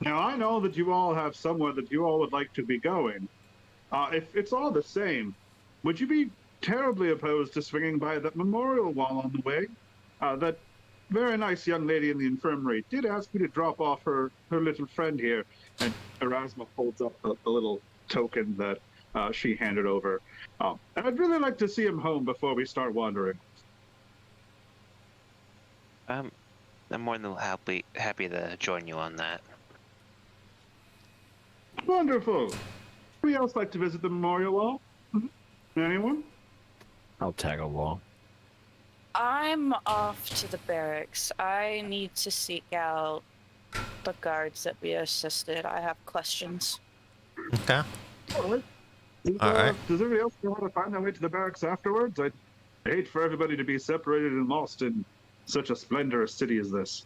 Now, I know that you all have somewhere that you all would like to be going. If it's all the same, would you be terribly opposed to swinging by that memorial wall on the way? That very nice young lady in the infirmary did ask me to drop off her little friend here. And Erasma holds up a little token that she handed over. And I'd really like to see him home before we start wandering. I'm more than happy to join you on that. Wonderful. Anybody else like to visit the memorial wall? Anyone? I'll tag along. I'm off to the barracks. I need to seek out the guards that we assisted. I have questions. Okay. All right. Does everybody else know how to find their way to the barracks afterwards? I'd hate for everybody to be separated and lost in such a splendorous city as this.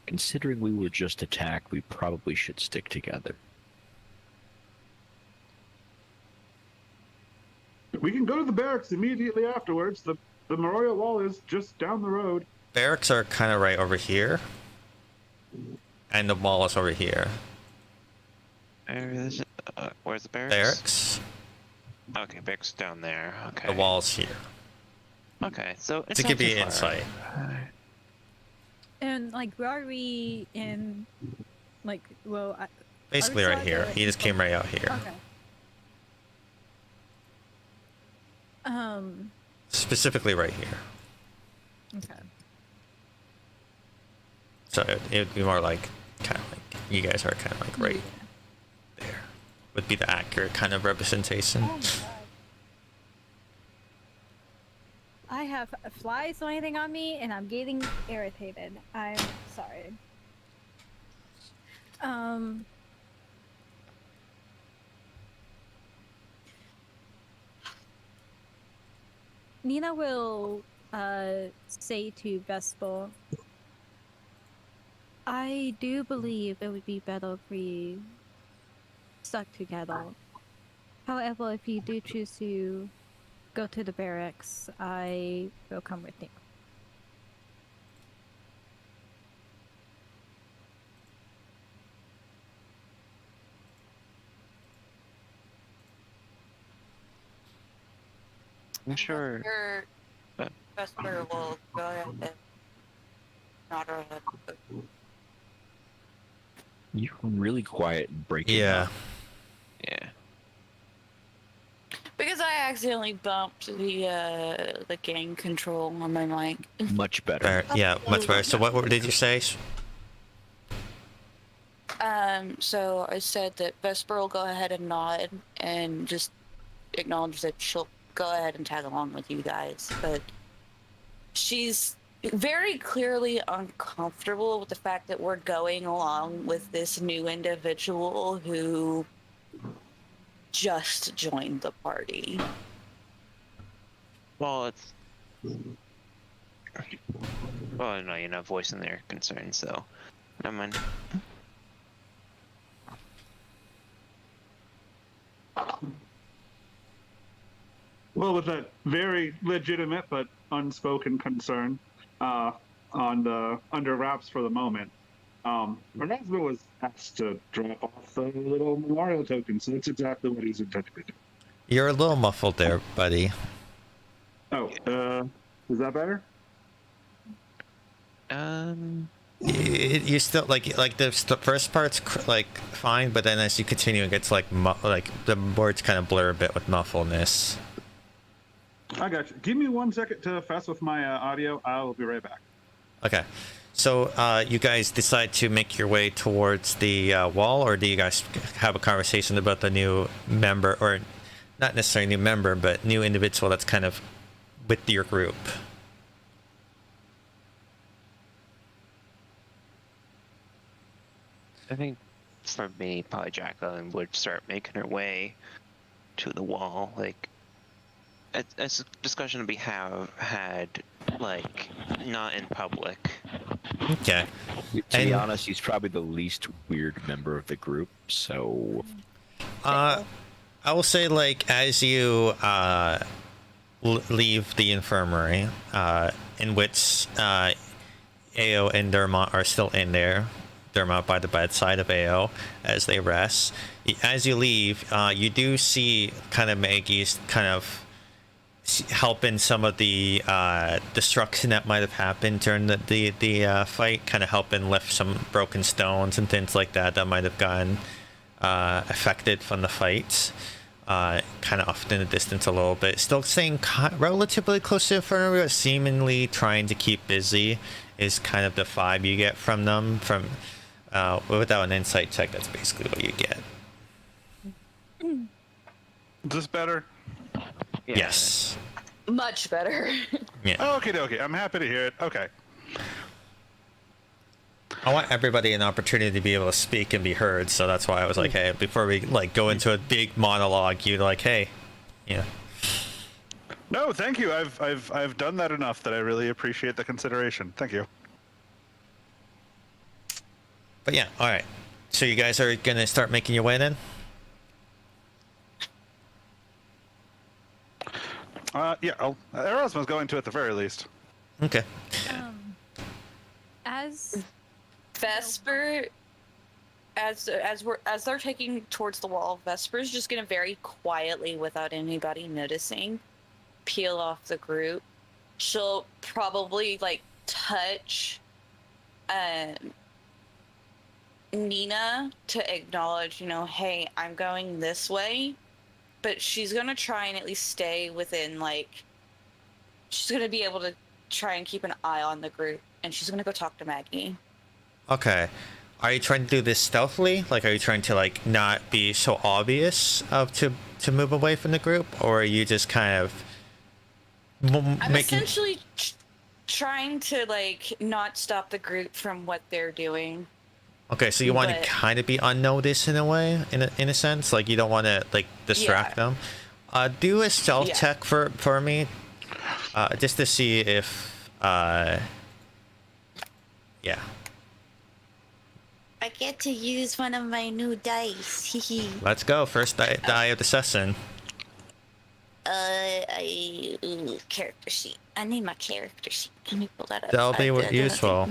Considering we were just attacked, we probably should stick together. We can go to the barracks immediately afterwards. The memorial wall is just down the road. Barracks are kind of right over here. And the wall is over here. Where's the barracks? Barracks. Okay, barracks down there. Okay. The wall's here. Okay, so it's To not give too you far. insight. And like, where are we in? Like, well, Basically right here. He just came right out here. Okay. Specifically right here. Okay. So it would be more like, kind of like, you guys are kind of like right there. Would be the accurate kind of representation. Oh my god. I have flies landing on me and I'm getting irritated. I'm sorry. Nina will say to Vespa, I do believe it would be better if we stuck together. However, if you do choose to go to the barracks, I will come with you. I'm sure. Vesper will go ahead and nod her head. You're really quiet and breaking Yeah. up. Yeah. Because I accidentally bumped the gain control on my mic. Much better. Yeah, much better. So what did you say? So I said that Vesper will go ahead and nod and just acknowledge that she'll go ahead and tag along with you guys, but she's very clearly uncomfortable with the fact that we're going along with this new individual who just joined the party. Well, it's. Well, no, you're not voicing their concerns, so never mind. Well, with that very legitimate but unspoken concern under wraps for the moment, Erasma was asked to drop off the little memorial token, so that's exactly what he's intending to do. You're a little muffled there, buddy. Oh, is that better? You still like the first part's like fine, but then as you continue, it gets like the words kind of blur a bit with muffledness. I got you. Give me 1 second to fess with my audio. I'll be right back. Okay, so you guys decide to make your way towards the wall, or do you guys have a conversation about the new member, or not necessarily new member, but new individual that's kind of with your group? I think for me, probably Jacqueline would start making her way to the wall. Like, it's a discussion to be had, like, not in public. Okay. To be honest, he's probably the least weird member of the group, so... I will say, like, as you leave the infirmary, in which Ao and Dermot are still in there. Dermot by the bedside of Ao as they rest. As you leave, you do see kind of Maggie's kind of helping some of the destruction that might have happened during the fight, kind of helping lift some broken stones and things like that that might have gotten affected from the fights. Kind of off in the distance a little bit. Still staying relatively close to the infirmary, but seemingly trying to keep busy is kind of the vibe you get from them. From without an insight check, that's basically what you get. Is this better? Yeah. Yes. Much better. Yeah. Okay. I'm happy to hear it. Okay. I want everybody an opportunity to be able to speak and be heard, so that's why I was like, hey, before we like go into a big monologue, you like, hey, yeah. No, thank you. I've done that enough that I really appreciate the consideration. Thank you. But yeah, all right. So you guys are gonna start making your way then? Yeah. Erasmus going to at the very least. Okay. As Vesper, as they're taking towards the wall, Vesper's just gonna very quietly, without anybody noticing, peel off the group. She'll probably like touch Nina to acknowledge, hey, I'm going this way. But she's gonna try and at least stay within, like, she's gonna be able to try and keep an eye on the group, and she's gonna go talk to Maggie. Okay. Are you trying to do this stealthily? Like, are you trying to like not be so obvious to move away from the group, or are you just kind of I'm essentially trying to like not stop the group from what they're doing. Okay, so you want to kind of be unnoticed in a way, in a sense, like you don't want to like distract them. Do a stealth check for me, just to see if yeah. I get to use one of my new dice. Let's go. First die of the session. Character sheet. I need my character sheet. Can you pull that up? That'll be useful.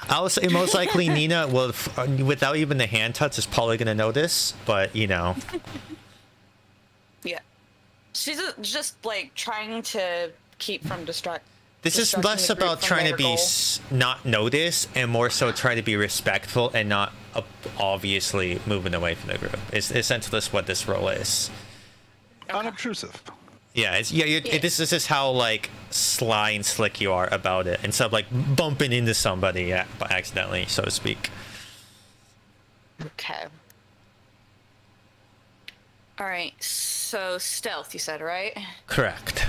I would say most likely Nina will, without even the hand touch, is probably going to notice, but Yeah. She's just like trying to keep from distract. This is less about trying to be not noticed and more so trying to be respectful and not obviously moving away from the group. It's essentially what this role is. Unobtrusive. Yeah, this is just how like sly and slick you are about it, instead of like bumping into somebody accidentally, so to speak. Okay. All right. So stealth, you said, right? Correct.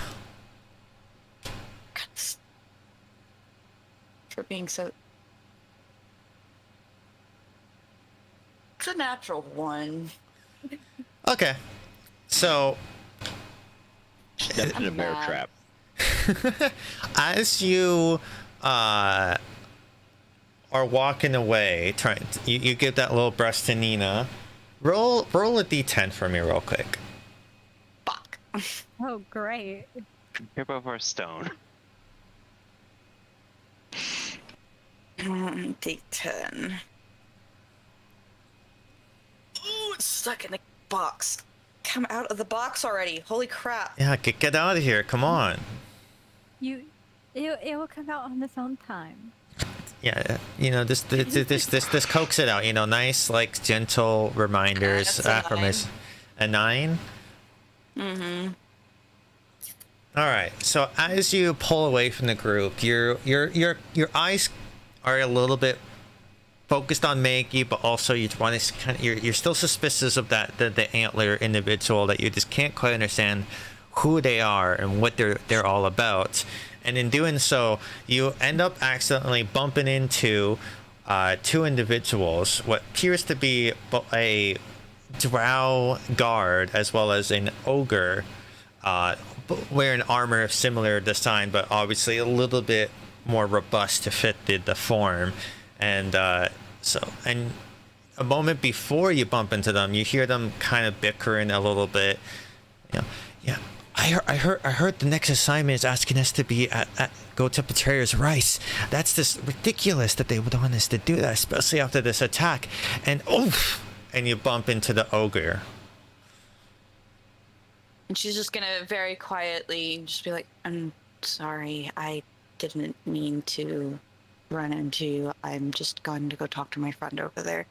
For being so. It's a natural one. Okay. So. Stepped in a bear trap. As you are walking away, you give that little brush to Nina. Roll a d10 for me real quick. Fuck. oh, great. Trip over a stone. D10. Ooh, it's stuck in the box. Come out of the box already. Holy crap. Yeah, get out of here. Come on. It will come out on its own time. Yeah, this coax it out. Nice, like gentle reminders, that's a affirmations. A 9. Mm-hmm. All right. So as you pull away from the group, your eyes are a little bit focused on Maggie, but also you want to you're still suspicious of the antler individual that you just can't quite understand who they are and what they're all about. And in doing so, you end up accidentally bumping into two individuals, what appears to be a drow guard as well as an ogre, wearing armor of similar design, but obviously a little bit more robust to fit the form. And and a moment before you bump into them, you hear them kind of bickering a little bit. Yeah, I heard the next assignment is asking us to be go to Petraria's rice. That's just ridiculous that they would want us to do that, especially after this attack. And oof, and you bump into the ogre. And she's just gonna very quietly just be like, "I'm sorry, I didn't mean to run into you. I'm just going to go talk to my friend over there,"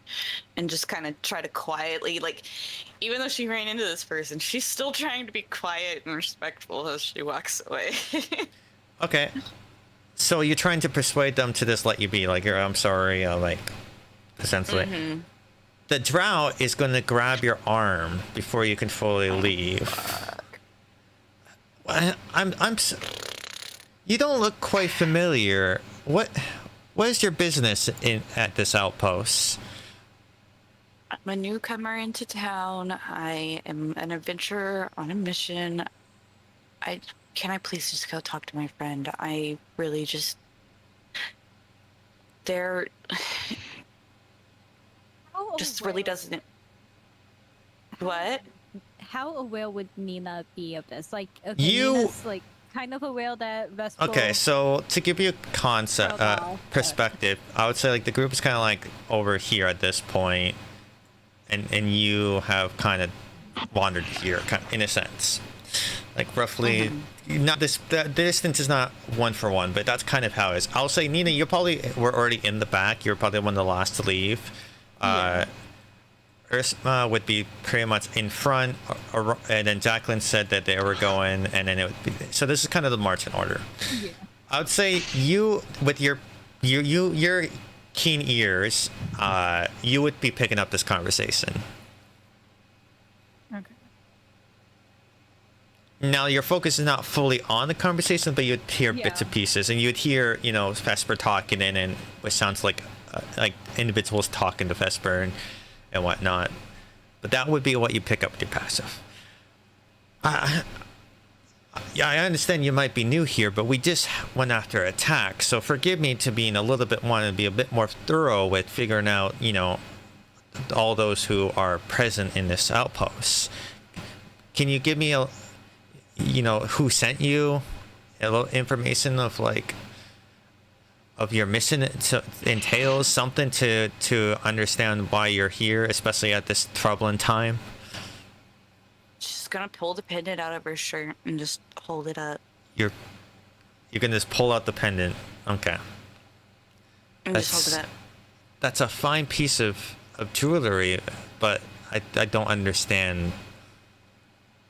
and just kind of try to quietly, like, even though she ran into this person, she's still trying to be quiet and respectful as she walks away. Okay. So you're trying to persuade them to just let you be, like, I'm sorry, like, essentially. Mm-hmm. The drow is going to grab your arm before you can fully leave. You don't look quite familiar. What is your business at this outpost? I'm a newcomer into town. I am an adventurer on a mission. Can I please just go talk to my friend? I really just... They're... just really doesn't... What? How aware would Nina be of this? Like, okay, You- Nina's like kind of aware that Vesper. Okay, so to give you a perspective, I would say like the group is kind of like over here at this point, and you have kind of wandered here, in a sense, like roughly. Not this. The distance is not 1 for 1, but that's kind of how it is. I'll say, Nina, you probably were already in the back. You're probably one of the last to leave. Yeah. Ursma would be pretty much in front, and then Jacqueline said that they were going, and then it would be. So this is kind of the march in order. Yeah. I would say you, with your keen ears, you would be picking up this conversation. Okay. Now your focus is not fully on the conversation, but you'd hear bits and pieces, and you'd hear, Vesper talking and which sounds like individuals talking to Vesper and whatnot. But that would be what you pick up with your passive. Yeah, I understand you might be new here, but we just went after attack, so forgive me to being wanting to be a bit more thorough with figuring out, all those who are present in this outpost. Can you give me who sent you? A little information of of your mission entails something to understand why you're here, especially at this troubling time. She's gonna pull the pendant out of her shirt and just hold it up. You can just pull out the pendant. Okay. And just hold it up. That's a fine piece of jewelry, but I don't understand.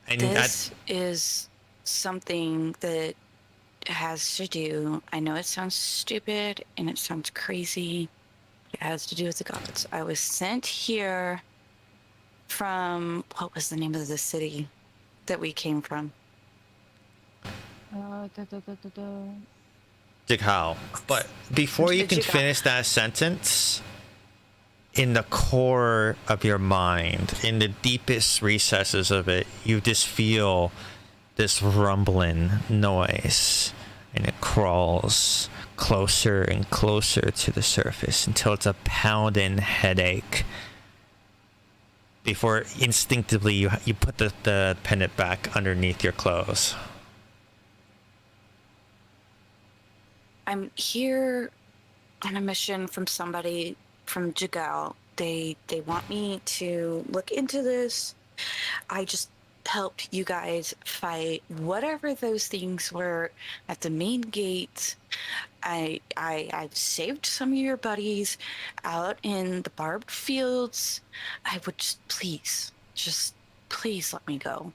And this is something that has to do... I know it sounds stupid and it sounds crazy. It has to do with the gods. I was sent here from... What was the name of the city that we came from? Jighao. But before you can Jighao. finish that sentence, in the core of your mind, in the deepest recesses of it, you just feel this rumbling noise, and it crawls closer and closer to the surface until it's a pounding headache. Before instinctively you put the pendant back underneath your clothes. I'm here on a mission from somebody from Jighao. They want me to look into this. I just helped you guys fight whatever those things were at the main gate. I saved some of your buddies out in the barbed fields. I would just please let me go.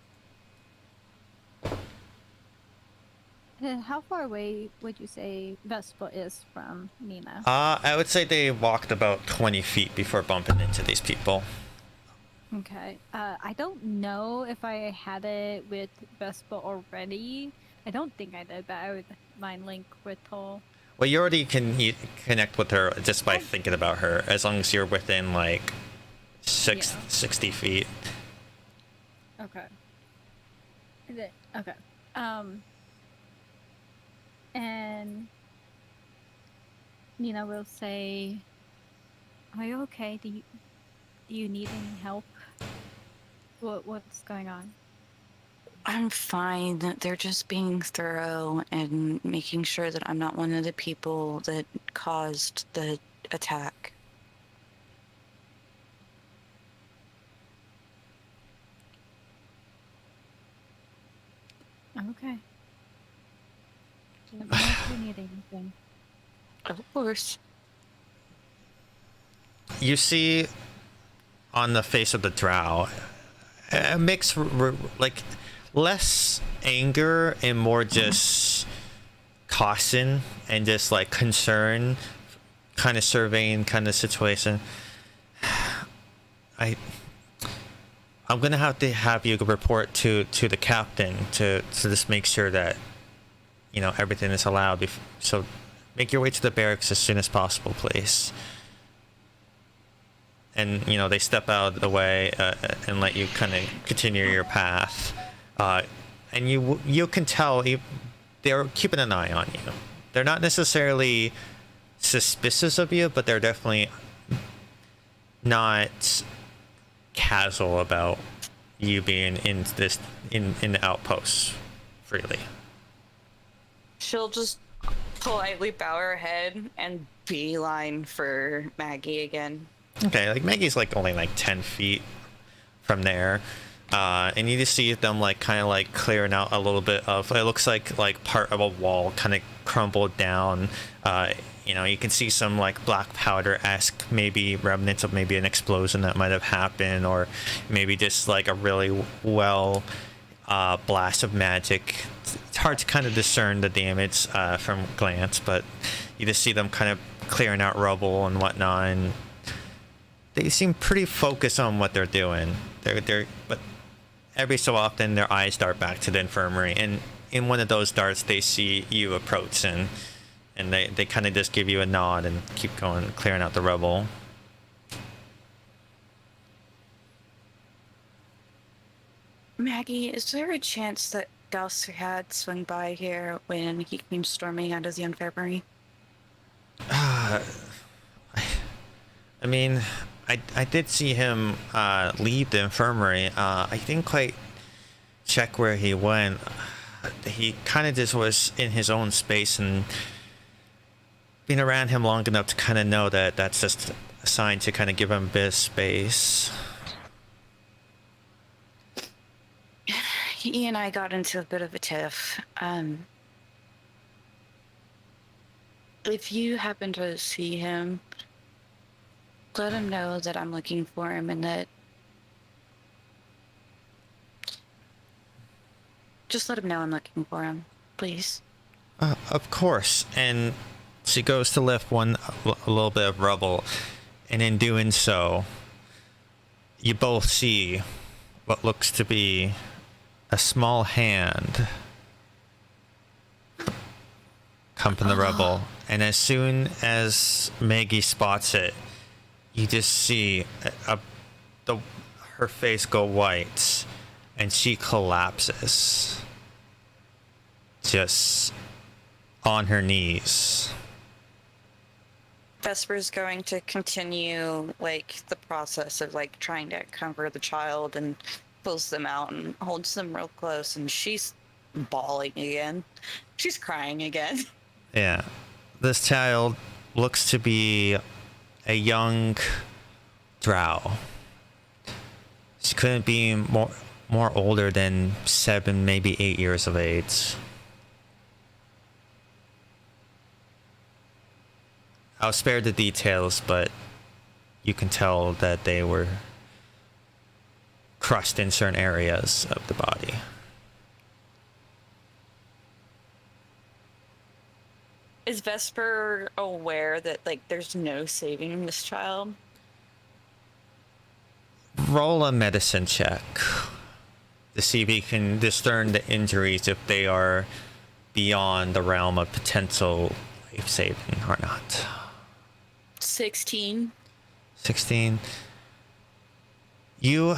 How far away would you say Vespa is from Nina? I would say they walked about 20 feet before bumping into these people. Okay. I don't know if I had it with Vespa already. I don't think I did, but I would mind link with her. Well, you already can connect with her just by thinking about her, as long as you're within 60 feet. Okay. Okay. And Nina will say, "Are you okay? Do you need any help? What's going on?" I'm fine. They're just being thorough and making sure that I'm not one of the people that caused the attack. Okay. Let me know if you need anything. Of course. You see on the face of the drow a mix, like less anger and more just caution and just like concern, kind of surveying kind of situation. I'm gonna have to have you report to the captain to just make sure that everything is allowed. So make your way to the barracks as soon as possible, please. And they step out of the way and let you kind of continue your path. And you can tell they're keeping an eye on you. They're not necessarily suspicious of you, but they're definitely not casual about you being in the outpost freely. She'll just politely bow her head and beeline for Maggie again. Okay, like Maggie's like only like 10 feet from there. And you just see them like kind of like clearing out a little bit of, it looks like part of a wall kind of crumbled down. You can see some like black powder-esque maybe remnants of maybe an explosion that might have happened, or maybe just like a really well blast of magic. It's hard to kind of discern the damage from glance, but you just see them kind of clearing out rubble and whatnot, and they seem pretty focused on what they're doing. But every so often their eyes dart back to the infirmary, and in one of those darts they see you approaching, and they kind of just give you a nod and keep going, clearing out the rubble. Maggie, is there a chance that Gus had swung by here when he came storming out of the infirmary? I mean, I did see him leave the infirmary. I didn't quite check where he went. He kind of just was in his own space, and been around him long enough to kind of know that that's just a sign to kind of give him a bit of space. He and I got into a bit of a tiff. If you happen to see him, let him know that I'm looking for him, and that just let him know I'm looking for him, please. Of course. And she goes to lift a little bit of rubble, and in doing so, you both see what looks to be a small hand come from the rubble. And as soon as Maggie spots it, you just see her face go white, and she collapses, just on her knees. Vesper's going to continue the process of trying to comfort the child, and pulls them out and holds them real close, and she's bawling again. She's crying again. Yeah. This child looks to be a young drow. She couldn't be more older than 7, maybe 8 years of age. I'll spare the details, but you can tell that they were crushed in certain areas of the body. Is Vesper aware that there's no saving this child? Roll a medicine check to see if you can discern the injuries, if they are beyond the realm of potential life saving or not. 16. 16. You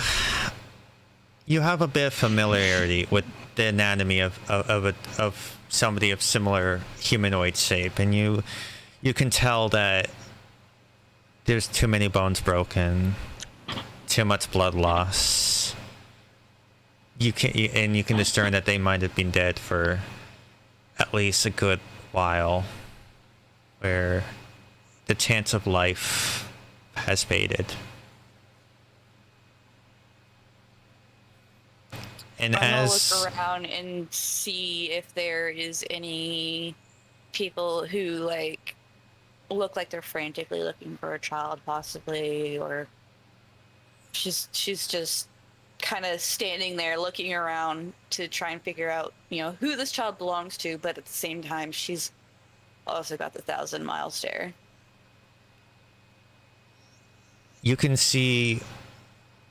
have a bit of familiarity with the anatomy of somebody of similar humanoid shape, and you can tell that there's too many bones broken, too much blood loss, you can discern that they might have been dead for at least a good while, where the chance of life has faded. And I'm gonna as look around and see if there is any people who like look like they're frantically looking for a child, possibly, or she's just kind of standing there looking around to try and figure out, who this child belongs to, but at the same time, she's also got the 1,000-mile stare. you can see,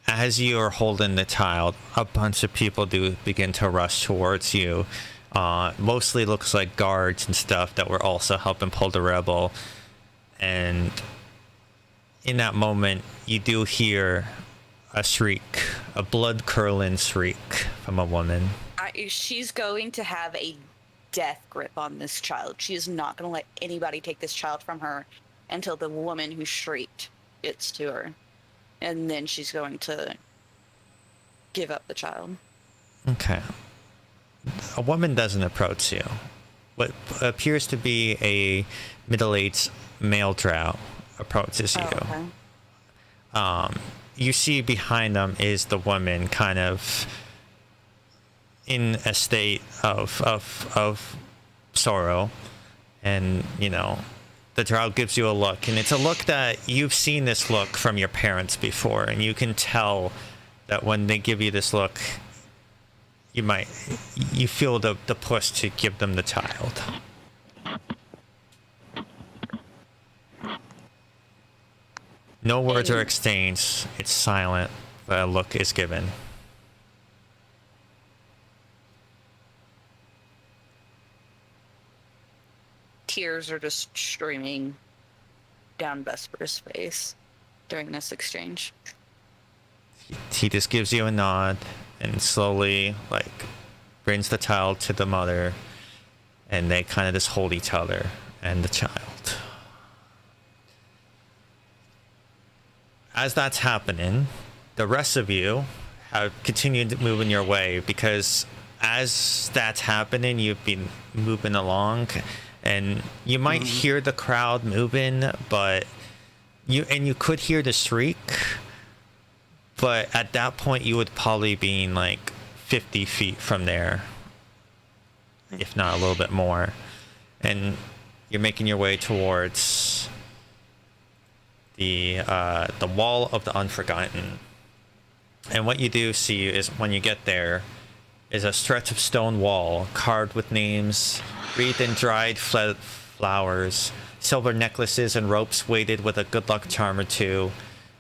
as you are holding the child, a bunch of people do begin to rush towards you. Mostly looks like guards and stuff that were also helping pull the rebel. And in that moment, you do hear a shriek, a blood-curdling shriek from a woman. She's going to have a death grip on this child. She is not going to let anybody take this child from her until the woman who shrieked gets to her. And then she's going to give up the child. Okay. A woman doesn't approach you. What appears to be a middle-aged male drow approaches you. Oh, okay. You see behind them is the woman, kind of in a state of sorrow, and the drow gives you a look, and it's a look that you've seen this look from your parents before, and you can tell that when they give you this look, you feel the push to give them the child. No words are exchanged. It's silent, but a look is given. Tears are just streaming down Vesper's face during this exchange. He just gives you a nod and slowly, brings the child to the mother, and they kind of just hold each other and the child. As that's happening, the rest of you have continued moving your way, because as that's happening, you've been moving along, and you might hear the crowd moving, but you could hear the shriek, but at that point you would probably be 50 feet from there, if not a little bit more, and you're making your way towards the wall of the Unforgotten. And what you do see is, when you get there, is a stretch of stone wall carved with names, wreathed in dried flowers, silver necklaces and ropes weighted with a good luck charm or two,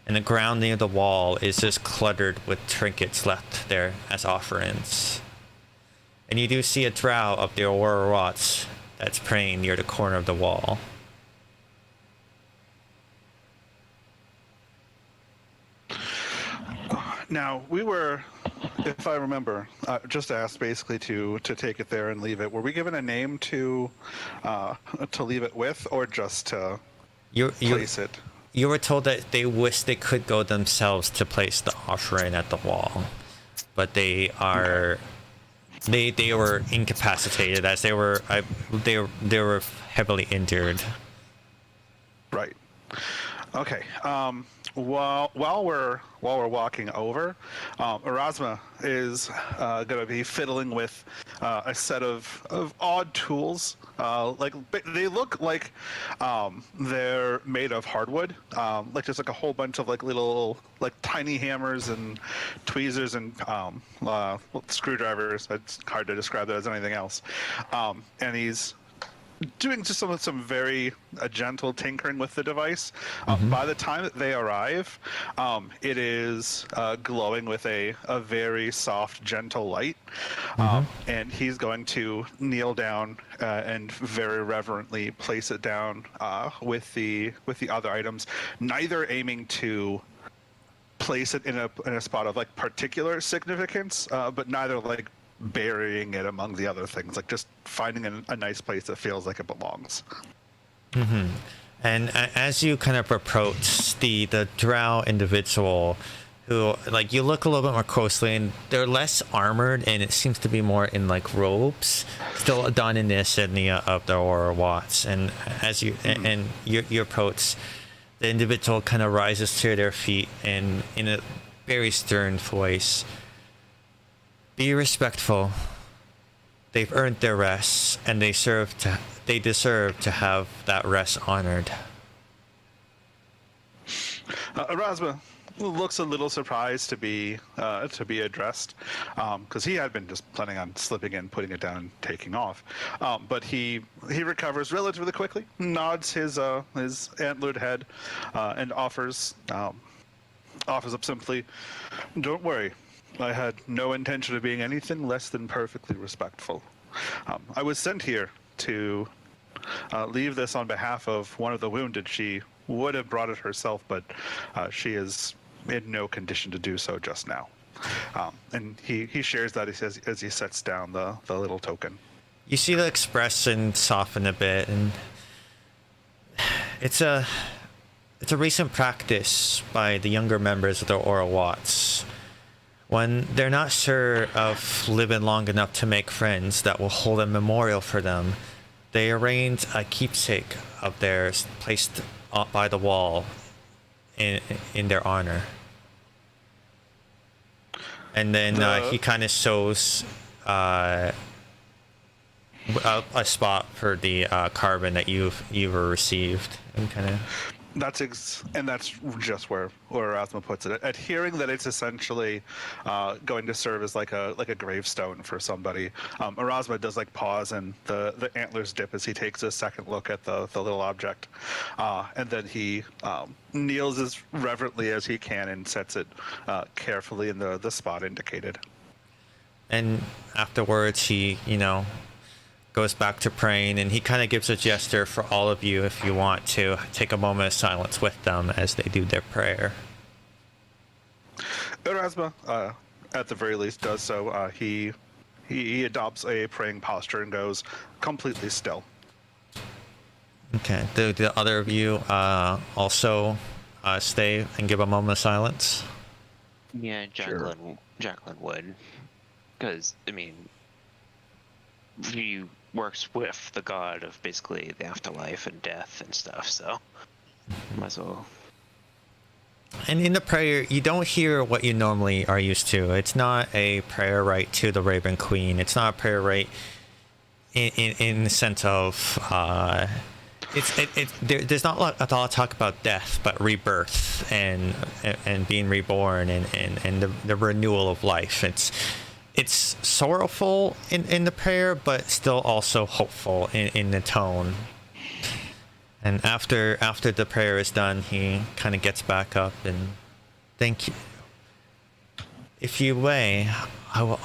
and the ground near the wall is just cluttered with trinkets left there as offerings. And you do see a drow of the Aurora Watch that's praying near the corner of the wall. Now, we were, if I remember, just asked basically to take it there and leave it. Were we given a name to leave it with, or just to place it? You were told that they wish they could go themselves to place the offering at the wall, but they are they were incapacitated, as they were heavily injured. Right. Okay. While we're walking over, Erasma is going to be fiddling with a set of odd tools. They look like they're made of hardwood. There's a whole bunch of little tiny hammers and tweezers and screwdrivers. It's hard to describe that as anything else. And he's doing just some very gentle tinkering with the device. By the time that they arrive, it is glowing with a very soft, gentle light. And he's going to kneel down and very reverently place it down with the other items, neither aiming to place it in a spot of particular significance, but neither burying it among the other things, just finding a nice place that feels like it belongs. And as you kind of approach, the drow individual who, like, you look a little bit more closely, and they're less armored, and it seems to be more in like robes, still donning the insignia of the Aurora Watts. And as you and you approach, the individual kind of rises to their feet, and in a very stern voice, "Be respectful. They've earned their rest, and they deserve to have that rest honored." Erasma looks a little surprised to be addressed, because he had been just planning on slipping in, putting it down, and taking off. But he recovers relatively quickly, nods his antlered head, and offers up simply, "Don't worry. I had no intention of being anything less than perfectly respectful. I was sent here to leave this on behalf of one of the wounded. She would have brought it herself, but she is in no condition to do so just now." And he shares that, he says, as he sets down the little token. You see the expression soften a bit, and it's a recent practice by the younger members of the Aurora Watts. When they're not sure of living long enough to make friends that will hold a memorial for them, they arrange a keepsake of theirs placed up by the wall in their honor. And then he kind of shows a spot for the carbon that you've received, and kind of. That's just where Erasma puts it. At hearing that it's essentially going to serve as like a gravestone for somebody, Erasma does like pause, and the antlers dip as he takes a second look at the little object, and then he kneels as reverently as he can and sets it carefully in the spot indicated. And afterwards, he goes back to praying, and he kind of gives a gesture for all of you if you want to take a moment of silence with them as they do their prayer. Erasma, at the very least, does so. He adopts a praying posture and goes completely still. Okay. Do the other of you also stay and give a moment of silence? Yeah, Jacqueline would, because I mean, he works with the god of basically the afterlife and death and stuff, so might as well. And in the prayer, you don't hear what you normally are used to. It's not a prayer rite to the Raven Queen. It's not a prayer rite in the sense of there's not a lot of talk about death, but rebirth and being reborn and the renewal of life. It's sorrowful in the prayer, but still also hopeful in the tone. And after the prayer is done, he kind of gets back up and, "Thank you. If you may, I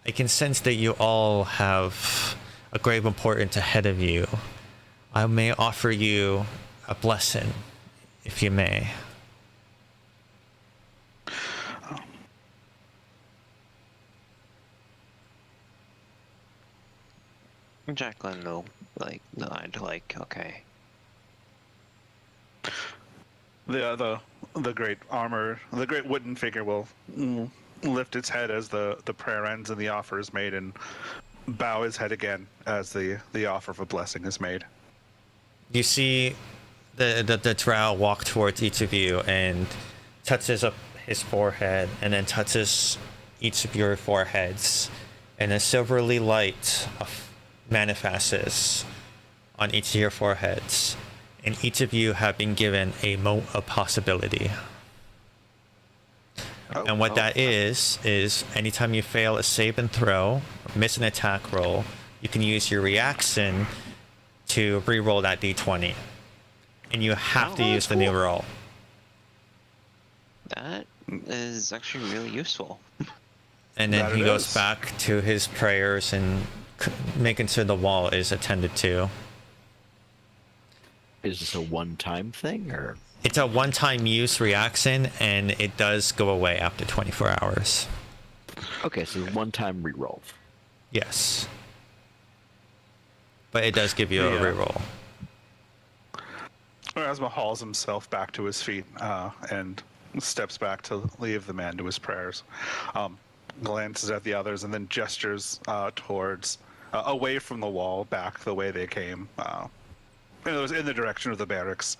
can sense that you all have a grave importance ahead of you. I may offer you a blessing, if you may." Jacqueline will nod, okay. The great wooden figure will lift its head as the prayer ends and the offer is made, and bow his head again as the offer of a blessing is made. You see the drow walk towards each of you and touches up his forehead, and then touches each of your foreheads, and a silvery light manifests on each of your foreheads, and each of you have been given a mote of possibility. And what that is anytime you fail a save and throw, miss an attack roll, you can use your reaction to re-roll that d20, and you have to use the new roll. That is actually really useful. And then he goes back to his prayers and making sure the wall is attended to. Is this a one-time thing, or? It's a one-time use reaction, and it does go away after 24 hours. Okay, so one-time reroll. Yes. But it does give you a reroll. Erasma hauls himself back to his feet and steps back to leave the man to his prayers, glances at the others, and then gestures towards away from the wall, back the way they came. In the direction of the barracks,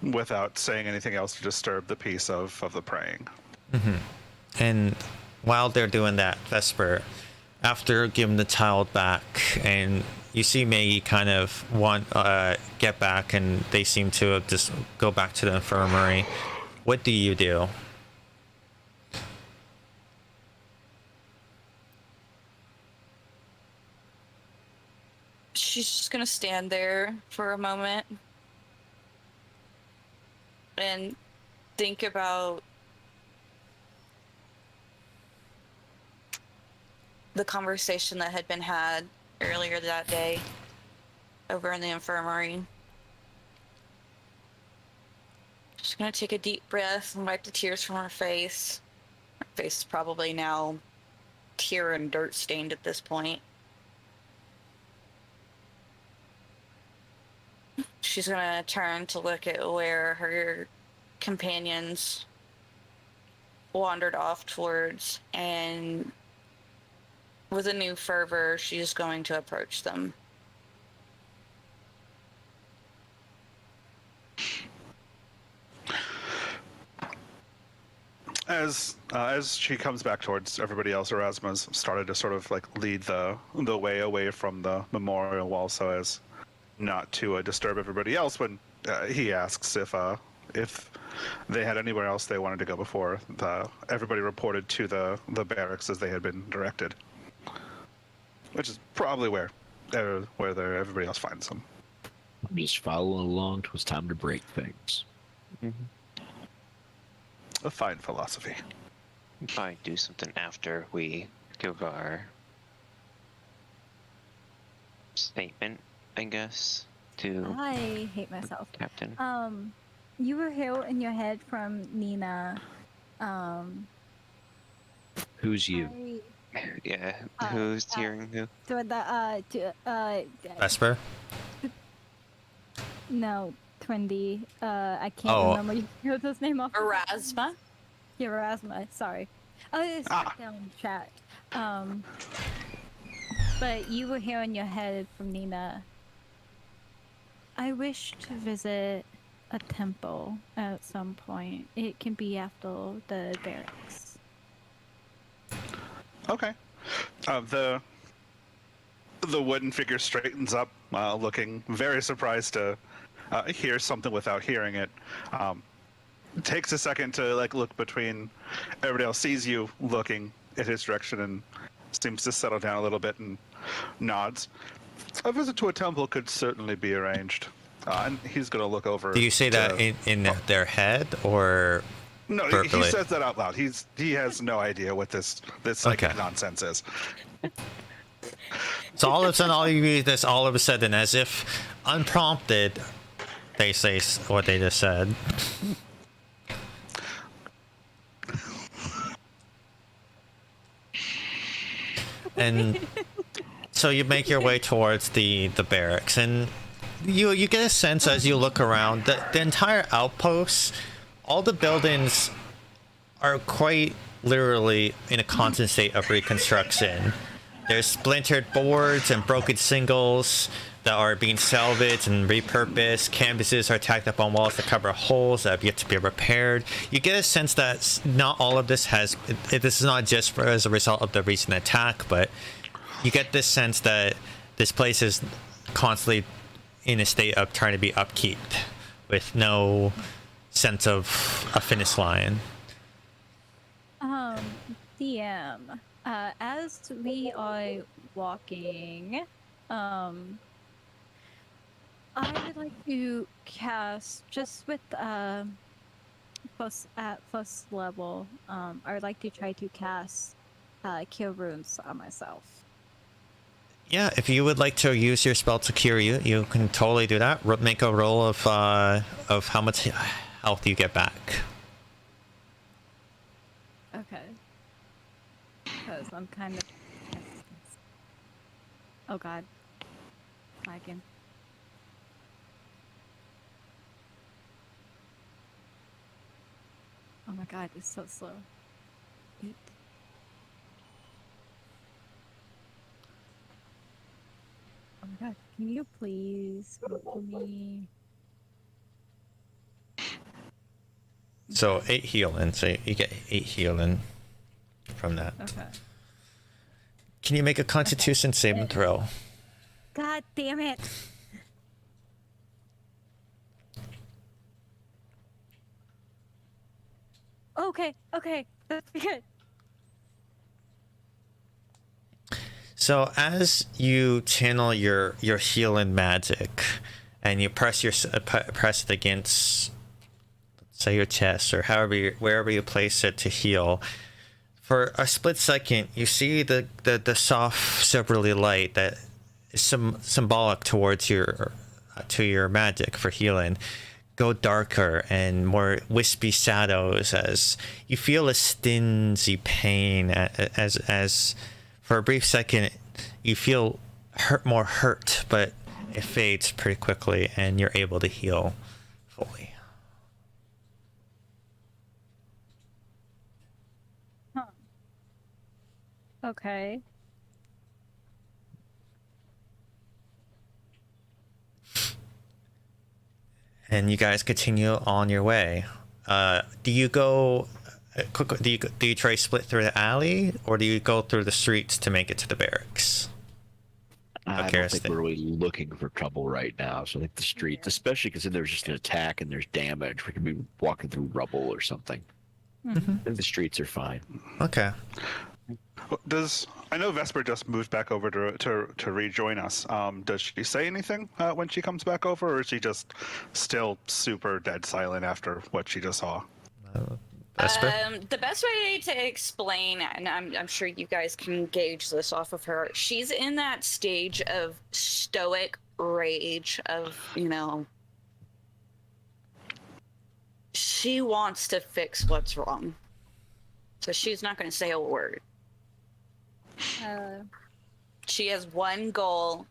without saying anything else to disturb the peace of the praying. And while they're doing that, Vesper, after giving the child back, and you see Maggie kind of get back, and they seem to just go back to the infirmary. What do you do? She's just gonna stand there for a moment and think about the conversation that had been had earlier that day over in the infirmary. She's gonna take a deep breath and wipe the tears from her face. Her face is probably now tear and dirt stained at this point. She's gonna turn to look at where her companions wandered off towards, and with a new fervor, she's going to approach them. As she comes back towards everybody else, Erasmus started to sort of like lead the way away from the memorial wall, so as not to disturb everybody else. When he asks if they had anywhere else they wanted to go before everybody reported to the barracks as they had been directed, which is probably where everybody else finds them. I'm just following along. 'Twas time to break things. A fine philosophy. Probably do something after we give our statement, I guess, to I hate myself. Captain. You were here in your head from Nina. Who's you? Yeah, who's hearing who? Vesper? No, Twindy. I can't remember his name off. Erasma? Yeah, Erasma. Sorry. Oh, it's down in chat. But you were here in your head from Nina. I wish to visit a temple at some point. It can be after the barracks. Okay. The wooden figure straightens up, looking very surprised to hear something without hearing it. Takes a second to look between everybody else, sees you looking at his direction, and seems to settle down a little bit and nods. A visit to a temple could certainly be arranged. And he's going to look over. Do you say that in their head, or no? He says that out loud. He has no idea what this psychic nonsense is. So all of a sudden, all you read this, all of a sudden, as if unprompted, they say what they just said. And so you make your way towards the barracks, and you get a sense as you look around that the entire outpost, all the buildings are quite literally in a constant state of reconstruction. There's splintered boards and broken shingles that are being salvaged and repurposed. Canvases are tacked up on walls to cover holes that have yet to be repaired. You get a sense that not all of this this is not just as a result of the recent attack, but you get this sense that this place is constantly in a state of trying to be upkeep with no sense of a finish line. DM, as we are walking, I would like to cast, just with at first level, I would like to try to cast Cure Wounds on myself. Yeah, if you would like to use your spell to cure you can totally do that. Make a roll of how much health you get back. Okay. Because I'm kind of... Oh god. Lagging. Oh my god, it's so slow. 8. Oh my god, can you please wait for me? So 8 healing. So you get 8 healing from that. Okay. Can you make a Constitution saving throw? God damn it! Okay, that's good. So as you channel your healing magic, and you press press it against, say, your chest or wherever you place it to heal, for a split second you see the soft silvery light that is symbolic towards your magic for healing go darker and more wispy shadows as you feel a stingy pain as for a brief second you feel more hurt, but it fades pretty quickly and you're able to heal fully. Huh. Okay. And you guys continue on your way. Do you go? Do you try to split through the alley, or do you go through the streets to make it to the barracks? I don't think we're really looking for trouble right now. So I think the streets, especially because if there's just an attack and there's damage, we could be walking through rubble or something. Mm-hmm. I think the streets are fine. Okay. I know Vesper just moved back over to rejoin us. Does she say anything when she comes back over, or is she just still super dead silent after what she just saw? Vesper? The best way to explain, and I'm sure you guys can gauge this off of her, she's in that stage of stoic rage of, she wants to fix what's wrong. So she's not going to say a word. She has one goal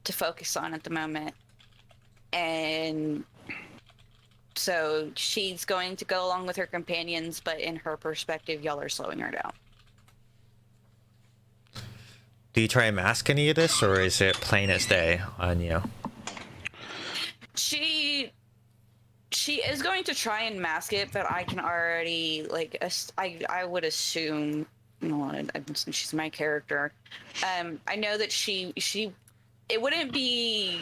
to focus on at the moment, and so she's going to go along with her companions, but in her perspective, y'all are slowing her down. Do you try and mask any of this, or is it plain as day on you? She is going to try and mask it, but I can already, I would assume, since she's my character, I know that it wouldn't be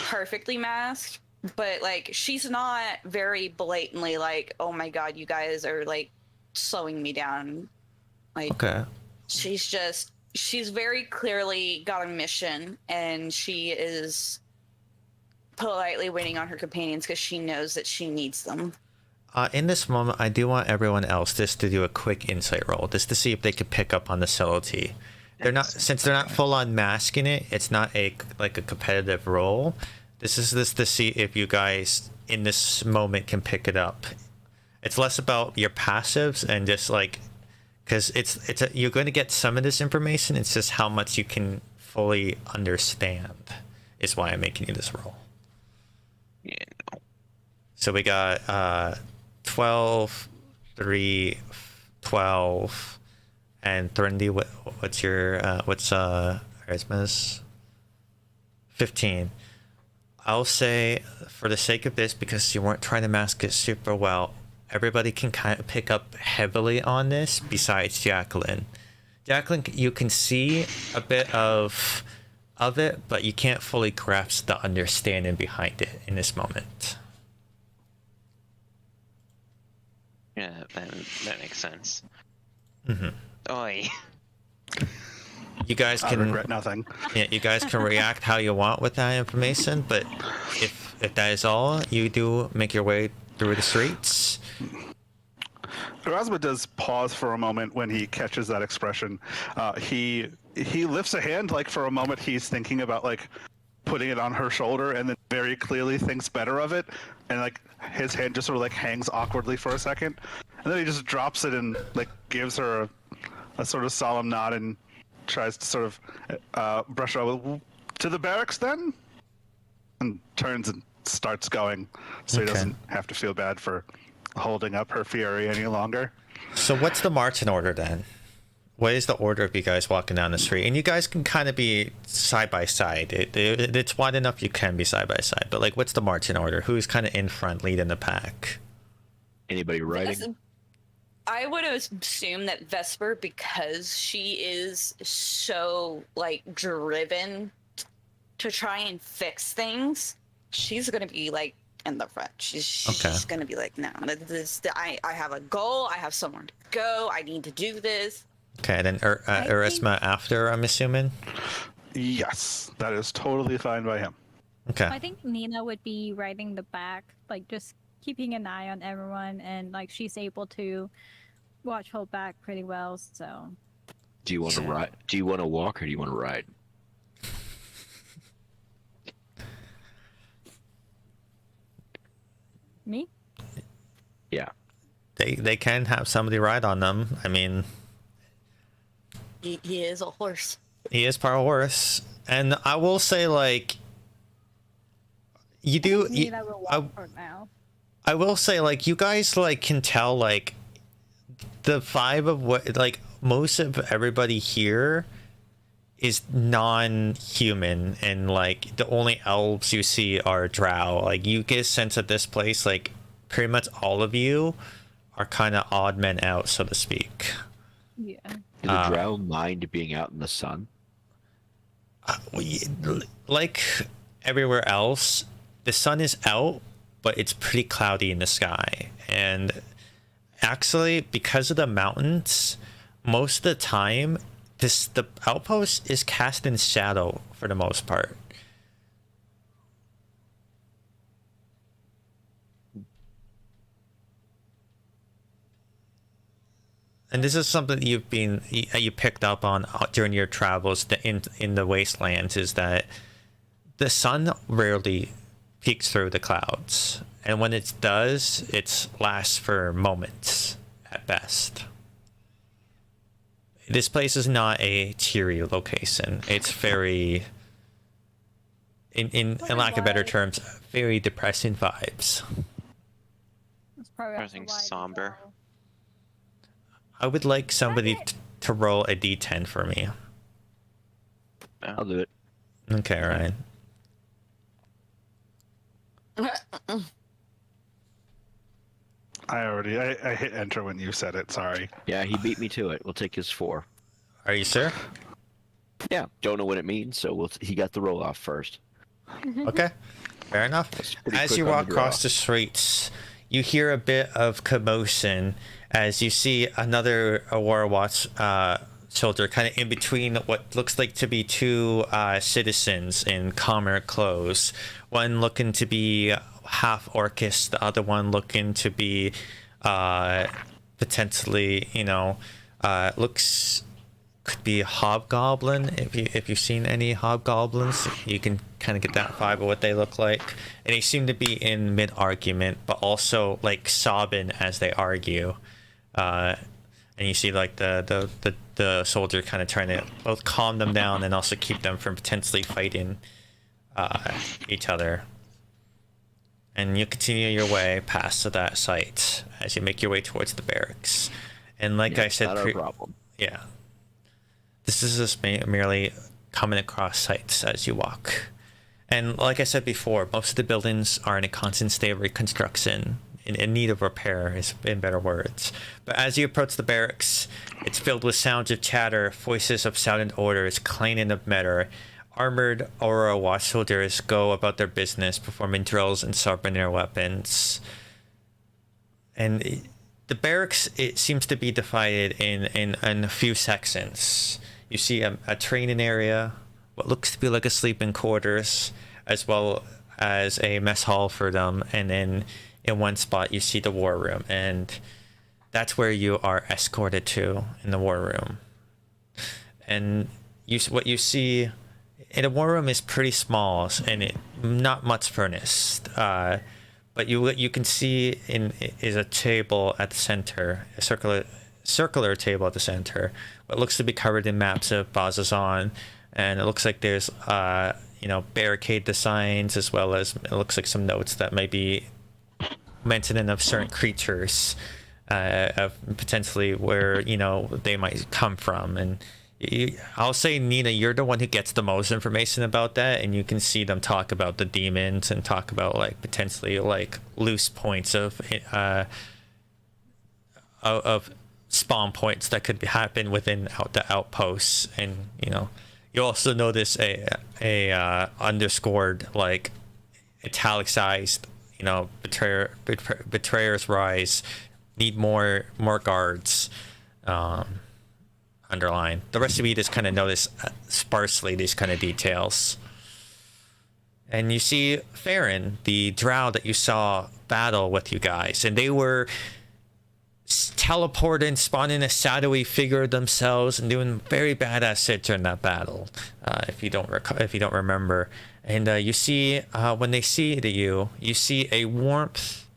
perfectly masked, but she's not very blatantly oh my god, you guys are slowing me down. Okay. She's very clearly got a mission, and she is politely waiting on her companions because she knows that she needs them. In this moment, I do want everyone else just to do a quick insight roll, just to see if they could pick up on the subtlety. Since they're not full on masking it. It's not a competitive role. This is just to see if you guys in this moment can pick it up. It's less about your passives and just because you're going to get some of this information. It's just how much you can fully understand is why I'm making you this roll. Yeah. No. So we got 12, 3, 12, and Threndy. What's Charisma's? 15. I'll say, for the sake of this, because you weren't trying to mask it super well, everybody can kind of pick up heavily on this besides Jacqueline. Jacqueline, you can see a bit of it, but you can't fully grasp the understanding behind it in this moment. Yeah, that makes sense. Mm-hmm. Oi. You guys can regret nothing. Yeah, you guys can react how you want with that information, but if that is all, you do make your way through the streets. Erasmus does pause for a moment when he catches that expression. He lifts a hand, for a moment he's thinking about putting it on her shoulder, and then very clearly thinks better of it, and his hand just sort of hangs awkwardly for a second, and then he just drops it and gives her a sort of solemn nod and tries to sort of brush her over. To the barracks then, and turns and starts going, so he doesn't have to feel bad for holding up her fury any longer. So what's the marching order then? What is the order of you guys walking down the street? And you guys can kind of be side by side. It's wide enough you can be side by side. But like, what's the marching order? Who's kind of in front, leading the pack? Anybody riding? I would assume that Vesper, because she is so like driven to try and fix things, she's gonna be like in the front. She's gonna be like, no, I have a goal. I have somewhere to go. I need to do this. Okay, then Urisma after, I'm assuming? Yes, that is totally fine by him. Okay. I think Nina would be riding the back, like just keeping an eye on everyone, and like she's able to watch her back pretty well, so. Do you want to ride? Do you want to walk or do you want to ride? Me? Yeah. They can have somebody ride on them. I mean, He is a horse. he is part horse. And I will say, like, you do. Nina will walk for now. I will say, like, you guys, like, can tell, like, the vibe of what, like, most of everybody here is non-human, and, like, the only elves you see are drow. Like, you get a sense of this place, like, pretty much all of you are kind of odd men out, so to speak. Yeah. Do the drow mind being out in the sun? Like everywhere else, the sun is out, but it's pretty cloudy in the sky. And actually, because of the mountains, most of the time, the outpost is cast in shadow for the most part. And this is something you picked up on during your travels in the wastelands, is that the sun rarely peeks through the clouds, and when it does, it lasts for moments at best. This place is not a cheery location. It's very, in lack of better terms, very depressing vibes. It's probably Everything's also why somber. I would like somebody to roll a d10 for me. I'll do it. Okay, Ryan. I hit enter when you said it, sorry. Yeah, he beat me to it. We'll take his 4. Are you sure? Yeah, don't know what it means, so he got the roll off first. Okay, fair enough. Pretty As quick you on walk the draw. across the streets, you hear a bit of commotion as you see another Aurora Watch soldier kind of in between what looks like to be two citizens in calmer clothes. One looking to be half orcish, the other one looking to be potentially, could be a hobgoblin. If you've seen any hobgoblins, you can kind of get that vibe of what they look like. And they seem to be in mid argument, but also like sobbing as they argue. And you see like the soldier kind of trying to both calm them down and also keep them from potentially fighting each other. And you continue your way past that site as you make your way towards the barracks. And like I said, not our problem. Yeah, this is just merely coming across sites as you walk. And like I said before, most of the buildings are in a constant state of reconstruction, in need of repair, is in better words. But as you approach the barracks, it's filled with sounds of chatter, voices of sounding orders, clanging of metal. Armored Aurora Watch soldiers go about their business, performing drills and sharpening their weapons. And the barracks, it seems to be divided in a few sections. You see a training area, what looks to be like a sleeping quarters, as well as a mess hall for them, and then in one spot you see the war room, and that's where you are escorted to in the war room. And what you see in the war room is pretty small and not much furnished, but you can see is a table at the center, a circular table at the center, what looks to be covered in maps of Bazazan, and it looks like there's barricade designs, as well as it looks like some notes that may be mentioning of certain creatures, of potentially where, you know, they might come from. And I'll say, Nina, you're the one who gets the most information about that, and you can see them talk about the demons and talk about like potentially like loose points of spawn points that could happen within the outposts. And you know, you also notice a underscored, like italicized, you know, betrayer's rise, need more guards, underline. The rest of you just kind of notice sparsely these kind of details. And you see Farron, the drow that you saw battle with you guys, and they were teleporting, spawning a shadowy figure themselves, and doing very badass shit during that battle. If you don't remember, and you see when they see you, you see a warmth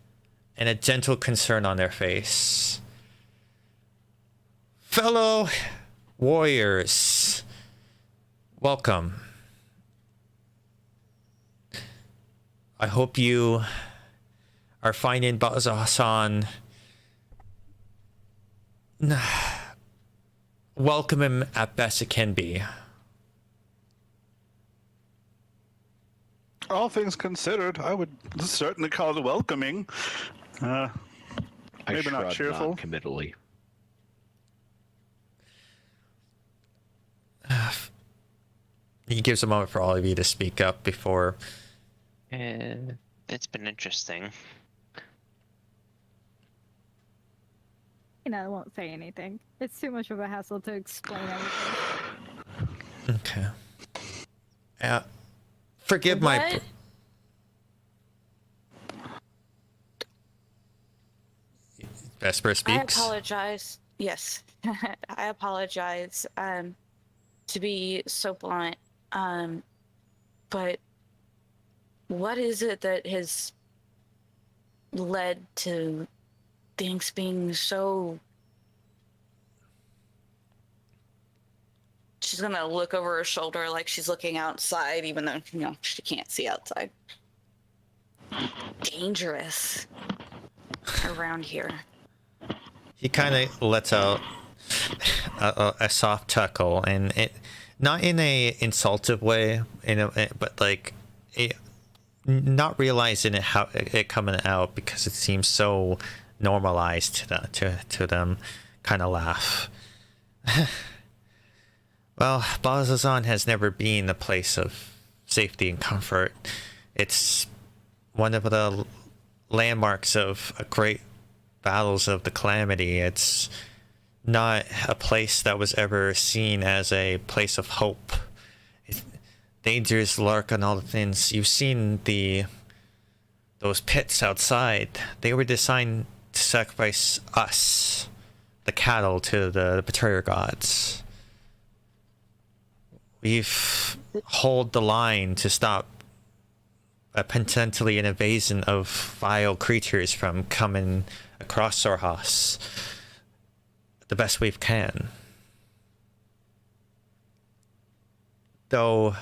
and a gentle concern on their face. Fellow warriors, welcome. I hope you are finding Baza-san. Welcome him at best it can be. All things considered, I would certainly call it welcoming. Maybe not cheerful. Non-committally. He gives a moment for all of you to speak up before. It's been interesting. You know, I won't say anything. It's too much of a hassle to explain everything. Okay. Forgive my... Vesper speaks. I apologize. Yes. I apologize to be so blunt. But what is it that has led to things being so... She's gonna look over her shoulder like she's looking outside, even though, you know, she can't see outside. Dangerous around here. He kind of lets out a soft chuckle, and it, not in a insultive way, but like not realizing how it coming out, because it seems so normalized to them. Kind of laugh. Well, Bazazan has never been a place of safety and comfort. It's one of the landmarks of a great battles of the Calamity. It's not a place that was ever seen as a place of hope. Dangers lurk on all the things. You've seen those pits outside. They were designed to sacrifice us, the cattle, to the betrayer gods. We've hold the line to stop potentially an invasion of vile creatures from coming across Sorhas the best we can. Though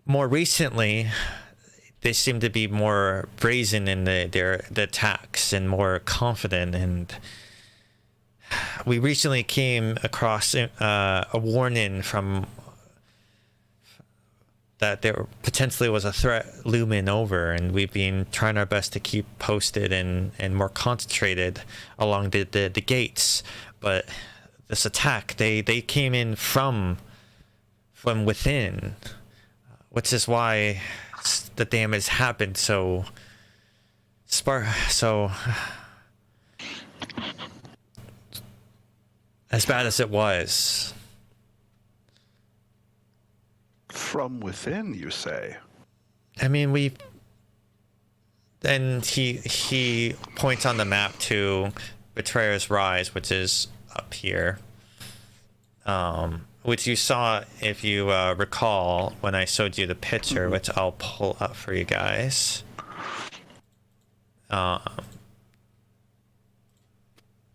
more recently, they seem to be more brazen in the attacks and more confident, and we recently came across a warning from that there potentially was a threat looming over, and we've been trying our best to keep posted and more concentrated along the gates. But this attack, they came in from within, which is why the damage happened so as bad as it was. From within, you say? I mean, then he points on the map to Betrayer's Rise, which is up here. Which you saw, if you recall, when I showed you the picture, which I'll pull up for you guys.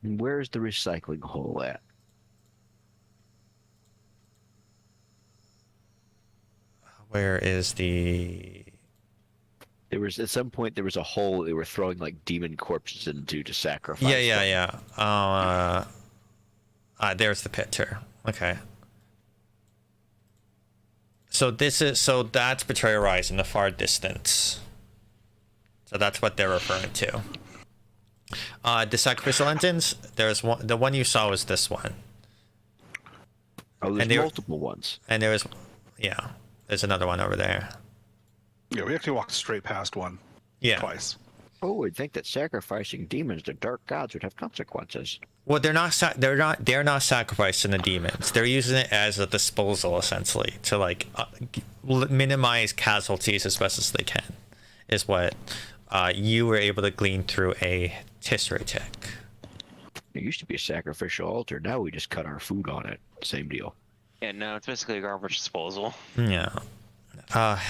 Where's the recycling hole at? Where is the... There was at some point there was a hole they were throwing like demon corpses into to sacrifice. Yeah. There's the picture. Okay. So that's Betrayal Rise in the far distance. So that's what they're referring to. The sacrificial engines. There's one. The one you saw was this one. Oh, there's multiple ones. And there's another one over there. Yeah, we actually walked straight past one. Yeah. Twice. Oh, I'd think that sacrificing demons to dark gods would have consequences. Well, they're not sacrificing the demons. They're using it as a disposal, essentially, to like minimize casualties as best as they can. Is what you were able to glean through a history check. It used to be a sacrificial altar. Now we just cut our food on it. Same deal. Yeah, no, it's basically a garbage disposal. Yeah. I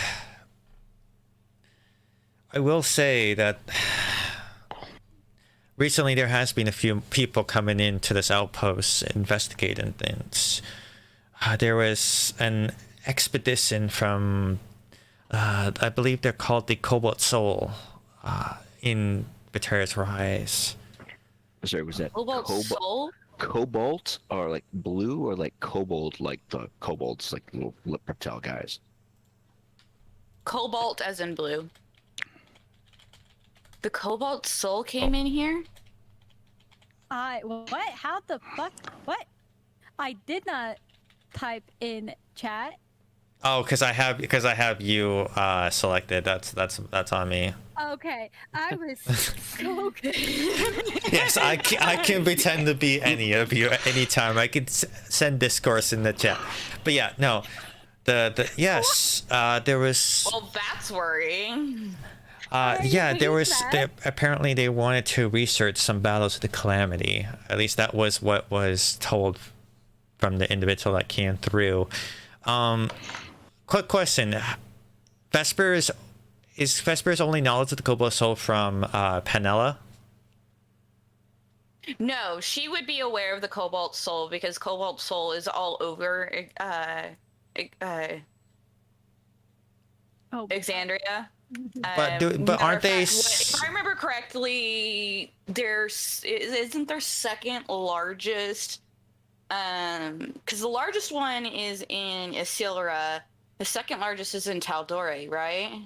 will say that recently there has been a few people coming into this outpost investigating things. There was an expedition from, I believe they're called the Cobalt Soul, in Betrayer's Rise. Sorry, was that Cobalt Soul? Cobalt, or like blue, or like kobold, like the kobolds, like little lip reptile guys? Cobalt as in blue. The Cobalt Soul came in here? What? How the fuck? What? I did not type in chat. Oh, because I have you selected. That's on me. Okay, I was so confused. Yes, I can pretend to be any of you at any time. I can send discourse in the chat. But yeah, no, yes, there was. Well, that's worrying. There was. Apparently, they wanted to research some battles of the Calamity. At least that was what was told from the individual that came through. Quick question: Vesper's only knowledge of the Cobalt Soul from Panella? No, she would be aware of the Cobalt Soul because Cobalt Soul is all over Exandria. But aren't they? If I remember correctly, isn't their second largest? Because the largest one is in Isilra. The second largest is in Taldore, right?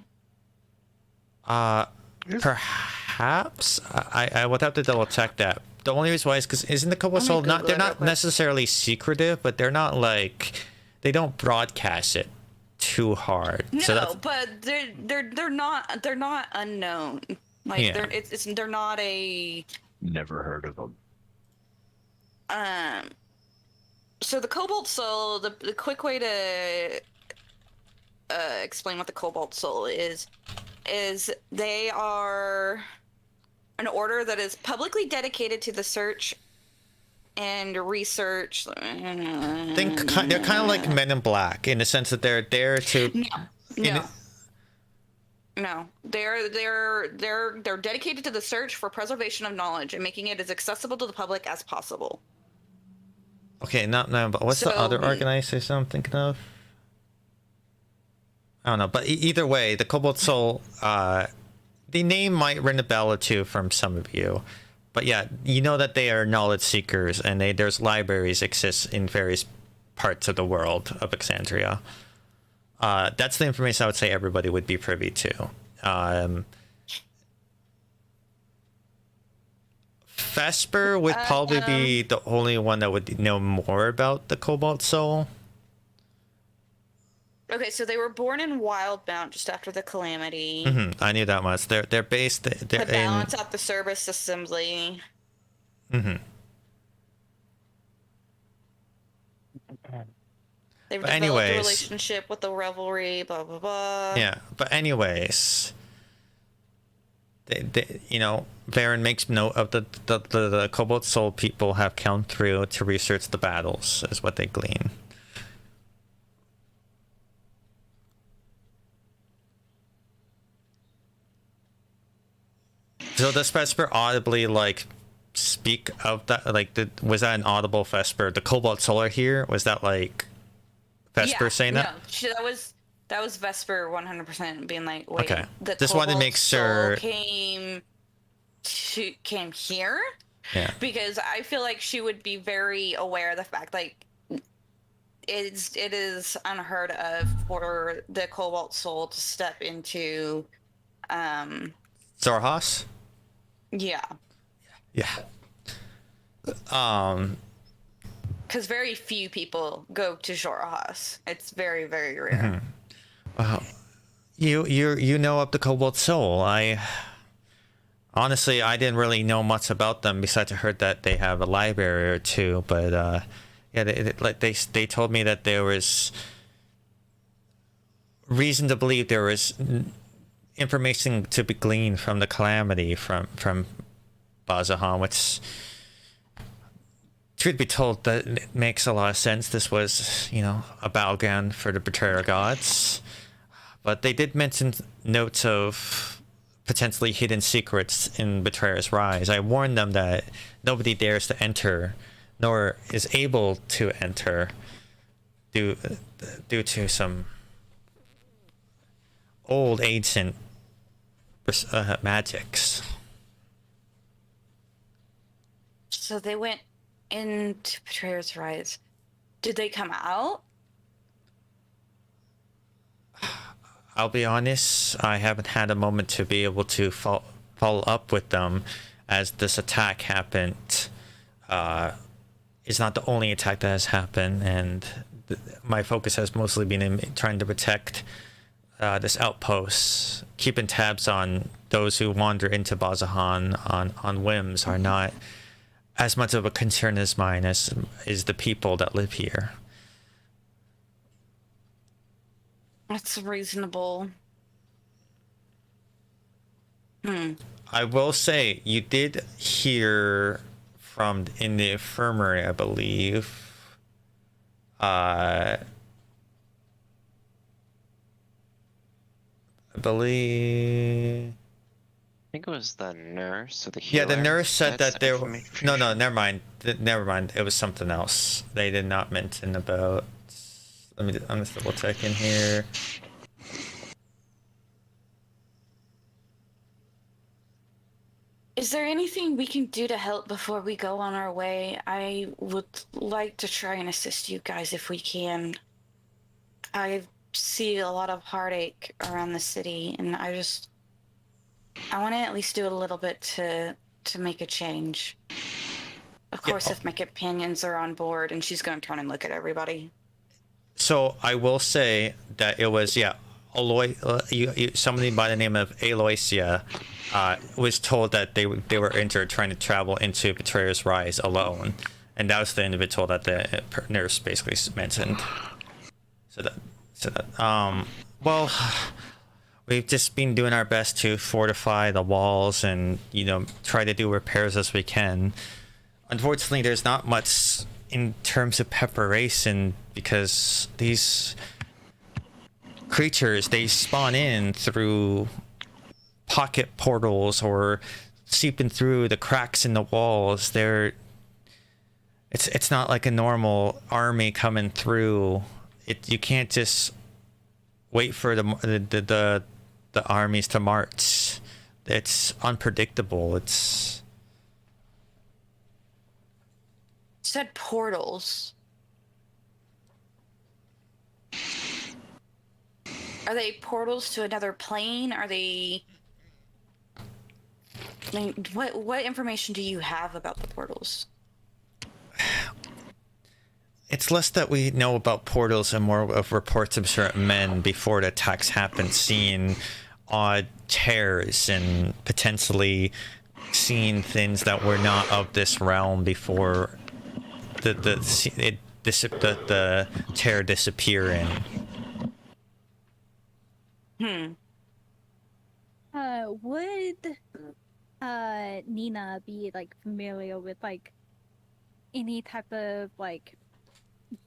Perhaps. I would have to double check that. The only reason why is because isn't the Cobalt Soul not? They're not necessarily secretive, but they're not like they don't broadcast it too hard. No, so but they're not unknown. Like they're not a. Never heard of them. So the Cobalt Soul, the quick way to explain what the Cobalt Soul is they are an order that is publicly dedicated to the search and research. They're kind of like Men in Black in the sense that they're there to. No, they're dedicated to the search for preservation of knowledge and making it as accessible to the public as possible. Okay, but what's the other organization I'm thinking of? I don't know, but either way, the Cobalt Soul, the name might ring a bell or two from some of you. But yeah, you know that they are knowledge seekers, and there's libraries exist in various parts of the world of Exandria. That's the information I would say everybody would be privy to. Vesper would probably be the only one that would know more about the Cobalt Soul. Okay, so they were born in Wildbound just after the Calamity. Mm-hmm. I knew that much. They're based. They're to balance out the service assembly. Mm-hmm. They've developed a relationship with the Revelry. Blah blah blah. Yeah, but anyways, Varen makes note of the Cobalt Soul people have come through to research the battles, is what they glean. So does Vesper audibly speak of that? Was that an audible Vesper? The Cobalt Soul are here. Was that Vesper saying that? No, That was Vesper 100% being like, wait, Okay. the Just wanted to Cobalt make Soul sure. came here? Yeah. Because I feel like she would be very aware of the fact, like, it is unheard of for the Cobalt Soul to step into, Zorhas? yeah. Yeah. Because very few people go to Jorahas. It's very, very rare. Well, you know of the Cobalt Soul. Honestly, I didn't really know much about them besides I heard that they have a library or two. But yeah, they told me that there was reason to believe there was information to be gleaned from the calamity from Bazahan, which, truth be told, that it makes a lot of sense. This was, a battleground for the betrayer gods. But they did mention notes of potentially hidden secrets in Betrayer's Rise. I warned them that nobody dares to enter, nor is able to enter, due to some old ancient magics. So they went into Betrayer's Rise. Did they come out? I'll be honest, I haven't had a moment to be able to follow up with them, as this attack happened. It's not the only attack that has happened, and my focus has mostly been in trying to protect this outpost. Keeping tabs on those who wander into Bazahan on whims are not as much of a concern as mine as is the people that live here. That's reasonable. I will say, you did hear from in the infirmary, I believe. I think it was the nurse or the healer. Yeah, the nurse said that there. information. No, never mind. Never mind. It was something else. They did not mention about. I'm just double checking here. Is there anything we can do to help before we go on our way? I would like to try and assist you guys if we can. I see a lot of heartache around the city, and I want to at least do a little bit to make a change. Of course, if my companions are on board, and she's going to turn and look at everybody. So I will say that it was somebody by the name of Aloysia was told that they were injured trying to travel into Betrayer's Rise alone, and that was the individual that the nurse basically mentioned. Well, we've just been doing our best to fortify the walls and try to do repairs as we can. Unfortunately, there's not much in terms of preparation, because these creatures, they spawn in through pocket portals or seeping through the cracks in the walls. It's not like a normal army coming through. You can't just wait for the armies to march. It's unpredictable. Said portals. Are they portals to another plane? Are they? I mean, what information do you have about the portals? It's less that we know about portals and more of reports of certain men before the attacks happen, seeing odd tears and potentially seeing things that were not of this realm before the tear disappearing. Would Nina be familiar with any type of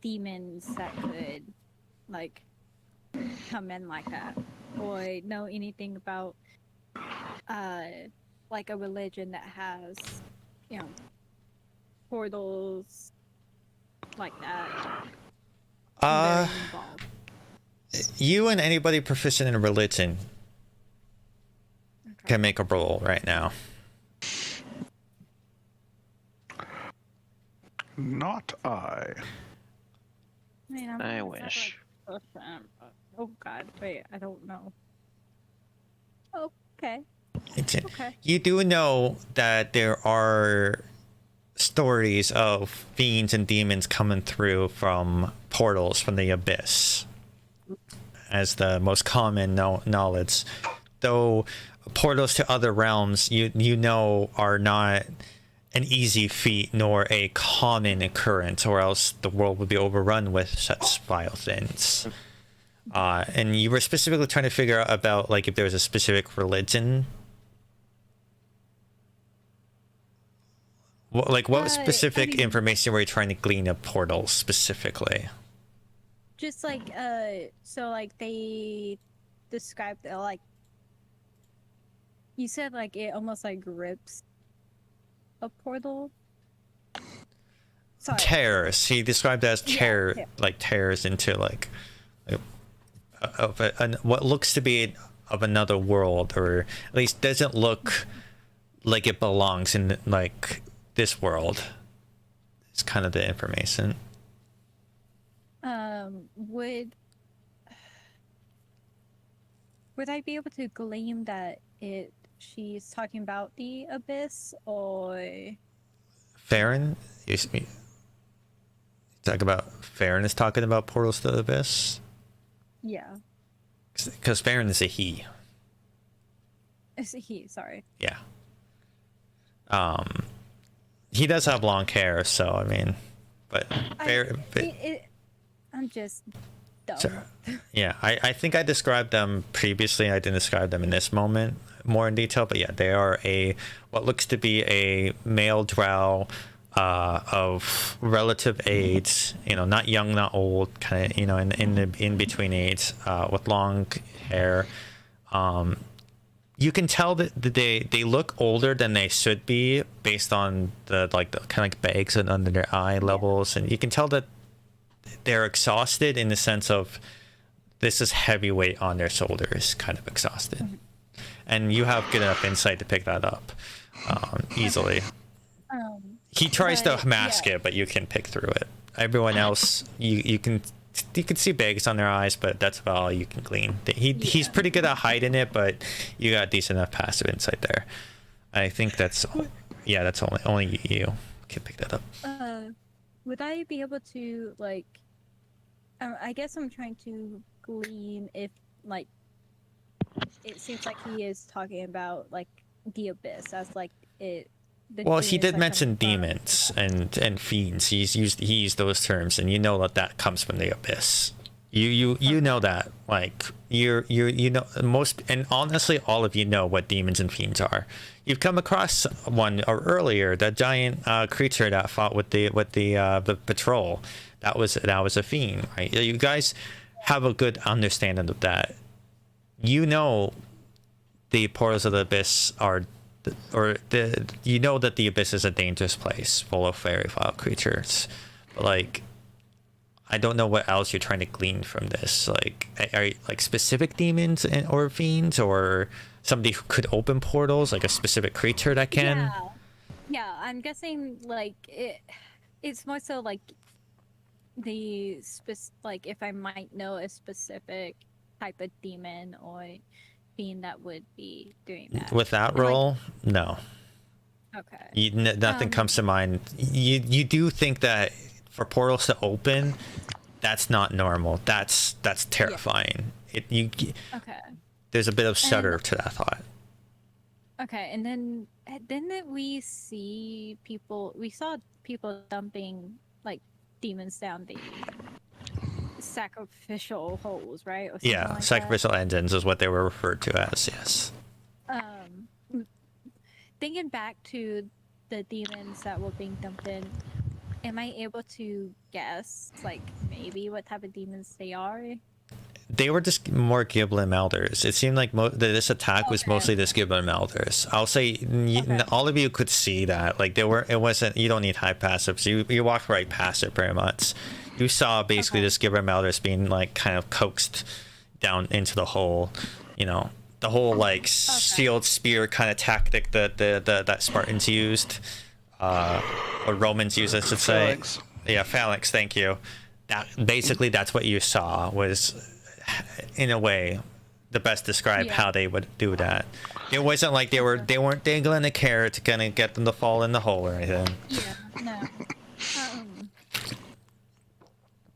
demons that could come in like that, or know anything about a religion that has portals like that? Very involved. You and anybody proficient in religion can make a roll right now. Not I. Man, I I'm gonna wish. set, like, oh god, wait, I don't know. Okay. Okay. You do know that there are stories of fiends and demons coming through from portals from the abyss as the most common knowledge, though portals to other realms you know are not an easy feat nor a common occurrence, or else the world would be overrun with such vile things. And you were specifically trying to figure out about like if there was a specific religion. What specific information were you trying to glean of portals specifically? Just like so like they described it, like you said, like it almost like grips a portal. Sorry. Tears. He described it as tear, like tears into like what looks to be of another world, or at least doesn't look like it belongs in like this world. It's kind of the information. Would I be able to glean that she's talking about the abyss, or Farron? You talk about Farron is talking about portals to the abyss? Yeah. Because Farron is a he. It's a he, sorry. Yeah. He does have long hair, so I mean, but I'm just dumb. So, yeah, I think I described them previously. I didn't describe them in this moment more in detail, but yeah, they are what looks to be a male drow of relative age, not young, not old, kind of, in between age, with long hair. You can tell that they look older than they should be based on the kind of like bags under their eye levels, and you can tell that they're exhausted in the sense of this is heavy weight on their shoulders, kind of exhausted. And you have good enough insight to pick that up easily. He tries to mask it, but you can pick through it. Everyone else, you can see bags on their eyes, but that's about all you can glean. He's pretty good at hiding it, but you got decent enough passive insight there. I think that's only you can pick that up. Would I be able to like? I guess I'm trying to glean if like it seems like he is talking about like the abyss as like it. Well, he did mention demons and fiends. He used those terms, and you know that comes from the abyss. You know that, like you know most, and honestly, all of you know what demons and fiends are. You've come across one earlier, that giant creature that fought with the patrol. That was a fiend, right? You guys have a good understanding of that. You know the portals of the abyss you know that the abyss is a dangerous place full of very vile creatures, but like I don't know what else you're trying to glean from this. Like, are you, like specific demons or fiends, or somebody who could open portals, like a specific creature that can? Yeah, I'm guessing like it's more so like like if I might know a specific type of demon or fiend that would be doing that. With that roll, no. Okay. Nothing comes to mind. You do think that for portals to open, that's not normal. That's terrifying. Yeah. Okay. There's a bit of shudder to that thought. Okay, and then we saw people dumping like demons down the sacrificial holes, right? Or yeah, like sacrificial engines is what they were referred to as. Yes. Thinking back to the demons that were being dumped in, am I able to guess like maybe what type of demons they are? They were just more Giblin Elders. It seemed like this attack was mostly just Giblin Elders. I'll say all of you could see that. Like it wasn't. You don't need high passives. You walked right past it pretty much. You saw basically this Gibber Maldus being like kind of coaxed down into the hole, you know, the whole like sealed spear kind of tactic that Spartans used, or Romans used, I should say. Phalanx. Yeah, phalanx. Thank you. That basically that's what you saw was, in a way, the best describe how they would do that. It wasn't like they weren't dangling a carrot to kind of get them to fall in the hole or anything. Yeah, no.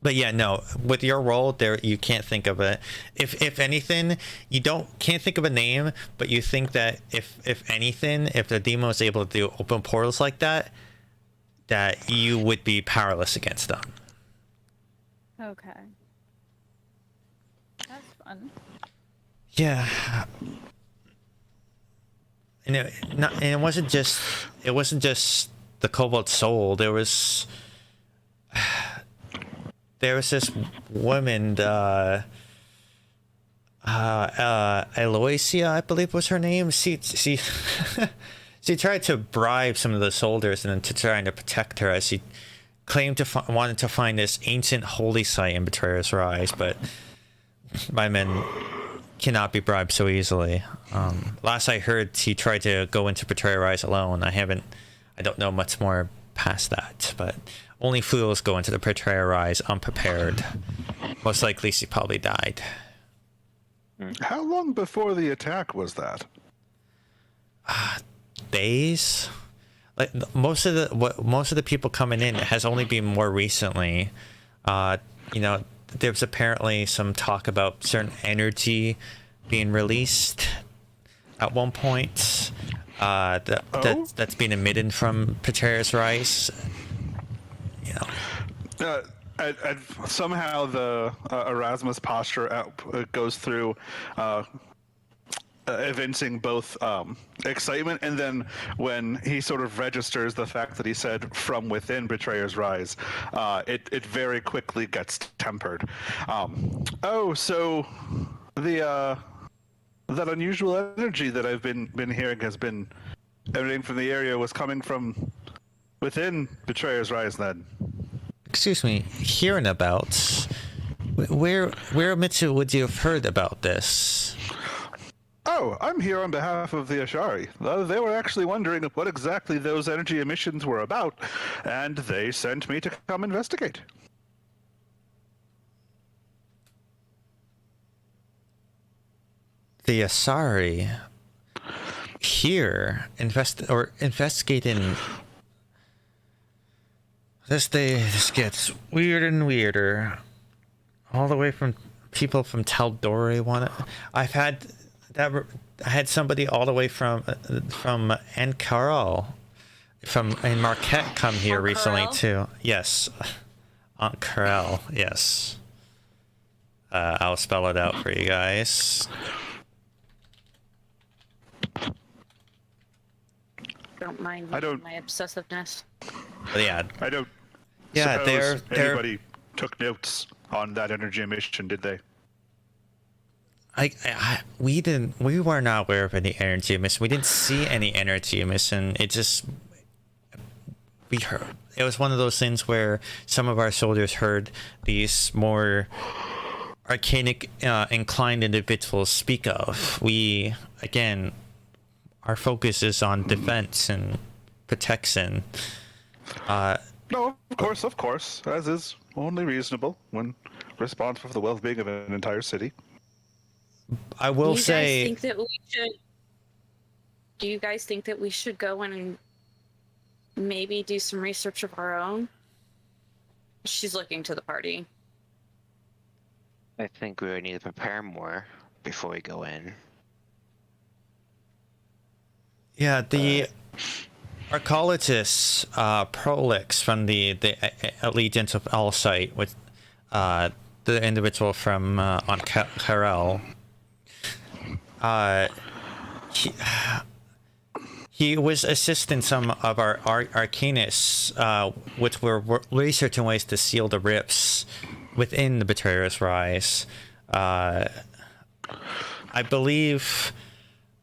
But yeah, no. With your role, there you can't think of it. If anything, you can't think of a name, but you think that if anything, if the demo is able to do open portals like that, that you would be powerless against them. Okay. That's fun. Yeah. And it wasn't just the Cobalt Soul. There was this woman, Eloisia, I believe was her name. She she tried to bribe some of the soldiers and to trying to protect her, as she claimed to wanted to find this ancient holy site in Betrayer's Rise, but my men cannot be bribed so easily. Last I heard, he tried to go into Betrayer's Rise alone. I don't know much more past that, but only fools go into the Betrayer's Rise unprepared. Most likely she probably died. How long before the attack was that? Days? Like most of the people coming in has only been more recently. You know, there's apparently some talk about certain energy being released at one point. That's been emitted from Betrayer's Rise. You know. Somehow the Erasmus posture goes through evincing both excitement, and then when he sort of registers the fact that he said from within Betrayer's Rise, it very quickly gets tempered. So that unusual energy that I've been hearing has been emanating from the area was coming from within Betrayer's Rise then. Excuse me, hearing about? Where Mitsu would you have heard about this? Oh, I'm here on behalf of the Ashari. They were actually wondering what exactly those energy emissions were about, and they sent me to come investigate. The Asari here investigating. This gets weirder and weirder. All the way from people from Tal'Dorei I had somebody all the way from Ankara, in Marquette come here recently too. Yes, Ankara. Yes. I'll spell it out for you guys. Don't mind my obsessiveness. But yeah. I don't. Yeah, anybody took notes on that energy emission, did they? We were not aware of any energy emission. We didn't see any energy emission. It was one of those things where some of our soldiers heard these more arcanic inclined individuals speak of. Our focus is on defense and protection. No, of course, as is only reasonable when responsible for the well-being of an entire city. I will say. Do you guys think that we should go in and maybe do some research of our own? She's looking to the party. I think we would need to prepare more before we go in. Yeah, the archaeologist Prolix from the Allegiance of Alcite, with the individual from Karel. He was assisting some of our arcanists, which were researching ways to seal the rifts within the Betrayer's Rise. I believe.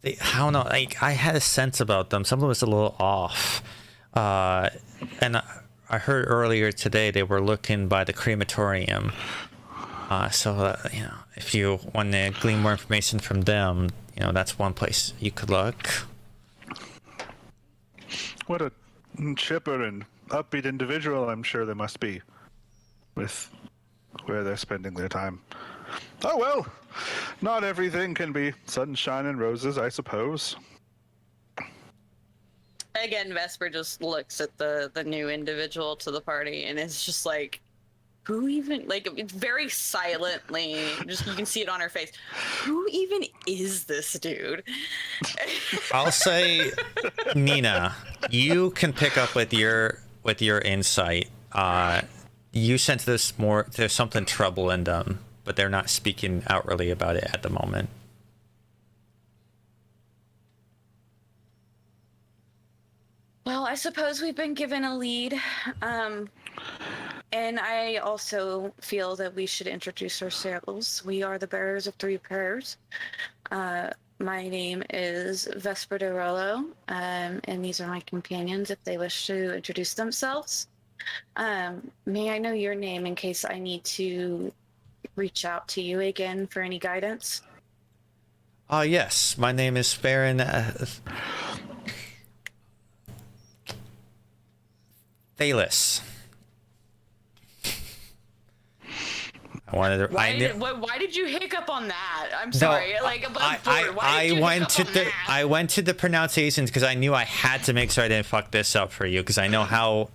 I don't know. I had a sense about them. Something was a little off, and I heard earlier today they were looking by the crematorium. So you know, if you want to glean more information from them, you know, that's one place you could look. What a chipper and upbeat individual I'm sure they must be, with where they're spending their time. Oh well, not everything can be sunshine and roses, I suppose. Again, Vesper just looks at the new individual to the party and is just like, who even, like, it's very silently, just you can see it on her face. Who even is this dude? I'll say, Nina, you can pick up with your insight. You sense there's something trouble in them, but they're not speaking outwardly about it at the moment. Well, I suppose we've been given a lead. And I also feel that we should introduce ourselves. We are the bearers of 3 prayers. My name is Vesper de Rollo, and these are my companions if they wish to introduce themselves. May I know your name in case I need to reach out to you again for any guidance? Yes. My name is Farron Thalis. I wanted to. Why did you hiccup on that? I'm sorry. No, like, I went to the pronunciations because I knew I had to make sure I didn't fuck this up for you, because I know how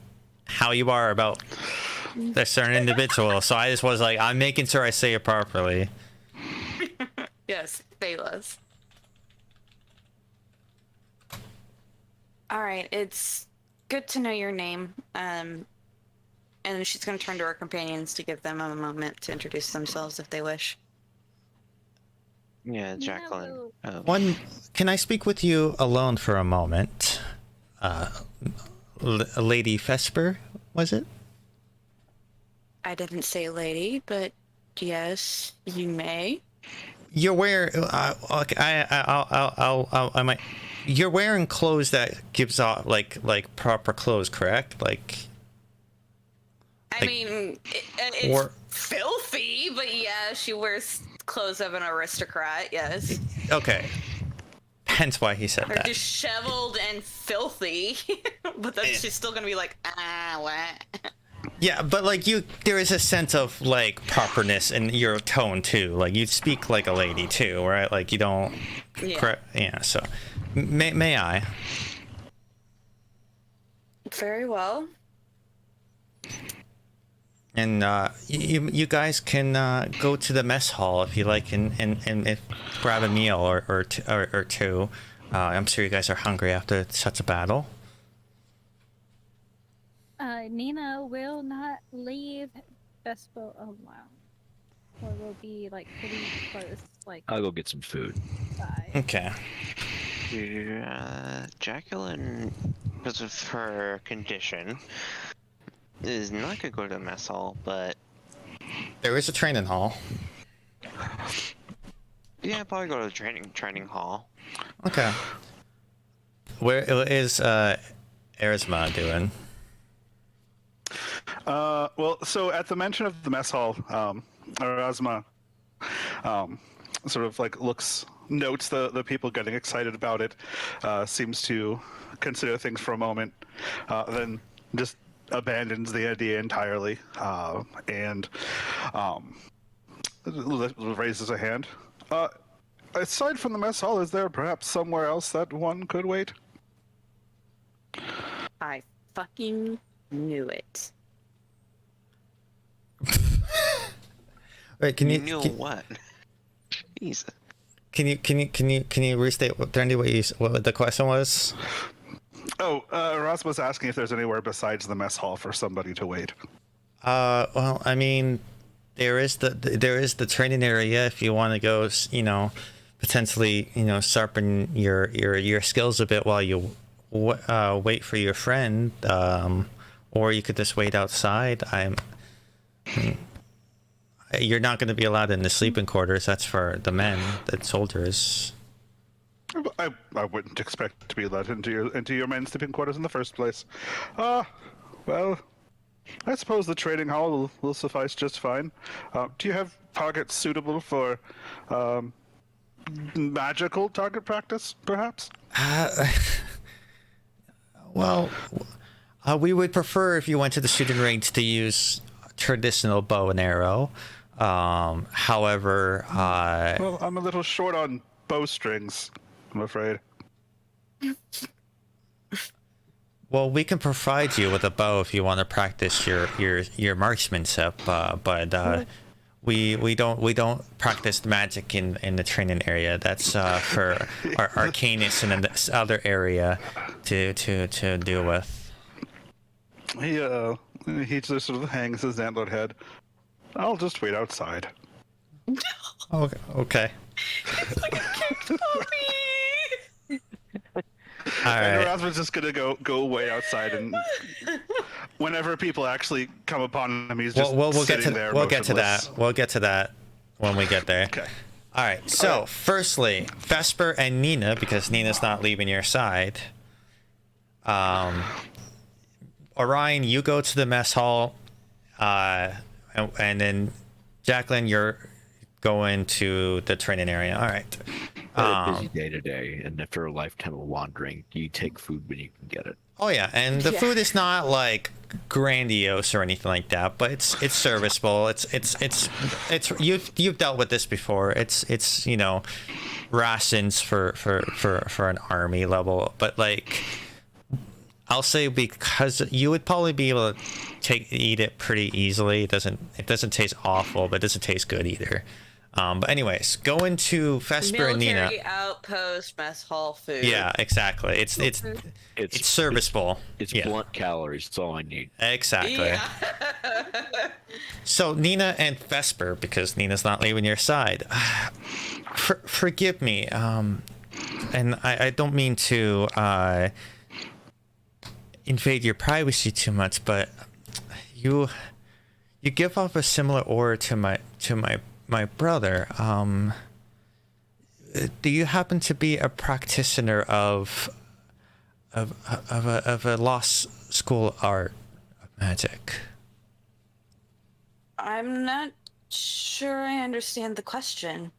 you are about a certain individual. So I just was like, I'm making sure I say it properly. Yes, Thalis. All right, it's good to know your name. And she's going to turn to her companions to give them a moment to introduce themselves if they wish. Yeah, Jacqueline. Can I speak with you alone for a moment? Lady Vesper, was it? I didn't say lady, but yes, you may. You're wearing. I might. You're wearing clothes that gives off like proper clothes, correct? Like. I mean, it's filthy, but yeah, she wears clothes of an aristocrat, yes. Okay. Hence why he said They're that. disheveled and filthy, but then she's still gonna be like, what? Yeah, but like there is a sense of like properness in your tone too. Like you speak like a lady too, right? Like you don't. Yeah. So, may I? Very well. And you guys can go to the mess hall if you like, and grab a meal or two. I'm sure you guys are hungry after such a battle. Nina will not leave Vesper alone. Or we'll be like pretty close. Like I'll go get some food. Bye. Okay. Jacqueline, because of her condition, is not gonna go to the mess hall, but there is a training hall. Yeah, probably go to the training hall. Okay. Where is Erisma doing? Well, so at the mention of the mess hall, Erasma sort of like notes the people getting excited about it, seems to consider things for a moment, then just abandons the idea entirely, and raises a hand. Aside from the mess hall, is there perhaps somewhere else that one could wait? I fucking knew it. Wait, can you what? Jesus. Can you restate what the question was? Oh, Ross was asking if there's anywhere besides the mess hall for somebody to wait. Well, I mean, there is the training area if you want to go, potentially, sharpen your skills a bit while you wait for your friend, or you could just wait outside. You're not going to be allowed in the sleeping quarters. That's for the men, the soldiers. I wouldn't expect to be let into your men's sleeping quarters in the first place. Well, I suppose the trading hall will suffice just fine. Do you have targets suitable for magical target practice, perhaps? Well, we would prefer if you went to the shooting range to use traditional bow and arrow. However, Well, I'm a little short on bowstrings, I'm afraid. well, we can provide you with a bow if you want to practice your marksmanship, but we don't practice magic in the training area. That's for our arcanists in this other area to deal with. He just sort of hangs his antlered head. I'll just wait outside. Okay. All And right. Erasmus just gonna go way outside, and whenever people actually come upon him, he's just We'll get sitting to there. we'll get to motionless. that. We'll get to that when we get there. Okay. All right. So, firstly, Vesper and Nina, because Nina's not leaving your side. Orion, you go to the mess hall, and then Jacqueline, you're going to the training area. All right. A busy day today, and after a lifetime of wandering, you take food when you can get it. Oh yeah, and the food is not like grandiose or anything like that, but it's serviceable. It's you've dealt with this before. It's rations for an army level, but like I'll say because you would probably be able to eat it pretty easily. It doesn't taste awful, but it doesn't taste good either. But anyways, going to Vesper and Nina. Military outpost mess hall food. Yeah, exactly. It's serviceable. It's yeah. blunt calories. That's all I need. Exactly. Yeah. So Nina and Vesper, because Nina's not leaving your side. Forgive me, and I don't mean to invade your privacy too much, but you give off a similar aura to my brother. Do you happen to be a practitioner of a lost school art of magic? I'm not sure I understand the question.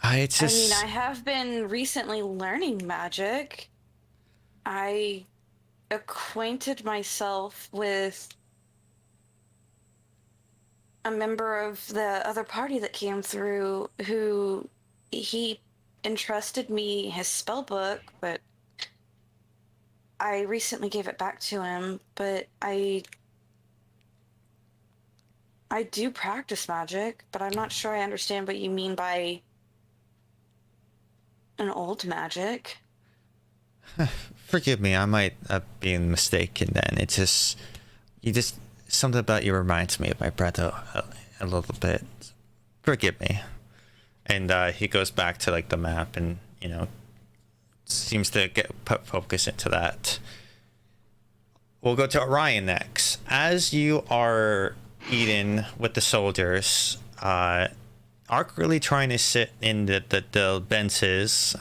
I mean, I have been recently learning magic. I acquainted myself with a member of the other party that came through who he entrusted me his spell book, but I recently gave it back to him. But I do practice magic, but I'm not sure I understand what you mean by an old magic. Forgive me, I might have been mistaken then. It's just something about you reminds me of my brother a little bit. Forgive me. And he goes back to like the map and seems to put focus into that. We'll go to Orion next. As you are eating with the soldiers, awkwardly trying to sit in the benches.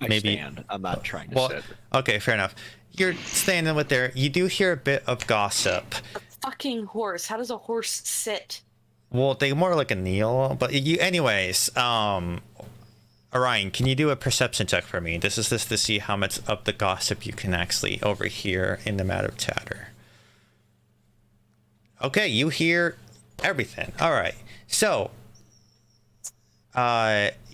Maybe Stand. I'm not trying to sit. Okay, fair enough. You're standing with there. You do hear a bit of gossip. A fucking horse. How does a horse sit? Well, they more like a kneel, but anyways, Orion, can you do a perception check for me? This is just to see how much of the gossip you can actually overhear in the matter of chatter. Okay, you hear everything. All right. So,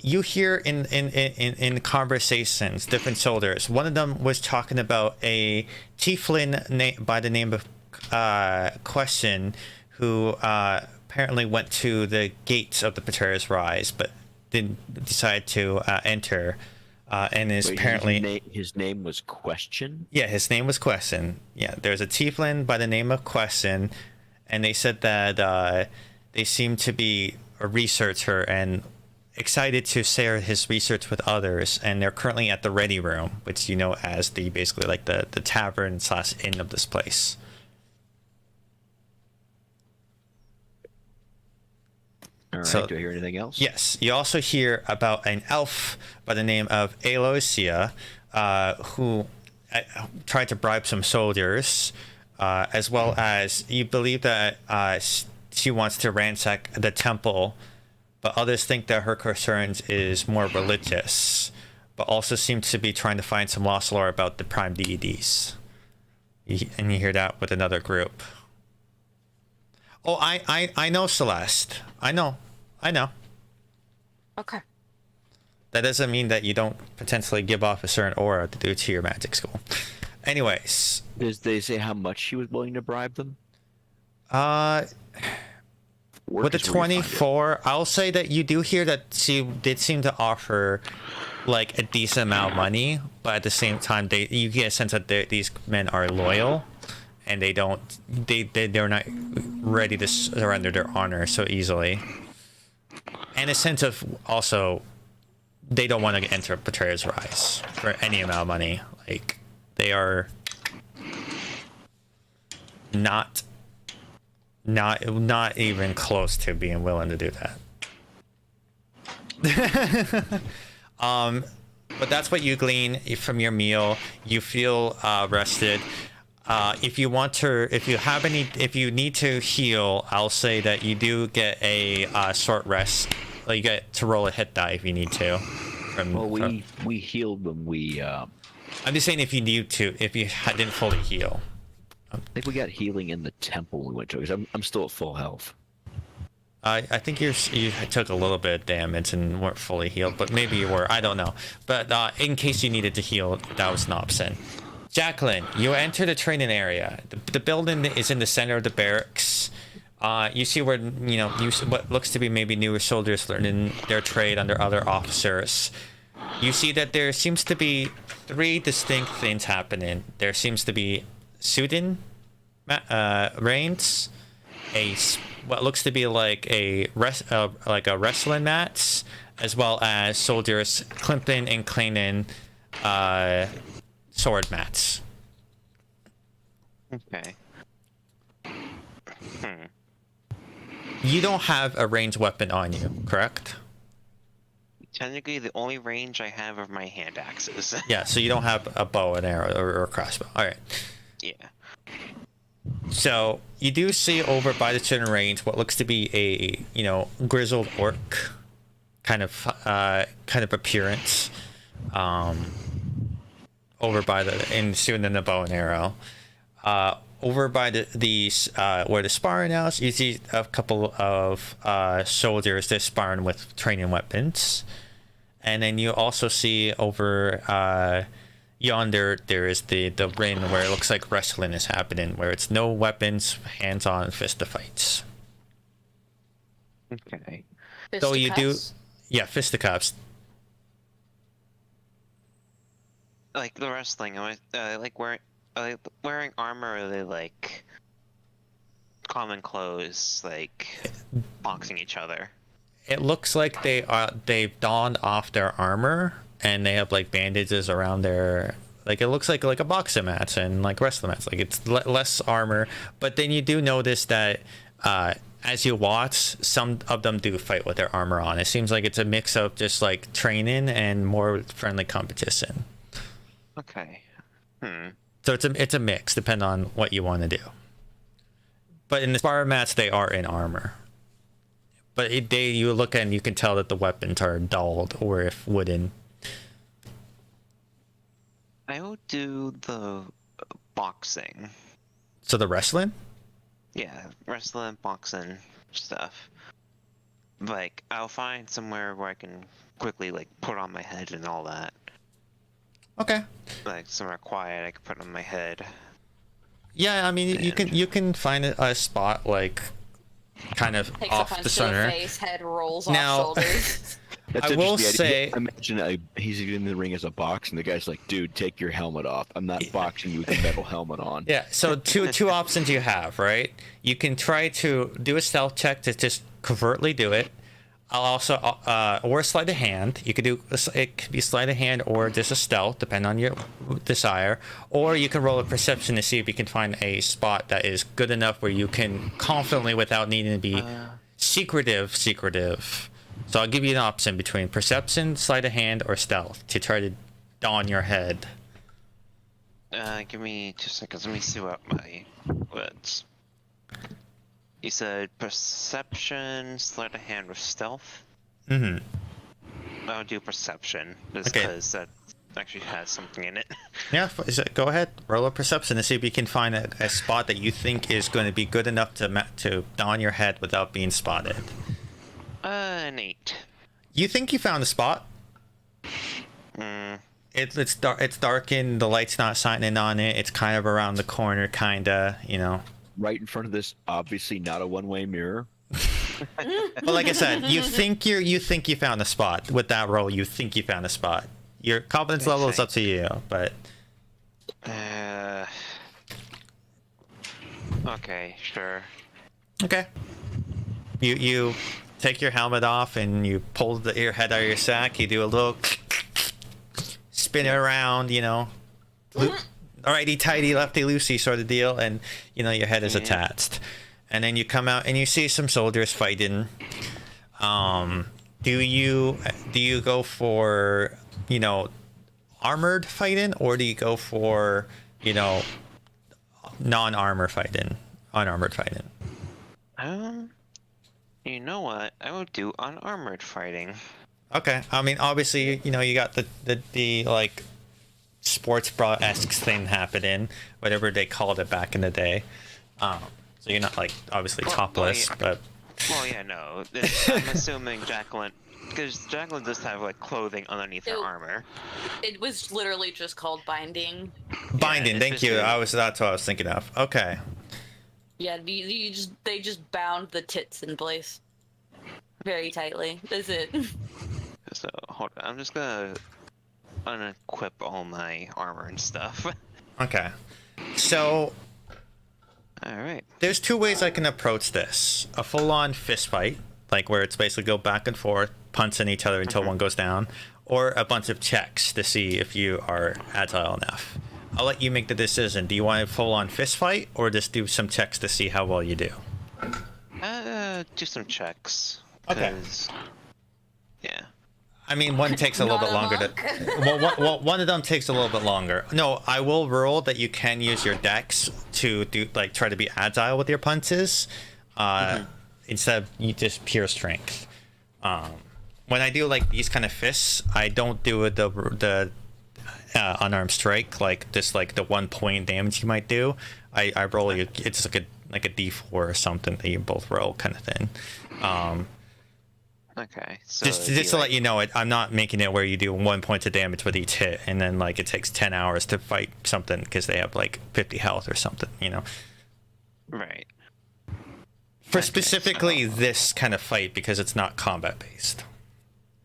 you hear in conversations, different soldiers. One of them was talking about a tiefling by the name of Question, who apparently went to the gates of the Patera's Rise, but didn't decide to enter. And is apparently his name was Question. Yeah, his name was Question. Yeah, there's a tiefling by the name of Question, and they said that they seem to be a researcher and excited to share his research with others, and they're currently at the Ready Room, which you know as basically like the tavern / inn of this place. All right. So, do I hear anything else? Yes, you also hear about an elf by the name of Aloysia, who tried to bribe some soldiers, as well as you believe that she wants to ransack the temple, but others think that her concerns is more religious, but also seems to be trying to find some lost lore about the prime deities. And you hear that with another group. Oh, I know, Celeste. I know. Okay. That doesn't mean that you don't potentially give off a certain aura to do to your magic school. Anyways. Did they say how much she was willing to bribe them? With the 24, I'll say that you do hear that she did seem to offer like a decent amount of money, but at the same time, you get a sense that these men are loyal, and they're not ready to surrender their honor so easily. And a sense of also, they don't want to enter Betrayer's Rise for any amount of money. Like, they are not even close to being willing to do that. But that's what you glean from your meal. You feel rested. If you need to heal, I'll say that you do get a short rest. You get to roll a hit die if you need to. We healed when we. I'm just saying if you need to, if you didn't fully heal. I think we got healing in the temple we went to, because I'm still at full health. I think you took a little bit of damage and weren't fully healed, but maybe you were. I don't know. But in case you needed to heal, that was an option. Jacqueline, you enter the training area. The building is in the center of the barracks. You see where what looks to be maybe newer soldiers learning their trade under other officers. You see that there seems to be 3 distinct things happening. There seems to be shooting reins, what looks to be like a wrestling match, as well as soldiers clipping and cleaning sword mats. Okay. You don't have a ranged weapon on you, correct? Technically, the only range I have are my hand axes. Yeah, so you don't have a bow and arrow or a crossbow. All right. Yeah. So you do see over by the center range what looks to be a grizzled orc kind of appearance, over by and shooting the bow and arrow. Over by the where the sparring is, you see a couple of soldiers that sparring with training weapons, and then you also see over yonder there is the ring where it looks like wrestling is happening, where it's no weapons, hands-on fistifights. Okay. So you do, yeah, fisticuffs. Like the wrestling, am I wearing armor, or are they like common clothes, like boxing each other? It looks like they've donned off their armor and they have like bandages around their, like it looks like a boxing match and like wrestling match. Like it's less armor, but then you do notice that as you watch, some of them do fight with their armor on. It seems like it's a mix of just like training and more friendly competition. Okay. So it's a mix, depending on what you want to do. But in the sparring match, they are in armor. But you look and you can tell that the weapons are dulled or if wooden. I will do the boxing. So the wrestling? Yeah, wrestling, boxing stuff. Like, I'll find somewhere where I can quickly like put on my head and all that. Okay. Like somewhere quiet I can put on my head. Yeah, I mean you can find a spot like kind of Takes off the center. Face, head rolls Now, off shoulders. I will say, imagine he's in the ring as a box, and the guy's like, "Dude, take your helmet off. I'm not boxing you with a metal helmet on." Yeah. So two options you have, right? You can try to do a stealth check to just covertly do it. I'll also or sleight of hand. You could do it could be sleight of hand or just a stealth, depending on your desire. Or you can roll a perception to see if you can find a spot that is good enough where you can confidently, without needing to be secretive. So I'll give you an option between perception, sleight of hand, or stealth to try to don your head. Give me 2 seconds. Let me see what my What? You said perception, sleight of hand with stealth? Mm-hmm. I'll do perception, just Okay. because that actually has something in it. Yeah, go ahead. Roll a perception to see if you can find a spot that you think is going to be good enough to don your head without being spotted. An 8. You think you found a spot? It's dark. It's darkened. The light's not shining on it. It's kind of around the corner, kinda. You know. Right in front of this, obviously not a one-way mirror. Well, like I said, you think you found a spot with that roll. You think you found a spot. Your confidence level is up to you, but. Okay, sure. Okay. You take your helmet off and you pull your head out of your sack. You do a little spin it around, you know. Alrighty tighty, lefty loosey sort of deal, and you know your head is attached. And then you come out and you see some soldiers fighting. Do you go for, you know, armored fighting, or do you go for, you know, non-armor fighting, unarmored fighting? You know what? I would do unarmored fighting. Okay. I mean, obviously, you know, you got the like sports bra-esque thing happening, whatever they called it back in the day. So you're not like obviously topless, but. Well, yeah, no. I'm assuming Jacqueline, because Jacqueline does have like clothing underneath her armor. It was literally just called binding. Binding. Thank you. That's what I was thinking of. Okay. Yeah, they just bound the tits in place very tightly. That's it. So hold on, I'm just gonna unequip all my armor and stuff. Okay. So. All right. There's two ways I can approach this: a full-on fist fight, like where it's basically go back and forth, punching each other until one goes down, or a bunch of checks to see if you are agile enough. I'll let you make the decision. Do you want a full-on fist fight, or just do some checks to see how well you do? Do some checks. Okay. Yeah. I mean, one takes a little bit longer to. Well, one of them takes a little bit longer. No, I will roll that you can use your dex to do try to be agile with your punches, instead of you just pure strength. When I do like these kind of fists, I don't do the unarmed strike, like just like the 1 point damage you might do. I roll it's like a D4 or something that you both roll kind of thing. Okay. So just to let you know, I'm not making it where you do 1 point of damage with each hit, and then like it takes 10 hours to fight something because they have like 50 health or something, you know. Right. For specifically this kind of fight, because it's not combat based.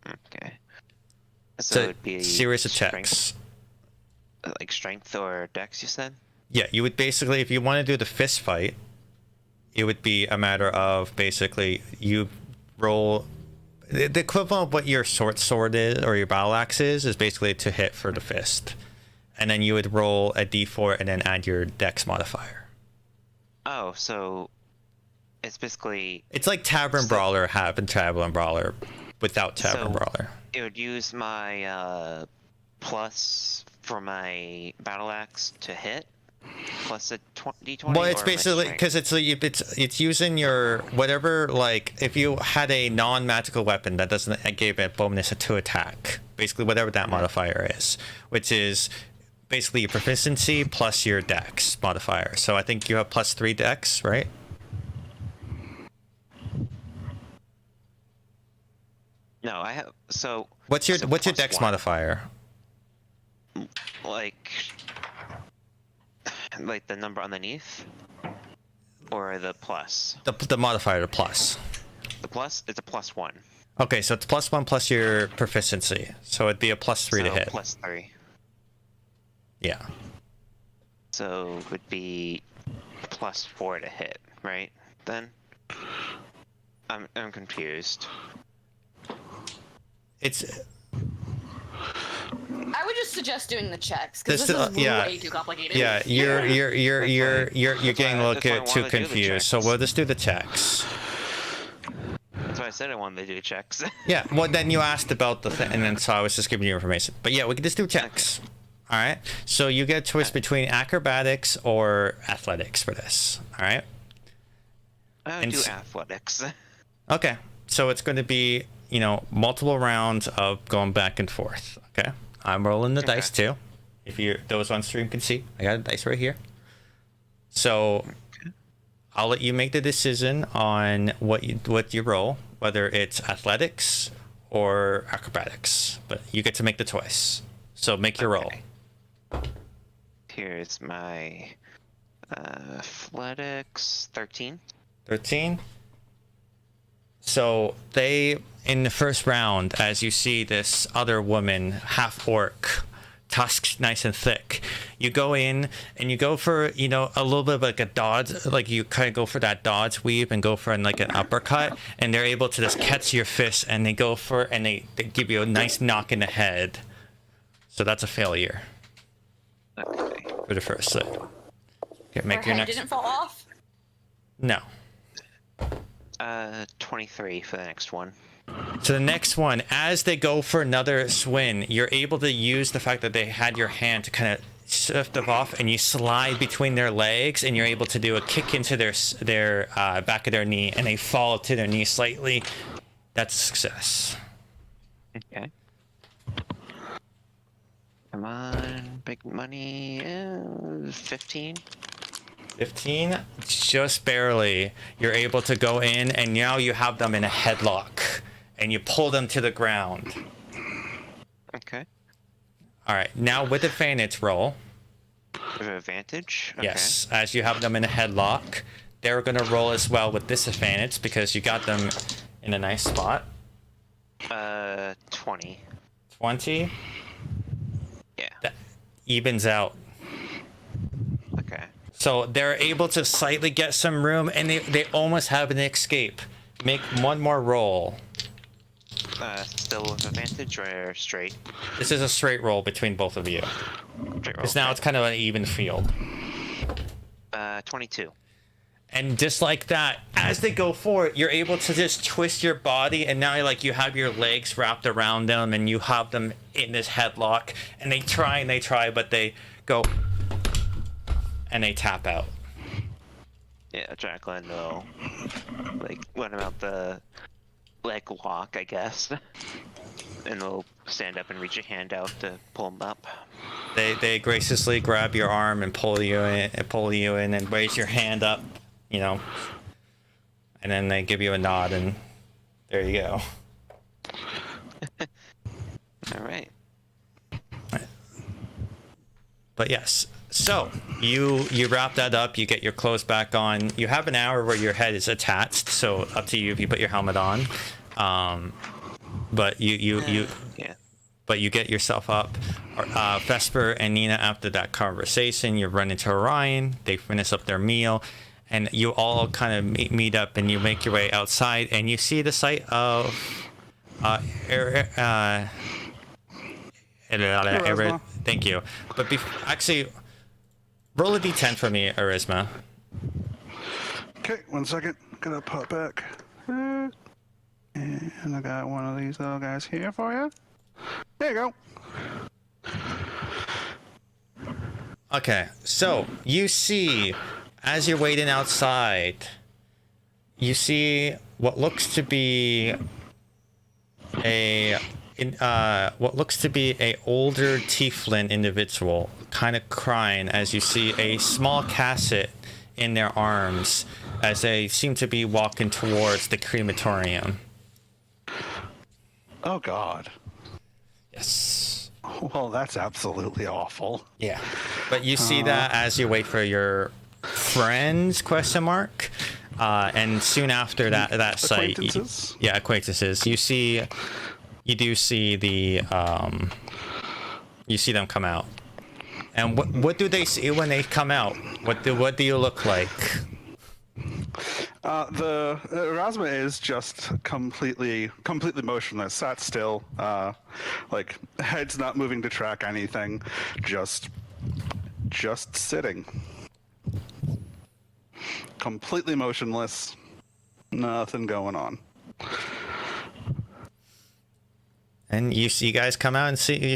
Okay. So it'd be a series of strength, checks. Like strength or dex, you said? Yeah, you would basically, if you want to do the fist fight, it would be a matter of basically you roll the equivalent of what your short sword is or your battle axe is basically to hit for the fist, and then you would roll a d4 and then add your dex modifier. Oh, so it's basically like Tavern Brawler have in Tavern Brawler without Tavern Brawler. It would use my plus for my battle axe to hit, plus a d20. Well, it's basically because it's using your whatever. Like if you had a non-magical weapon that doesn't give a bonus to attack, basically whatever that modifier is, which is basically your proficiency plus your dex modifier. So I think you have +3 dex, right? No, I have. So what's your dex +1. modifier? Like the number underneath, or the plus? The modifier, the plus. The plus, it's a +1. Okay, so it's +1 plus your proficiency, so it'd be a +3 to hit. +3. Yeah. So it would be +4 to hit, right? Then I'm confused. I would just suggest doing the checks because this is way too complicated. Yeah, you're getting a little too confused. So we'll just do the checks. That's why I said I wanted to do checks. Yeah, well then you asked about the thing, and then so I was just giving you information. But yeah, we can just do checks. All right. So you get a choice between acrobatics or athletics for this. All right. I'll do athletics. Okay. So it's going to be, multiple rounds of going back and forth. Okay. I'm rolling the dice too. If those on stream can see, I got a dice right here. So I'll let you make the decision on what you roll, whether it's athletics or acrobatics, but you get to make the choice. So make your roll. Here's my athletics 13. 13. So in the first round, as you see this other woman, half orc, tusks nice and thick, you go in and you go for, a little bit of like a dodge, like you kind of go for that dodge weave and go for like an uppercut, and they're able to just catch your fist and they go for, and they give you a nice knock in the head. So that's a failure. Okay. For the first set. Okay, make your head next. didn't fall off? No. 23 for the next one. So the next one, as they go for another swing, you're able to use the fact that they had your hand to kind of shift them off, and you slide between their legs, and you're able to do a kick into their back of their knee, and they fall to their knee slightly. That's a success. Okay. Come on, big money. 15. 15, just barely. You're able to go in, and now you have them in a headlock, and you pull them to the ground. Okay. All right, now with advantage roll. With advantage? Okay. Yes, as you have them in a headlock, they're going to roll as well with disadvantage because you got them in a nice spot. 20. 20? Yeah. That evens out. Okay. So they're able to slightly get some room, and they almost have an escape. Make one more roll. Still with advantage or straight? This is a straight roll between both of you. Because now it's kind of an even field. 22. And just like that, as they go forward, you're able to just twist your body, and now you have your legs wrapped around them, and you have them in this headlock, and they try, but they go, and they tap out. Yeah, Jacqueline will, let him out the leg lock, I guess. And they'll stand up and reach a hand out to pull him up. They graciously grab your arm and pull you in, and raise your hand up, and then they give you a nod, and there you go. All right. But yes, so you wrap that up, you get your clothes back on. You have an hour where your head is attached, so up to you if you put your helmet on. But but you get yourself up. Vesper and Nina, after that conversation, you run into Orion. They finish up their meal, and you all kind of meet up, and you make your way outside, and you see the site of thank you. But actually, roll a d10 for me, Arisma. Okay, 1 second. Gonna pop back. And I got one of these little guys here for you. There you go. Okay, so you see, as you're waiting outside, you see what looks to be a older tiefling individual kind of crying as you see a small casket in their arms as they seem to be walking towards the crematorium. Oh God. Yes. Well, that's absolutely awful. Yeah. But you see that as you wait for your friends, ? And soon after that site, acquaintances? Acquaintances. You do see the you see them come out. And what do they see when they come out? What do you look like? The Erasma is just completely motionless, sat still, head's not moving to track anything, just sitting, completely motionless, nothing going on. And you guys come out and see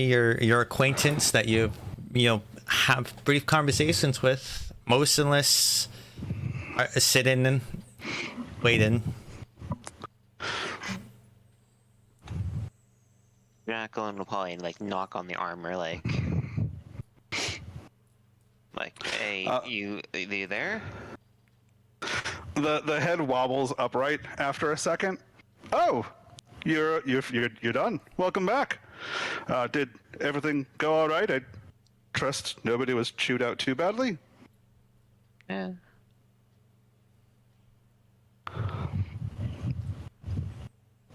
your acquaintance that you have brief conversations with, motionless, sitting and waiting. Jacqueline will probably like knock on the armor, like, hey, you there? The head wobbles upright after a second. Oh, you're done. Welcome back. Did everything go all right? I trust nobody was chewed out too badly. Yeah.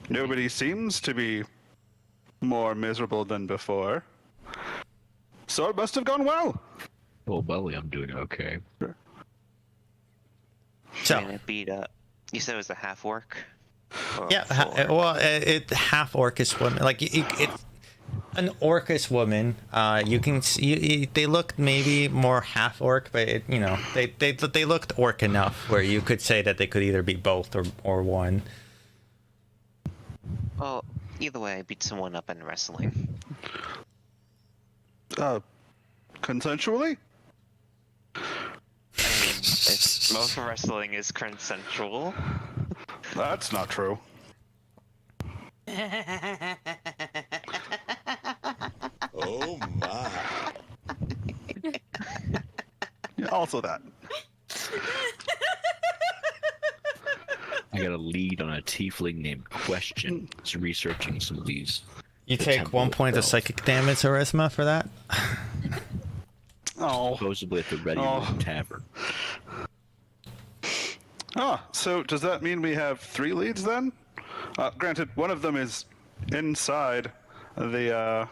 Nobody seems to be more miserable than before. So it must have gone well. Oh, Belly, I'm doing okay. So it beat up. You said it was a half orc. Yeah, half orcish woman. Like it's an orcish woman. You can see they look maybe more half orc, but they looked orc enough where you could say that they could either be both or one. Well, either way, I beat someone up in wrestling. Consensually? Most wrestling is consensual. That's not true. Oh my. Yeah, also that. I got a lead on a tiefling named Question. It's researching some of these. You take 1 point of psychic damage, Charisma, for that. Oh. Supposedly at the Ready Room Tavern. So does that mean we have 3 leads then? Granted, one of them is inside the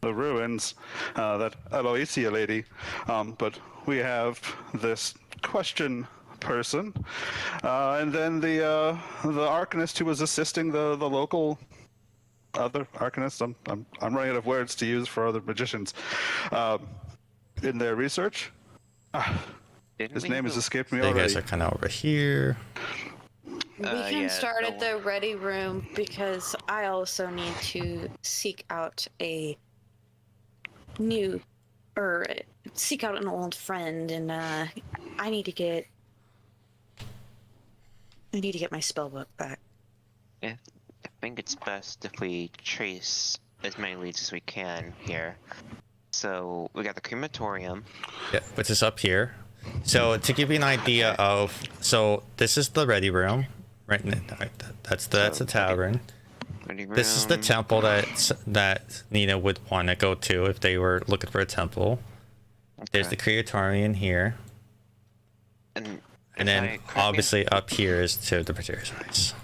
ruins, that Aloysia lady, but we have this Question person, and then the Arcanist who was assisting the local other Arcanist. I'm running out of words to use for other magicians in their research. His name has escaped me You already. guys are kind of over here. We can start at the ready room because I also need to seek out seek out an old friend, and I need to get my spellbook back. Yeah, I think it's best if we trace as many leads as we can here. So we got the crematorium. Yeah, which is up here. So to give you an idea of, this is the ready room, right? That's the tavern. Ready room. This is the temple that Nina would want to go to if they were looking for a temple. Okay. There's the crematorium here, and then obviously up here is to the Praetorius Rise.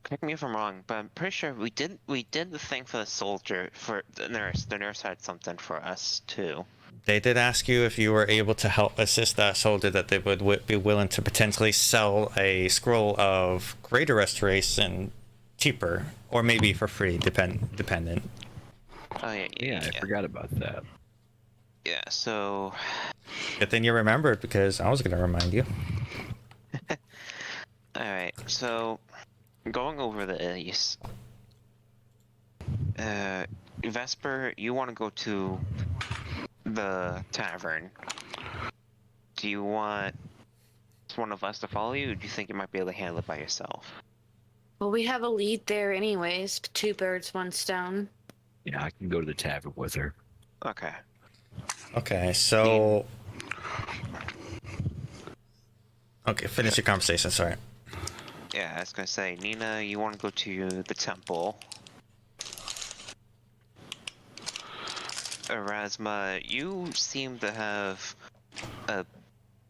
Correct me if I'm wrong, but I'm pretty sure we did the thing for the soldier, for the nurse. The nurse had something for us too. They did ask you if you were able to help assist that soldier, that they would be willing to potentially sell a scroll of greater restoration cheaper, or maybe for free, dependent. Oh yeah, I forgot about that. Yeah, so... Good thing you remembered, because I was going to remind you. Alright, so... Going over this... Vesper, you want to go to the tavern. Do you want one of us to follow you, or do you think you might be able to handle it by yourself? Well, we have a lead there anyways. 2 birds, 1 stone. Yeah, I can go to the tavern with her. Okay. Okay, so... Okay, finish your conversation, sorry. Yeah, I was gonna say, Nina, you want to go to the temple. Erasma, you seem to have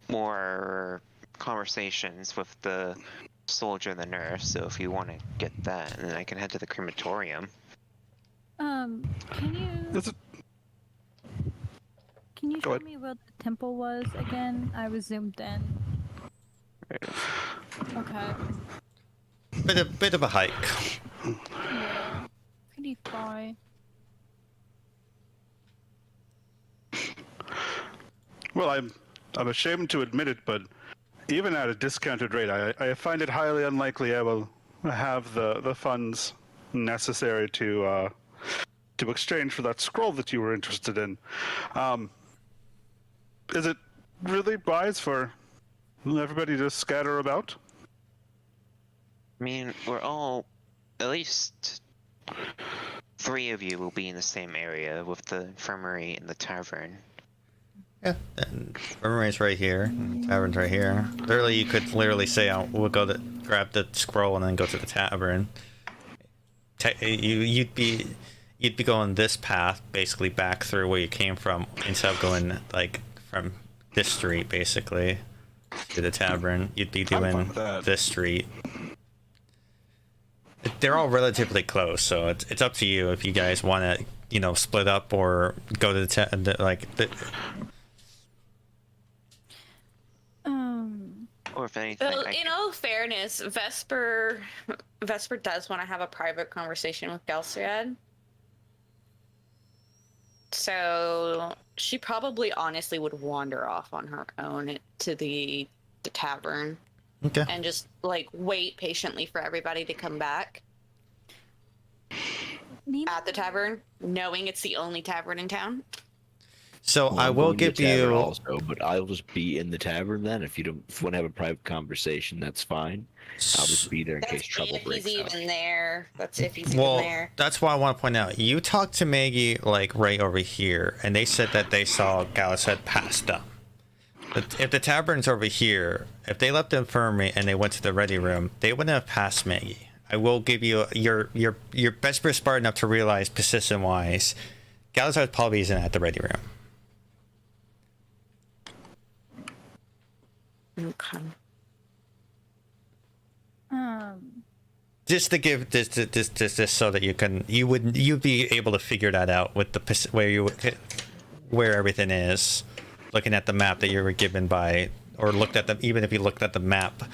more conversations with the soldier and the nurse, so if you want to get that, then I can head to the crematorium. Can you show me where the temple was again? I was zoomed in. Okay. Bit of a hike. Yeah. Pretty far. Well, I'm ashamed to admit it, but even at a discounted rate, I find it highly unlikely I will have the funds necessary to exchange for that scroll that you were interested in. Is it really wise for everybody to scatter about? I mean, we're all, at least 3 of you will be in the same area with the infirmary and the tavern. Yeah, and infirmary's right here, and the tavern's right here. Literally, you could literally say, we'll go to grab the scroll and then go to the tavern. You'd be going this path, basically back through where you came from, instead of going, like, from this street, basically, to the tavern. You'd be doing this street. They're all relatively close, so it's up to you if you guys want to, you know, split up or go to the Or if anything, Well, in all fairness, Vesper does want to have a private conversation with Galstriad. So she probably honestly would wander off on her own to the tavern. Okay. And just like wait patiently for everybody to come back at the tavern, knowing it's the only tavern in town. So I will give you also, but I'll just be in the tavern then. If you want to have a private conversation, that's fine. I'll just be there in case trouble breaks out. That's if he's even there. That's if he's even there. That's why I want to point out. You talked to Maggie like right over here, and they said that they saw Galahad pass them. But if the tavern's over here, if they left the infirmary and they went to the ready room, they wouldn't have passed Maggie. I will give you your best smart enough to realize position wise, Galahad probably isn't at the ready room. Okay. Just to give this so that you'd be able to figure that out with the where everything is, looking at the map that you were given by, or even if you looked at the map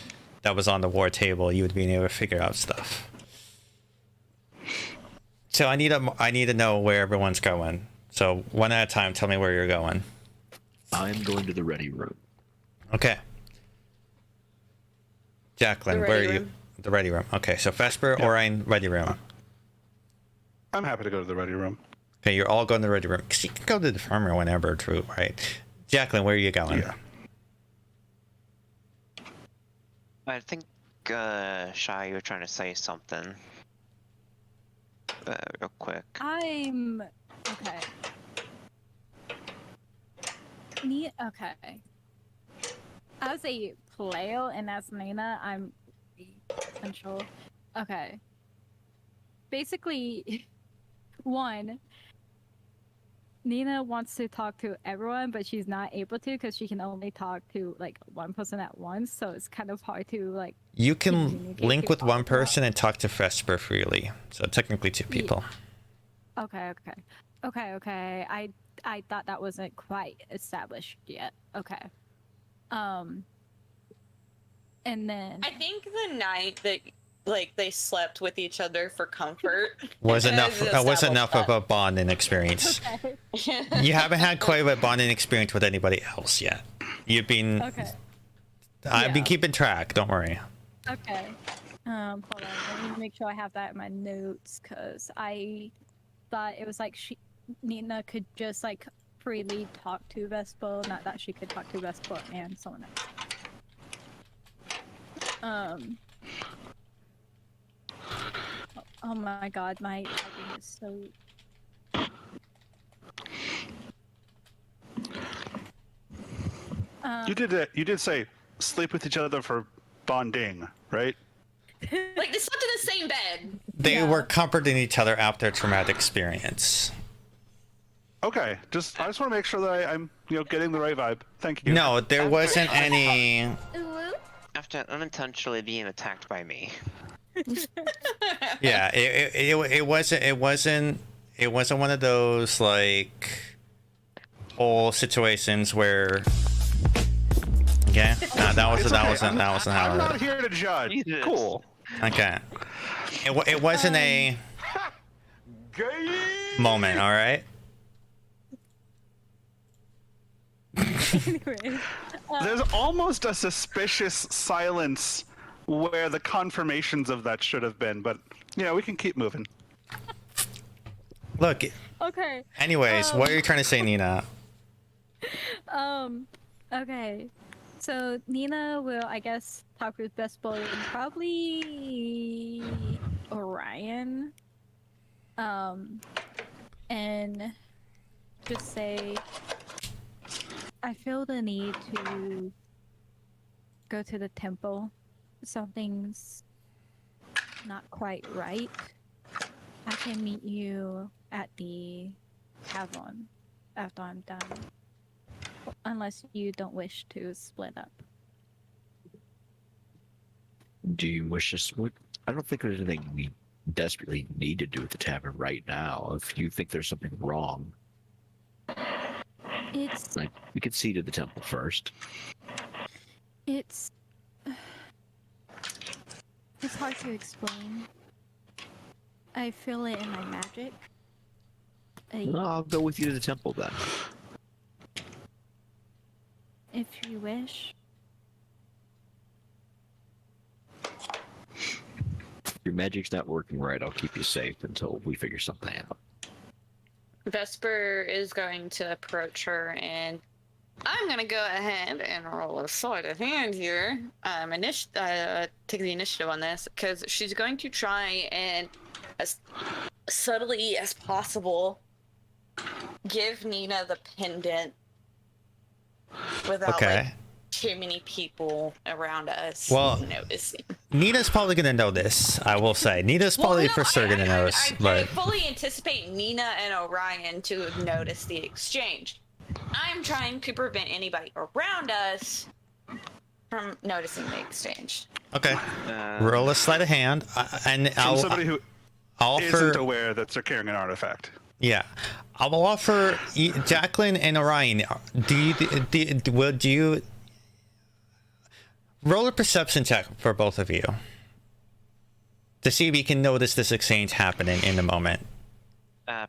that was on the war table, you would be able to figure out stuff. So I need to know where everyone's going. So one at a time, tell me where you're going. I'm going to the ready room. Okay. Jacqueline, where are you? The ready room. Okay, so Vesper, yeah. Orion, ready room. I'm happy to go to the ready room. Okay, you're all going to the ready room. Because you can go to the farmer whenever, true, right? Jacqueline, where are you going? Yeah. I think, Shy, you were trying to say something. Real quick. I'm... Okay. Okay. As a player and as Nina, I'm potential. Okay. Basically, one, Nina wants to talk to everyone, but she's not able to because she can only talk to like one person at once. So it's kind of hard to like. You can link with one person and talk to Vesper freely. So technically 2 people. Yeah. Okay. I thought that wasn't quite established yet. Okay. And then I think the night that like they slept with each other for comfort was enough of a bonding experience. Okay. You haven't had quite a bonding experience with anybody else yet. You've been okay. I've been keeping track, don't worry. Okay. Hold on, let me make sure I have that in my notes because I thought it was like Nina could just like freely talk to Vespa, not that she could talk to Vespa and someone else. Oh my god, my typing is so... You did say sleep with each other for bonding, right? Like they slept in the same bed. They were comforting each other after a traumatic experience. Okay, I just want to make sure that I'm getting the right vibe. Thank you. No, there wasn't any. After unintentionally being attacked by me. Yeah, it wasn't one of those like whole situations where. Okay, no, that wasn't how. I'm not here to judge. Jesus. Cool. Okay, it wasn't a moment. All right. Anyway, There's almost a suspicious silence where the confirmations of that should have been, but we can keep moving. Look. Okay. Anyways, what are you trying to say, Nina? Okay. So Nina will, I guess, talk with Best Boy and probably Orion. And just say, I feel the need to go to the temple. Something's not quite right. I can meet you at the tavern after I'm done. Unless you don't wish to split up. Do you wish to split? I don't think there's anything we desperately need to do at the tavern right now. If you think there's something wrong, It's like we could see to the temple first. It's hard to explain. I feel it in my magic. Well, I'll go with you to the temple then. If you wish. If your magic's not working right, I'll keep you safe until we figure something out. Vesper is going to approach her, and I'm going to go ahead and roll a sleight of hand here. Take the initiative on this, because she's going to try and, as subtly as possible, give Nina the pendant without too many people around us noticing. Nina's probably gonna know this. I will say Nina's probably for sure gonna notice. I fully anticipate Nina and Orion to have noticed the exchange. I'm trying to prevent anybody around us from noticing the exchange. Okay. Roll a sleight of hand, and somebody who isn't aware that they're carrying an artifact. Yeah, I will offer Jacqueline and Orion. Would you roll a perception check for both of you to see if you can notice this exchange happening in the moment?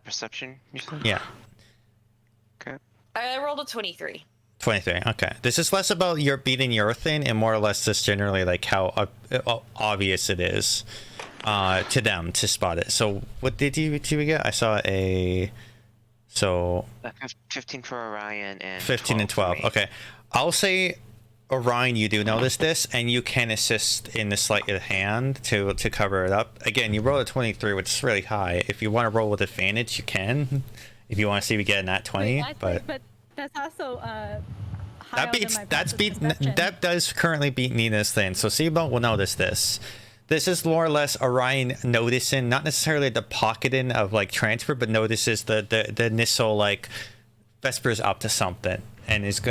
Perception, you said? Yeah. Okay. I rolled a 23. 23. Okay. This is less about your beating your thing and more or less just generally like how obvious it is to them to spot it. So what did you get? I saw a 15 for Orion and 15 and 12. Okay. I'll say Orion, you do notice this, and you can assist in the sleight of hand to cover it up. Again, you roll a 23, which is really high. If you want to roll with advantage, you can. If you want to see if we get a nat 20, but that's also that does currently beat Nina's thing. So Sibo will notice this. This is more or less Orion noticing, not necessarily the pocketing of like transfer, but notices the initial like Vesper's up to something and is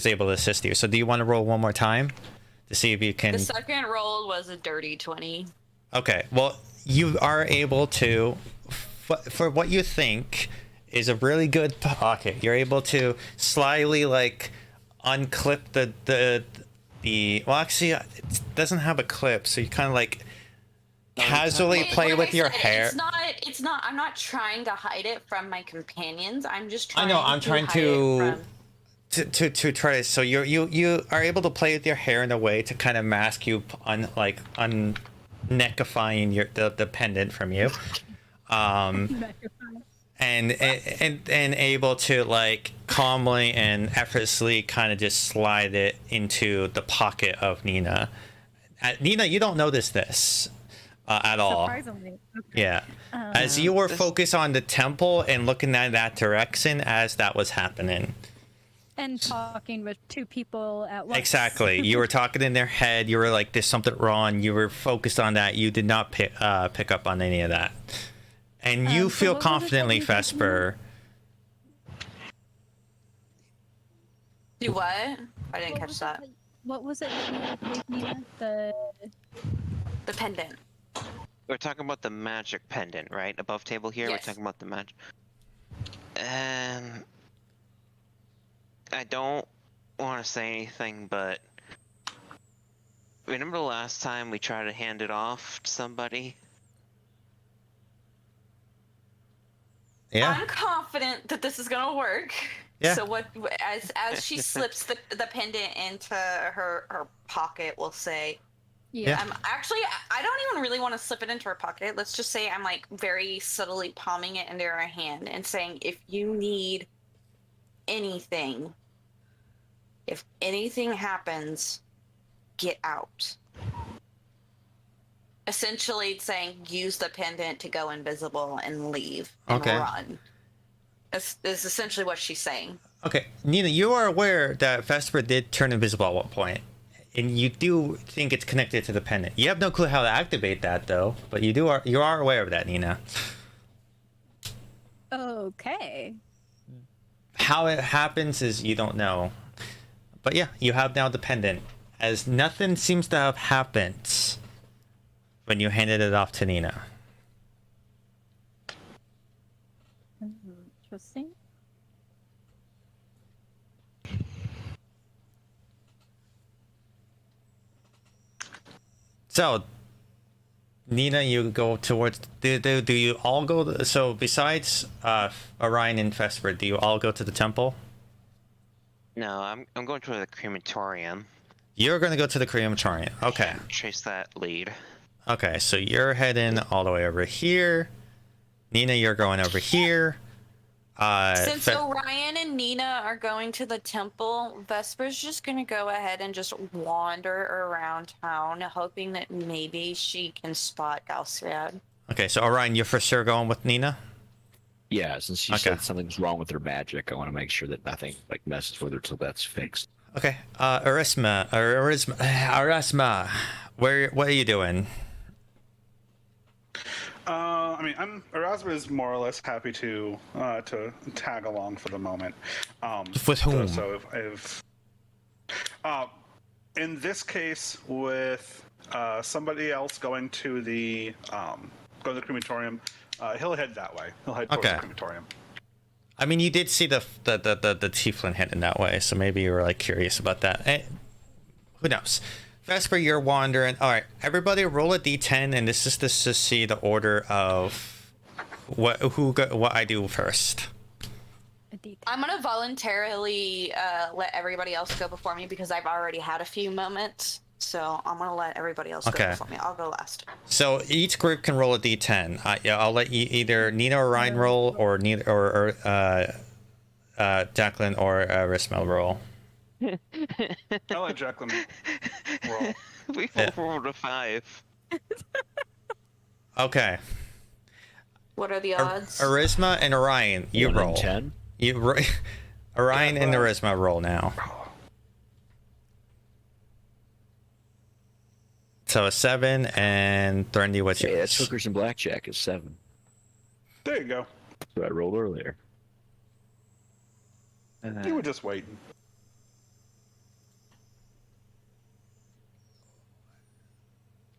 able to assist you. So do you want to roll one more time to see if you can? The second roll was a dirty 20. Okay, well you are able to, for what you think is a really good pocket, you're able to slyly like unclip the well, actually it doesn't have a clip, so you kind of like casually play with your hair. It's not I'm not trying to hide it from my companions. I'm just trying I'm trying to try to, so you are able to play with your hair in a way to kind of mask you unneckifying the pendant from you. And able to like calmly and effortlessly kind of just slide it into the pocket of Nina. Nina, you don't notice this at all. Surprisingly. Okay. Yeah. As you were focused on the temple and looking at that direction as that was happening. And talking with two people at once. Exactly. You were talking in their head. You were like, there's something wrong. You were focused on that. You did not pick up on any of that. And you feel confidently, Vesper. Do what? I didn't catch that. What was it that you gave me? The pendant. We're talking about the magic pendant, right? Above table here, yes. We're talking about the magic. I don't want to say anything, but remember the last time we tried to hand it off to somebody? Yeah. I'm confident that this is gonna work. Yeah. So as she slips the pendant into her pocket, we'll say, Yeah. Actually, I don't even really want to slip it into her pocket. Let's just say I'm like very subtly palming it into her hand and saying, if you need anything, if anything happens, get out. Essentially saying, use the pendant to go invisible and leave and run. That's essentially what she's saying. Okay, Nina, you are aware that Vesper did turn invisible at one point. And you do think it's connected to the pendant. You have no clue how to activate that, though. But you are aware of that, Nina. Okay. How it happens is you don't know. But yeah, you have now the pendant. As nothing seems to have happened when you handed it off to Nina. Interesting. So, Nina, you go towards. Do you all go? So, besides Orion and Vesper, do you all go to the temple? No, I'm going to the crematorium. You're going to go to the crematorium. Okay. And chase that lead. Okay, so you're heading all the way over here. Nina, you're going over here. Since Orion and Nina are going to the temple, Vesper's just going to go ahead and just wander around town, hoping that maybe she can spot Galciad. Okay, so Orion, you're for sure going with Nina? Yeah, since she said something's wrong with her magic, I want to make sure that nothing like messes with her till that's fixed. Okay, Arisma, what are you doing? I mean, Erasma is more or less happy to tag along for the moment. With whom? So if in this case, with somebody else going to the crematorium, he'll head that way. He'll head towards the crematorium. I mean, you did see the tiefling heading that way, so maybe you were like curious about that. Who knows? Vesper, you're wandering. All right, everybody, roll a d10, and this is to see the order of what I do first. I'm gonna voluntarily let everybody else go before me because I've already had a few moments. So I'm gonna let everybody else go before me. I'll go last. So each group can roll a d10. I'll let you either Nina or Ryan roll, or Nina or Jacqueline or Rismel roll. I'll let Jacqueline roll. We all rolled a 5. Okay. What are the odds? Arisma and Orion, you roll. 10. Orion and Arisma roll now. So a 7, and Threndy, what's yours? Yeah, that's hookers and blackjack is 7. There you go. That's what I rolled earlier. You were just waiting.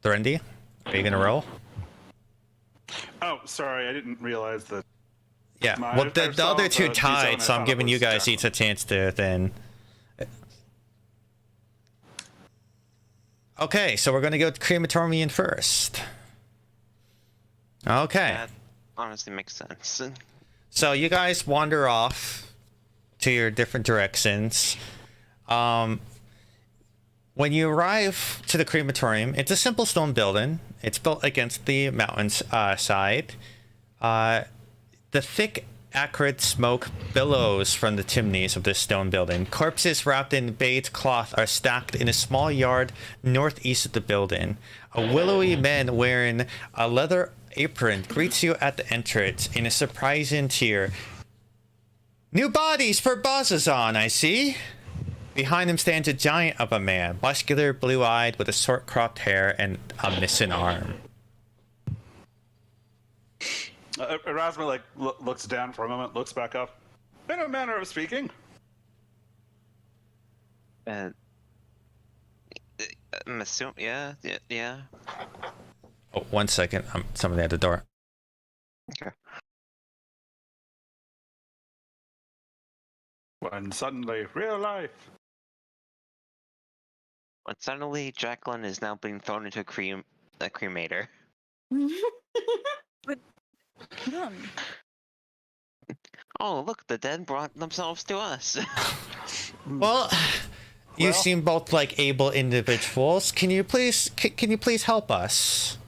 Threndy, are you gonna roll? Oh, sorry, I didn't realize that. Yeah, well, the other two tied, so I'm giving you guys each a chance to then. Okay, so we're gonna go to crematorium first. Okay. That honestly makes sense. So you guys wander off to your different directions. When you arrive to the crematorium, it's a simple stone building. It's built against the mountain's side. The thick, acrid smoke billows from the chimneys of this stone building. Corpses wrapped in beige cloth are stacked in a small yard northeast of the building. A willowy man wearing a leather apron greets you at the entrance in a surprising cheer. New bodies for Bazazan, I see. Behind him stands a giant of a man, muscular, blue-eyed, with a short-cropped hair and a missing arm. Erasma looks down for a moment, looks back up. In a manner of speaking. I'm assuming, yeah. Oh, 1 second. Somebody at the door. Okay. When suddenly, real life. When suddenly, Jacqueline is now being thrown into a cremator. But Oh, look, the dead brought themselves to us. Well, You Well- seem both like able individuals. Can you please help us?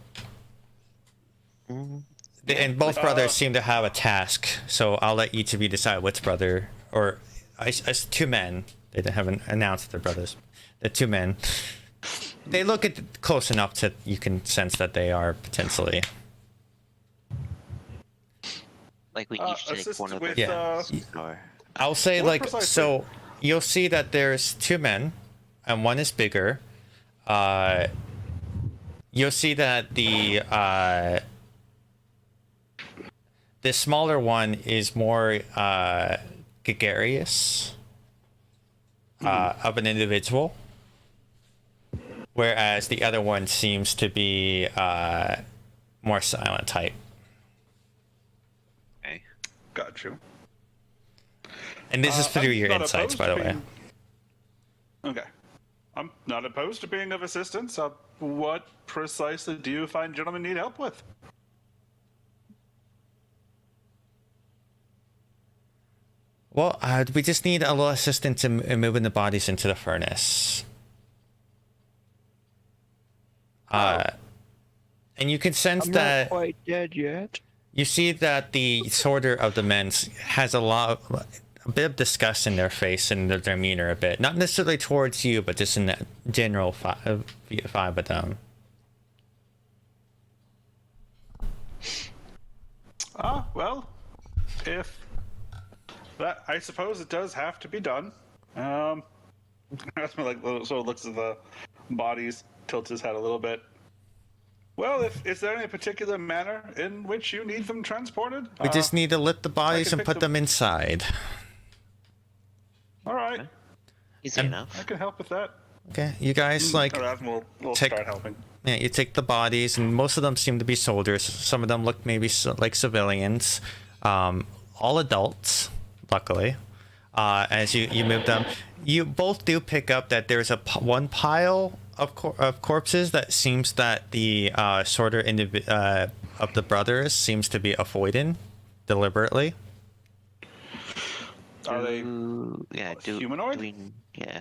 And both brothers seem to have a task, so I'll let each of you decide which brother, or two men. They haven't announced their brothers. The two men. They look at close enough to you can sense that they are potentially. Like we each take assist one of with, their or I'll say What like precisely? so. You'll see that there's two men, and one is bigger. You'll see that the smaller one is more gregarious of an individual, whereas the other one seems to be more silent type. okay. Got you. And this is through I'm your not insights, opposed by the to way. being- Okay. I'm not opposed to being of assistance. What precisely do you find gentlemen need help with? Well, we just need a little assistance in moving the bodies into the furnace. And you can sense that not quite dead yet. you see that the sorter of the men has a bit of disgust in their face and their demeanor a bit. Not necessarily towards you, but just in that general vibe of them. Well, if that, I suppose it does have to be done. That's like so looks at the bodies, tilts his head a little bit. Well, is there any particular manner in which you need them transported? We just need to lift the bodies and pick put them inside. All right, Easy enough. I can help with that. Okay, you guys like We'll take- start helping. yeah, you take the bodies, and most of them seem to be soldiers. Some of them look maybe like civilians. All adults, luckily. As you move them, you both do pick up that there's one pile of corpses that seems that the sorter of the brothers seems to be avoiding deliberately. Are they, humanoid? Yeah.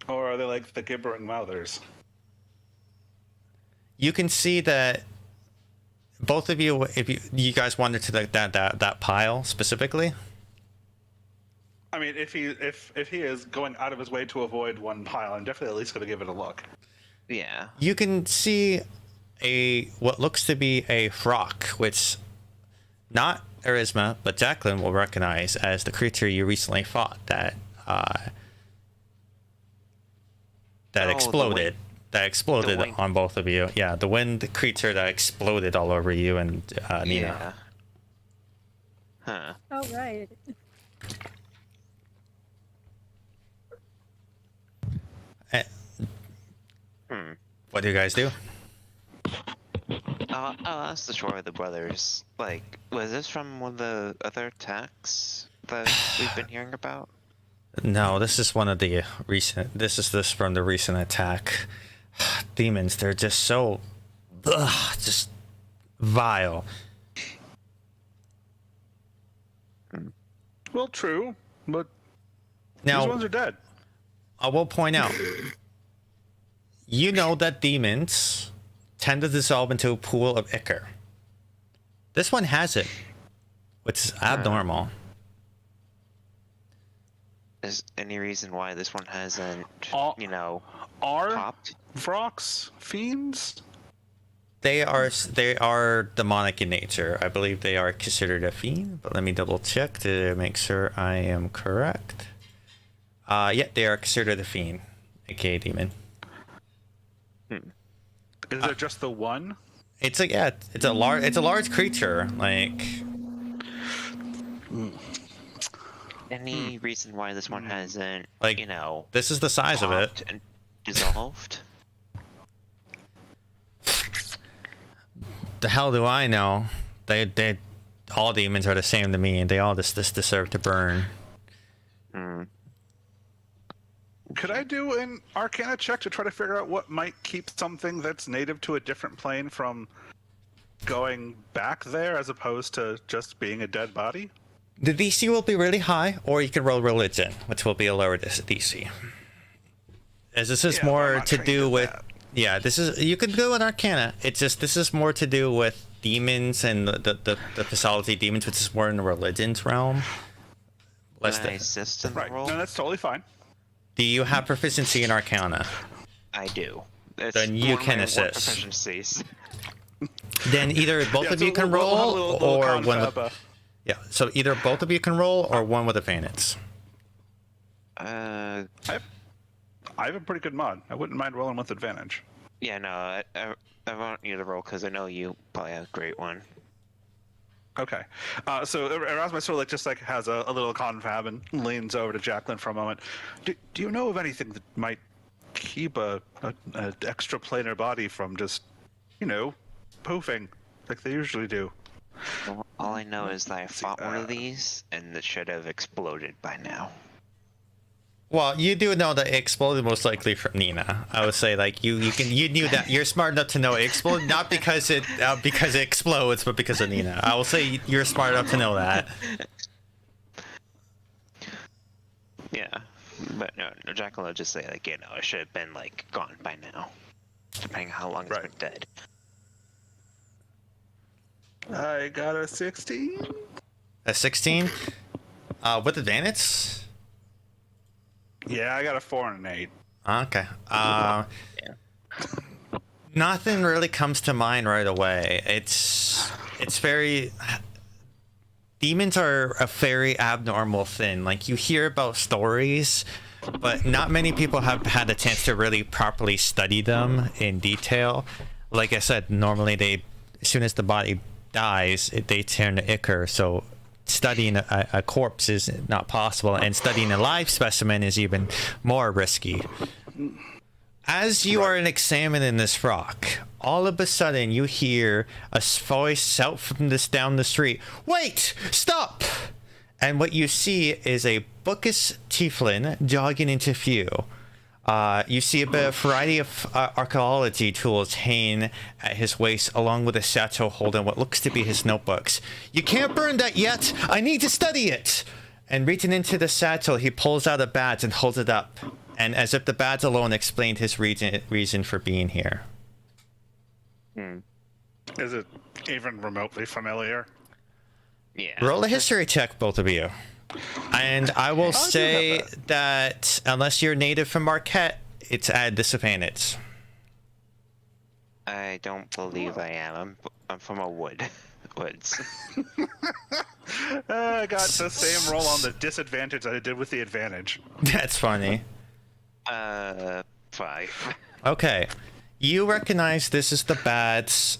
or are they like the gibbering mouthers? You can see that both of you, if you guys wandered to that pile specifically. I mean, if he is going out of his way to avoid one pile, I'm definitely at least going to give it a look. Yeah. You can see what looks to be a frock, which not Arisma, but Jacqueline will recognize as the creature you recently fought that exploded. That exploded on both of you. Yeah, the wind creature that exploded all over you and Nina. Yeah. Huh. Oh, right. What do you guys do? I'll ask the Shore of the Brothers. Like, was this from one of the other attacks that we've been hearing about? No, this is one of the recent. This is from the recent attack. Demons, they're just so, just vile. Well, true, but Now, these ones are dead. I will point out, you know that demons tend to dissolve into a pool of ichor. This one has it, which is abnormal. Is any reason why this one hasn't, Are popped? Vrox fiends? They are demonic in nature. I believe they are considered a fiend, but let me double check to make sure I am correct. Yeah, they are considered a fiend, aka demon. Is there just the one? It's a large creature. Like, Any reason why this one hasn't, like, this is the size of it. popped and dissolved? The hell do I know? They all demons are the same to me, and they all just deserve to burn. Could I do an Arcana check to try to figure out what might keep something that's native to a different plane from going back there as opposed to just being a dead body? The DC will be really high, or you can roll religion, which will be a lower DC. As this is more to do with, this is, you could do an Arcana. It's just, this is more to do with demons and the pathology demons, which is more in the religions realm. Can I assist in the roll? No, that's totally fine. Do you have proficiency in Arcana? I do. It's Then you can assist. Proficiencies. Then either both of you can roll, or one with... Yeah, so either both of you can roll, or one with advantage. I have a pretty good mod. I wouldn't mind rolling with advantage. Yeah, no, I want you to roll because I know you probably have a great one. Okay. So Erasmus sort of just has a little confab and leans over to Jacqueline for a moment. Do you know of anything that might keep a extra planar body from just, poofing like they usually do? Well, all I know is that I fought one of these and it should have exploded by now. Well, you do know that it exploded most likely from Nina. I would say, you knew that. You're smart enough to know it exploded, not because it explodes, but because of Nina. I will say you're smart enough to know that. Yeah, but no, Jacqueline will just say it should have been gone by now, depending on how long it's been dead. I got a 16. A 16? With advantage? Yeah, I got a 4 and an 8. Okay. Nothing really comes to mind right away. It's very... Demons are a very abnormal thing. You hear about stories, but not many people have had a chance to really properly study them in detail. Like I said, normally as soon as the body dies, they turn to ichor, so studying a corpse is not possible, and studying a live specimen is even more risky. As you are examining this rock, all of a sudden you hear a voice out from down the street. Wait! Stop! And what you see is a bookish tiefling jogging into view. You see a variety of archaeology tools hanging at his waist, along with a satchel holding what looks to be his notebooks. You can't burn that yet! I need to study it! And reaching into the satchel, he pulls out a badge and holds it up. And as if the badge alone explained his reason for being here. Is it even remotely familiar? Yeah. Roll a history check, both of you. And I will say that unless you're native from Marquette, it's at disadvantage. I don't believe I am. I'm from a woods. I got the same roll on the disadvantage that I did with the advantage. That's funny. 5. Okay. You recognize this is the badge.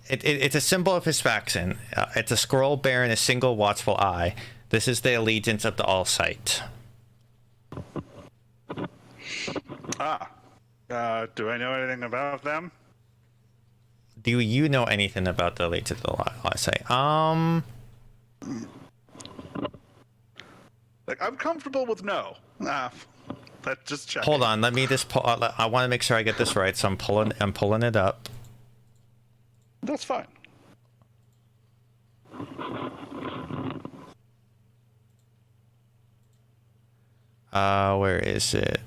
It's a symbol of his faction. It's a scroll bearing a single watchful eye. This is the allegiance of the All-Sight. Do I know anything about them? Do you know anything about the allegiance of the All-Sight? I'm comfortable with no. Let's just check. Hold on, let me just pull. I want to make sure I get this right, so I'm pulling it up. That's fine. Where is it?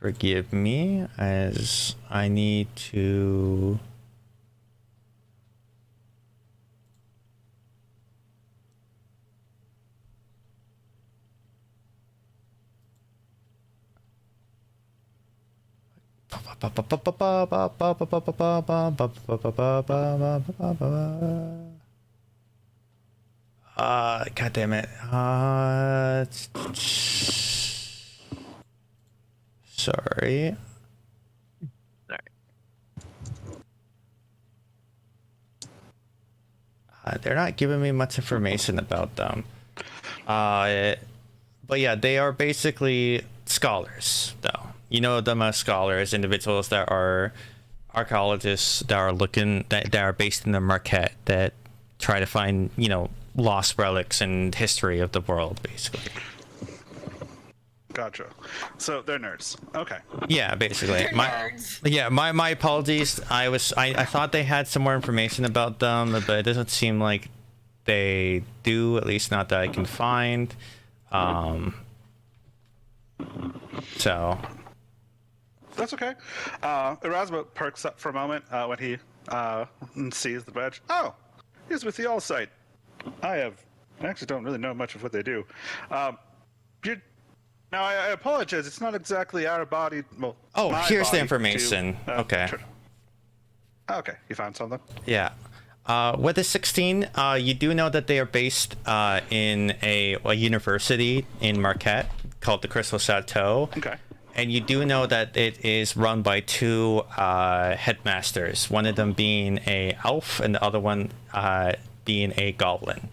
Forgive me, as I need to... God damn it. Sorry. They're not giving me much information about them. But yeah, they are basically scholars, though. You know them as scholars, individuals that are archaeologists that are based in the Marquette that try to find, lost relics and history of the world, basically. Gotcha. So they're nerds. Okay. Yeah, basically. They're nerds. Yeah, my apologies. I thought they had some more information about them, but it doesn't seem like they do, at least not that I can find. So That's okay. Erasmus perks up for a moment when he sees the badge. Oh, he's with the All Sight. I actually don't really know much of what they do. Now, I apologize. It's not exactly our body. Well, oh, my here's the body information. to, Okay. sure. Okay, you found something? Yeah. With the 16, you do know that they are based in a university in Marquette called the Crystal Chateau. Okay. And you do know that it is run by two headmasters, one of them being a elf and the other one being a goblin.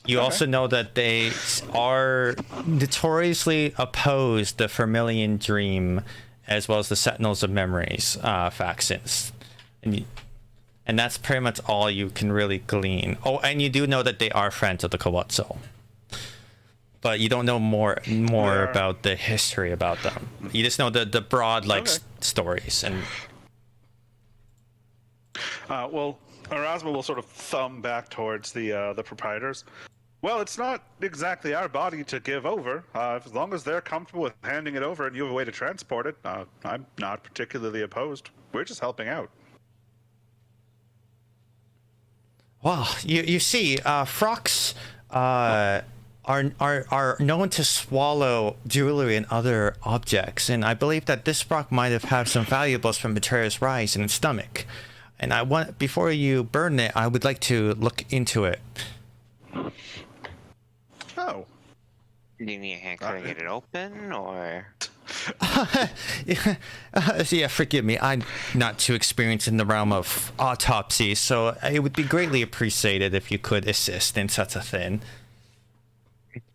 You also know that they are notoriously opposed the Vermilion Dream as well as the Sentinels of Memories factions. And that's pretty much all you can really glean. Oh, and you do know that they are friends of the Kawatso. But you don't know more about the history about them. You just know the broad stories. And well, Erasmus will sort of thumb back towards the proprietors. Well, it's not exactly our body to give over. As long as they're comfortable with handing it over and you have a way to transport it, I'm not particularly opposed. We're just helping out. well, you see, frocks are known to swallow jewelry and other objects, and I believe that this frock might have had some valuables from Betrayer's Rise in its stomach. And I want, before you burn it, I would like to look into it. Oh. Do you need a hand to get it open, or? Yeah, forgive me. I'm not too experienced in the realm of autopsy, so it would be greatly appreciated if you could assist in such a thing.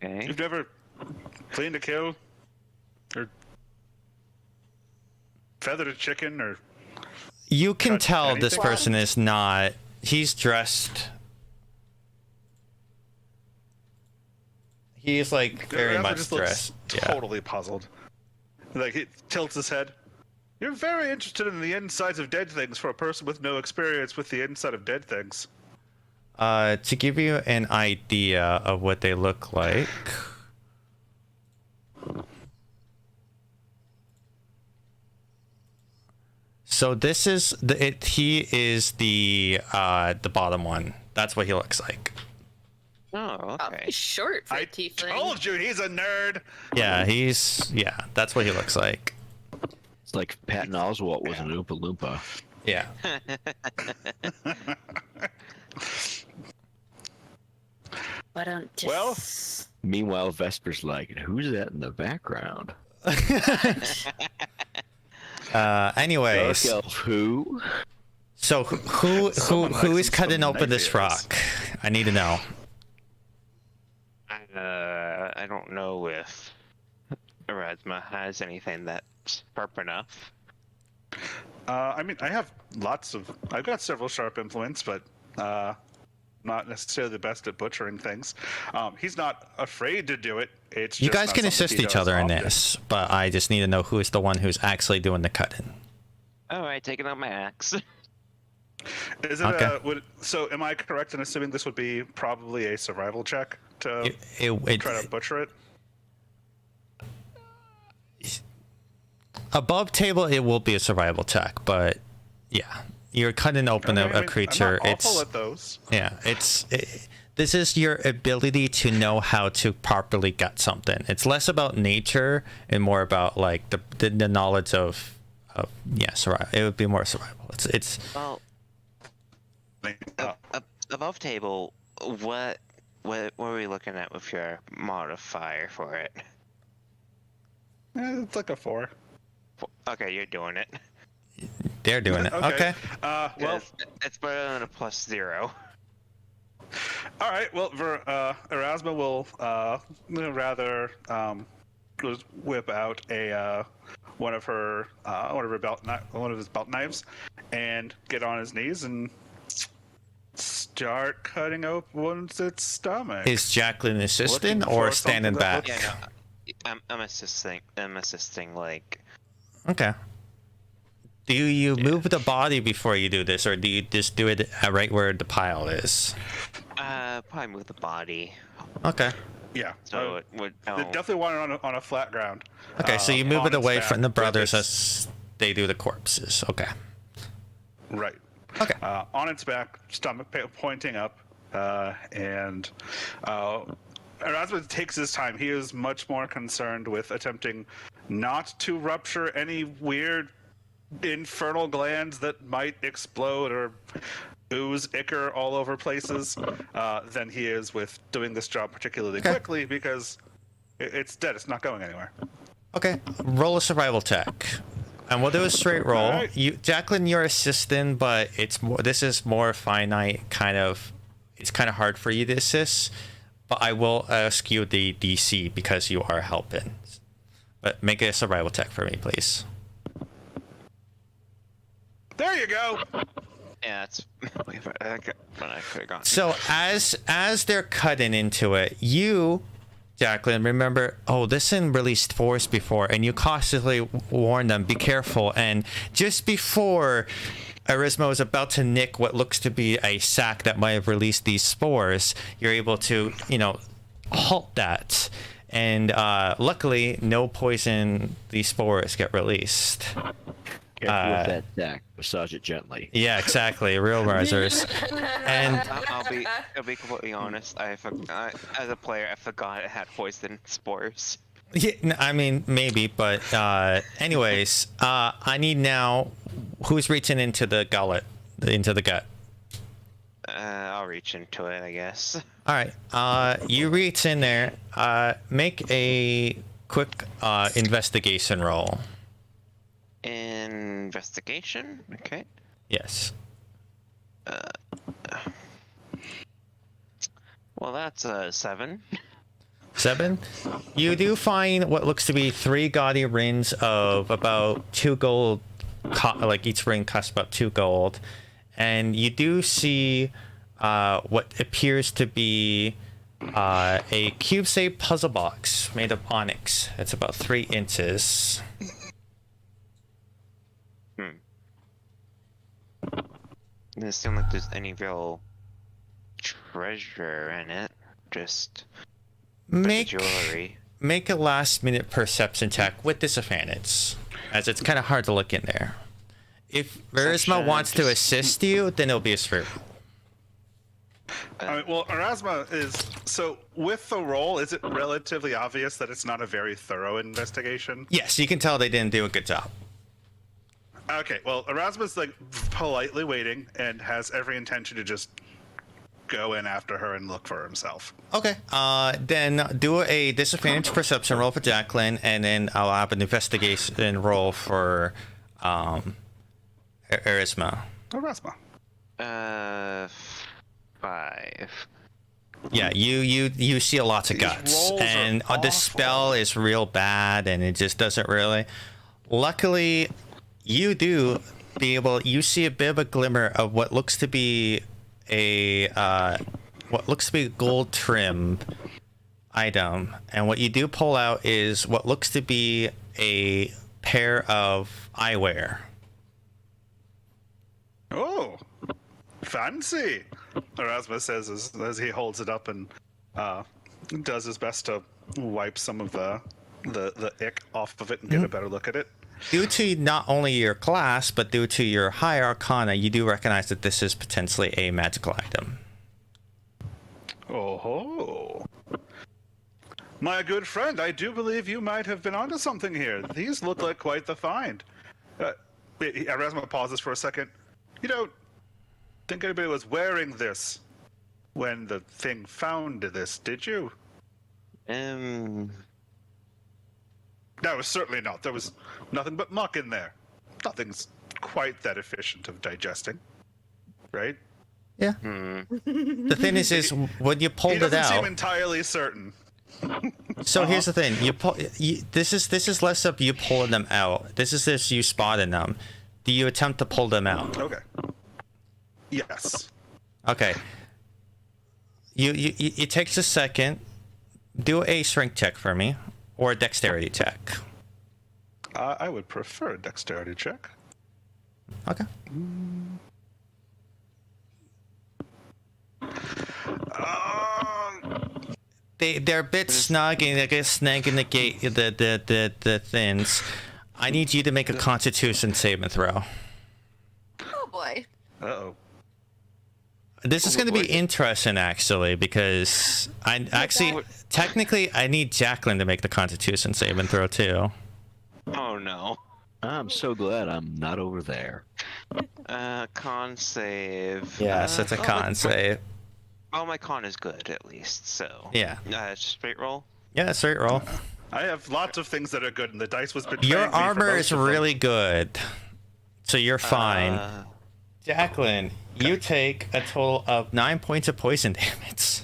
Okay. You've never cleaned a kill? Or feathered a chicken? Or you can tell anything? this person is not... He's dressed... He's like very much just dressed. Looks totally puzzled. Like he tilts his head. You're very interested in the insides of dead things for a person with no experience with the inside of dead things. To give you an idea of what they look like. So this is he is the bottom one. That's what he looks like. Oh, okay. He's short for a tiefling. I told you he's a nerd. Yeah, that's what he looks like. It's like Patton Oswalt was an Oompa Loompa. Yeah. Why don't just... Well, Meanwhile, Vesper's like, who's that in the background? Anyways. Dark elf who? So who is cutting open this rock? I need to know. I don't know if Erasmus has anything that's sharp enough. I mean, I've got several sharp implements, but not necessarily the best at butchering things. He's not afraid to do it. It's You just guys not can something assist he each does other in often. this, but I just need to know who is the one who's actually doing the cutting. All right, taking out my axe. Is it Okay. so am I correct in assuming this would be probably a survival check to try to butcher it? Above table, it will be a survival check, but yeah, you're cutting open Okay, a creature. I'm not awful at those. Yeah, this is your ability to know how to properly gut something. It's less about nature and more about like the knowledge of survival. It would be more survival. It's Well, above table, what are we looking at with your modifier for it? It's like a 4. Okay, you're doing it. They're doing it. Okay. Well, It's better than a +0. all right. Well, Erasmus will rather whip out one of his belt knives and get on his knees and start cutting open its stomach. Is Jacqueline assisting Looking or for standing something that back? looks- I'm assisting. Like. Okay. Do you move the body before you do this, or do you just do it right where the pile is? Probably move the body. Okay. Yeah. So it would. They definitely want it on a flat ground. Okay, so you move on it away its from the back, brothers with as they do the corpses. Okay. Right. Okay. On its back, stomach pointing up, and Erasmus takes his time. He is much more concerned with attempting not to rupture any weird infernal glands that might explode or ooze ichor all over places than he is with doing this job particularly quickly, because it's dead. It's not going anywhere. Okay. Roll a survival check. And we'll do a straight roll. Right. Jacqueline, you're assisting, but it's more. This is more finite kind of. It's kind of hard for you to assist, but I will ask you the DC because you are helping. But make a survival check for me, please. There you go. Yeah, it's. I could have gone. So as they're cutting into it, you, Jacqueline, remember, this didn't release force before, and you cautiously warn them, be careful. And just before Arisma was about to nick what looks to be a sac that might have released these spores, you're able to, halt that. And luckily, no poison, these spores get released. Careful with that sack. Massage it gently. Yeah, exactly. Real risers. And I'll be completely honest. I forgot, as a player, I forgot it had poison spores. Yeah, I mean, maybe, but anyways, I need now. Who's reaching into the gullet, into the gut? I'll reach into it, I guess. All right. You reach in there. Make a quick investigation roll. Investigation? Okay. Yes. Well, that's a 7. 7. You do find what looks to be 3 gaudy rings of about 2 gold. Like each ring costs about 2 gold, and you do see what appears to be a cube-shaped puzzle box made of onyx. It's about 3 inches. It doesn't seem like there's any real treasure in it. Just jewelry. Make a last-minute perception check with disadvantage, as it's kind of hard to look in there. If Verisma wants to assist you, then it'll be a straight roll. All right, well, Erasma is... So, with the roll, is it relatively obvious that it's not a very thorough investigation? Yes, you can tell they didn't do a good job. Okay, well, Erasma's, politely waiting and has every intention to just go in after her and look for himself. Okay, then do a disadvantage perception roll for Jacqueline, and then I'll have an investigation roll for Erasma. Erasma. 5. Yeah, you see a lot of guts, and the spell is real bad, and it just doesn't really. Luckily, you see a bit of a glimmer of what looks to be a gold trim item, and what you do pull out is what looks to be a pair of eyewear. Oh, fancy! Erasmus says as he holds it up and does his best to wipe some of the ick off of it and get a better look at it. Due to not only your class, but due to your high arcana, you do recognize that this is potentially a magical item. Oh, my good friend, I do believe you might have been onto something here. These look like quite the find. Erasmus pauses for a second. You don't think anybody was wearing this when the thing found this, did you? No, certainly not. There was nothing but muck in there. Nothing's quite that efficient of digesting, right? Yeah. The thing is when you pulled it out, he doesn't seem entirely certain. So here's the thing: this is less of you pulling them out. This is just you spotting them. Do you attempt to pull them out? Okay. Yes. Okay. It takes a second. Do a strength check for me. or a dexterity check. I would prefer a dexterity check. Okay. They're a bit snug and they get snagging the gate, the things. I need you to make a Constitution saving throw. Oh boy. Uh-oh. This is going to be interesting, actually, because technically, I need Jacqueline to make the Constitution saving throw too. Oh no. I'm so glad I'm not over there. Con save. Yes, it's a con save. Oh, my con is good at least. So. Yeah. Straight roll. Yeah, straight roll. I have lots of things that are good, and the dice was betraying Your me for armor most is of them. really good, so you're fine. Jacqueline, you take a total of 9 points of poison damage.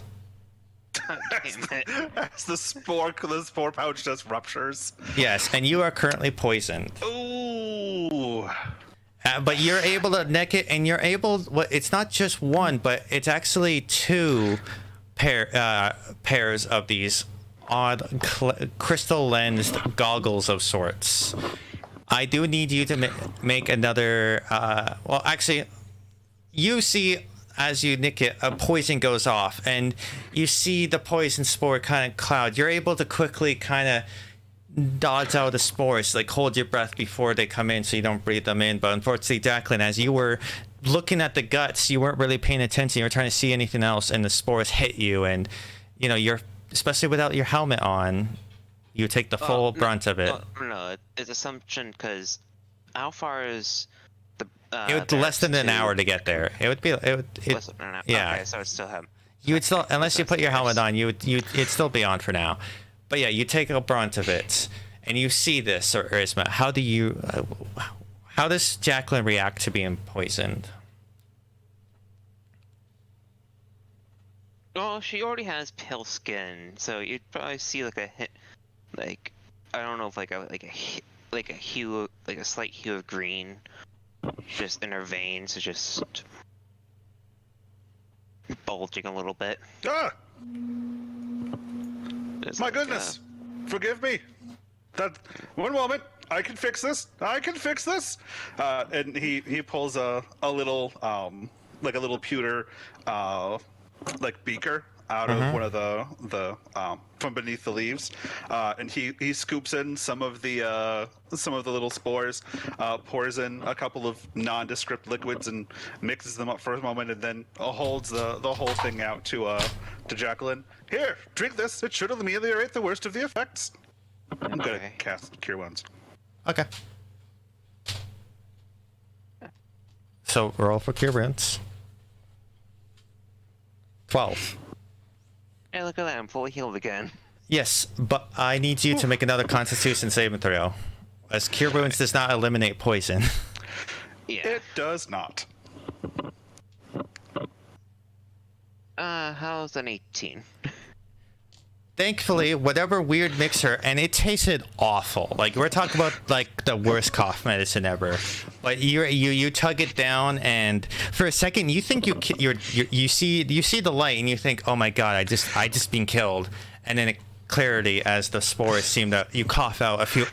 As the spore pouch just ruptures. Yes, and you are currently poisoned. Ooh. But you're able to neck it, and you're able. Well, it's not just one, but it's actually two pairs of these odd crystal lensed goggles of sorts. I do need you to make another. Well, actually, you see as you nick it, a poison goes off, and you see the poison spore kind of cloud. You're able to quickly kind of dodge out the spores, like hold your breath before they come in so you don't breathe them in. But unfortunately, Jacqueline, as you were looking at the guts, you weren't really paying attention. You were trying to see anything else, and the spores hit you, and you know, you're, especially without your helmet on, you take the full brunt of it. No, it's assumption, because how far is the it would less than an hour to get there. It would be less than an hour. yeah. Okay, so it still have. You would still, unless you put your helmet on, it'd still be on for now. But yeah, you take a brunt of it, and you see this, or Isma. How does Jacqueline react to being poisoned? Well, she already has pale skin, so you'd probably see like a hit, like I don't know if like a hue, like a slight hue of green, just in her veins, just bulging a little bit. Ah! It's My like, goodness! Forgive me. That one moment. I can fix this. I can fix this. And he pulls a little like a little pewter like beaker out of one of the from beneath the leaves, and he scoops in some of the little spores, pours in a couple of nondescript liquids and mixes them up for a moment, and then holds the whole thing out to Jacqueline. Here, drink this. It should ameliorate the worst of the effects. I'm gonna cast Cure Wounds. Okay. So roll for Cure Wounds. 12. Hey, look at that! I'm fully healed again. Yes, but I need you to make another Constitution saving throw, as Cure Wounds does not eliminate poison. Yeah. It does not. How's an 18? Thankfully, whatever weird mixer, and it tasted awful. Like, we're talking about like the worst cough medicine ever. But you tug it down, and for a second you think you see the light, and you think, oh my god, I just been killed. And then clarity as the spores seem to, you cough out a few,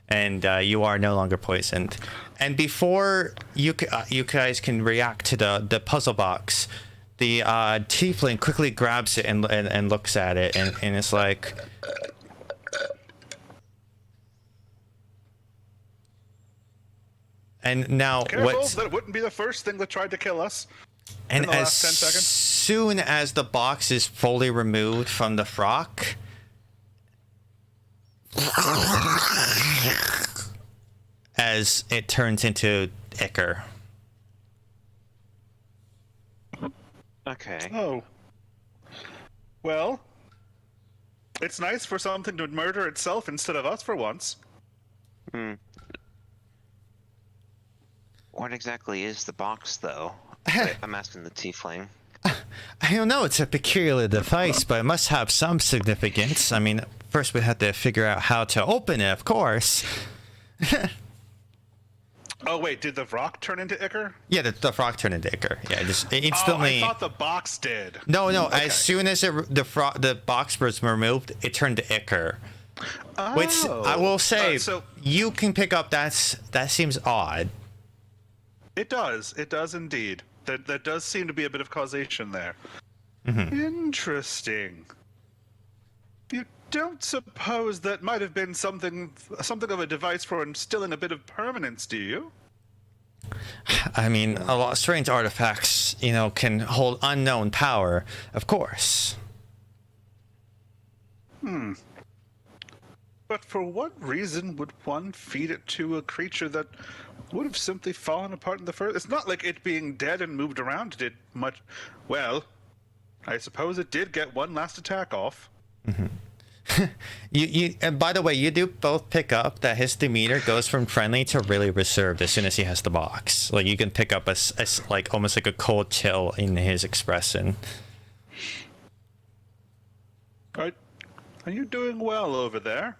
and you are no longer poisoned. And before you guys can react to the puzzle box, the tiefling quickly grabs it and looks at it, and it's like, and now Careful, that wouldn't be the first thing that tried to kill us. And in the as last 10 seconds. soon as the box is fully removed from the frock, as it turns into ichor. Okay. Oh. Well, it's nice for something to murder itself instead of us for once. Hmm. What exactly is the box, though? I'm asking the tiefling. I don't know, it's a peculiar device, but it must have some significance. I mean, first we have to figure out how to open it, of course. Oh wait, did the rock turn into ichor? Yeah, the frog turned into ichor. Yeah, just instantly. Oh, I thought the box did. No. Okay. As soon as the box was removed, it turned to ichor. Oh. Which I will say, so you can pick up. That seems odd. it does. It does indeed. That does seem to be a bit of causation there. Mm-hmm. Interesting. You don't suppose that might have been something of a device for instilling a bit of permanence, do you? I mean, a lot of strange artifacts, can hold unknown power, of course. But for what reason would one feed it to a creature that would have simply fallen apart in the first? It's not like it being dead and moved around did much. Well, I suppose it did get one last attack off. Mm-hmm. And by the way, you do both pick up that his demeanor goes from friendly to really reserved as soon as he has the box. Like you can pick up a like almost like a cold chill in his expression. Are you doing well over there?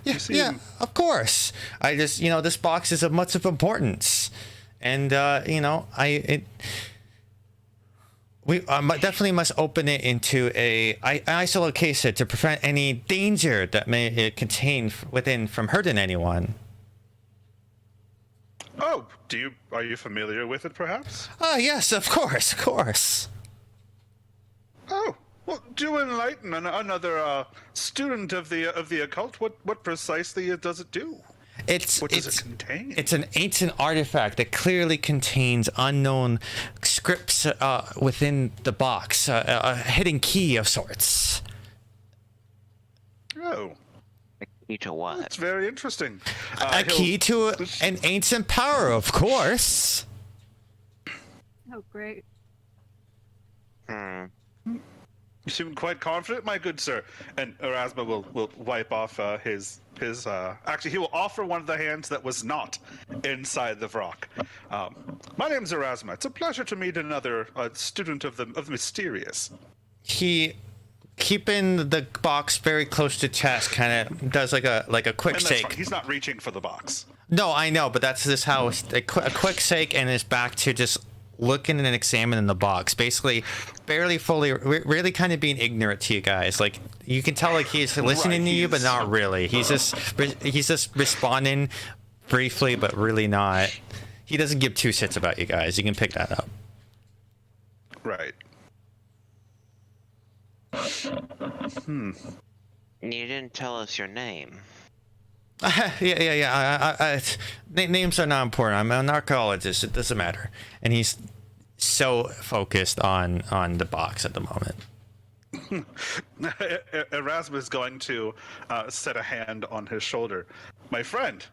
Yeah, of course. I just, this box is of much of importance, and we definitely must open it into a isolate case to prevent any danger that may contain within from hurting anyone. Oh, are you familiar with it, perhaps? Yes, of course. Oh, well, do enlighten another student of the occult. What precisely does it do? What does it contain? It's an ancient artifact that clearly contains unknown scripts within the box, a hidden key of sorts. Oh. A key to what? That's very interesting. A key to an ancient power, of course. Oh, great. You seem quite confident, my good sir. And Erasma will wipe off his actually, he will offer one of the hands that was not inside the rock. My name's Erasma. It's a pleasure to meet another student of the mysterious. He, keeping the box very close to chest, kind of does like a quick shake. Fine. He's not reaching for the box. No, I know, but that's just how a quick shake and is back to just looking and examining the box, basically barely fully, really kind of being ignorant to you guys. Like you can tell, like he's listening to you, but not really. He's just responding briefly, but really not. He doesn't give two shits about you guys. You can pick that up. Right. You didn't tell us your name. Yeah. Names are not important. I'm an archaeologist. It doesn't matter. And he's so focused on the box at the moment. Erasmus is going to set a hand on his shoulder. My friend,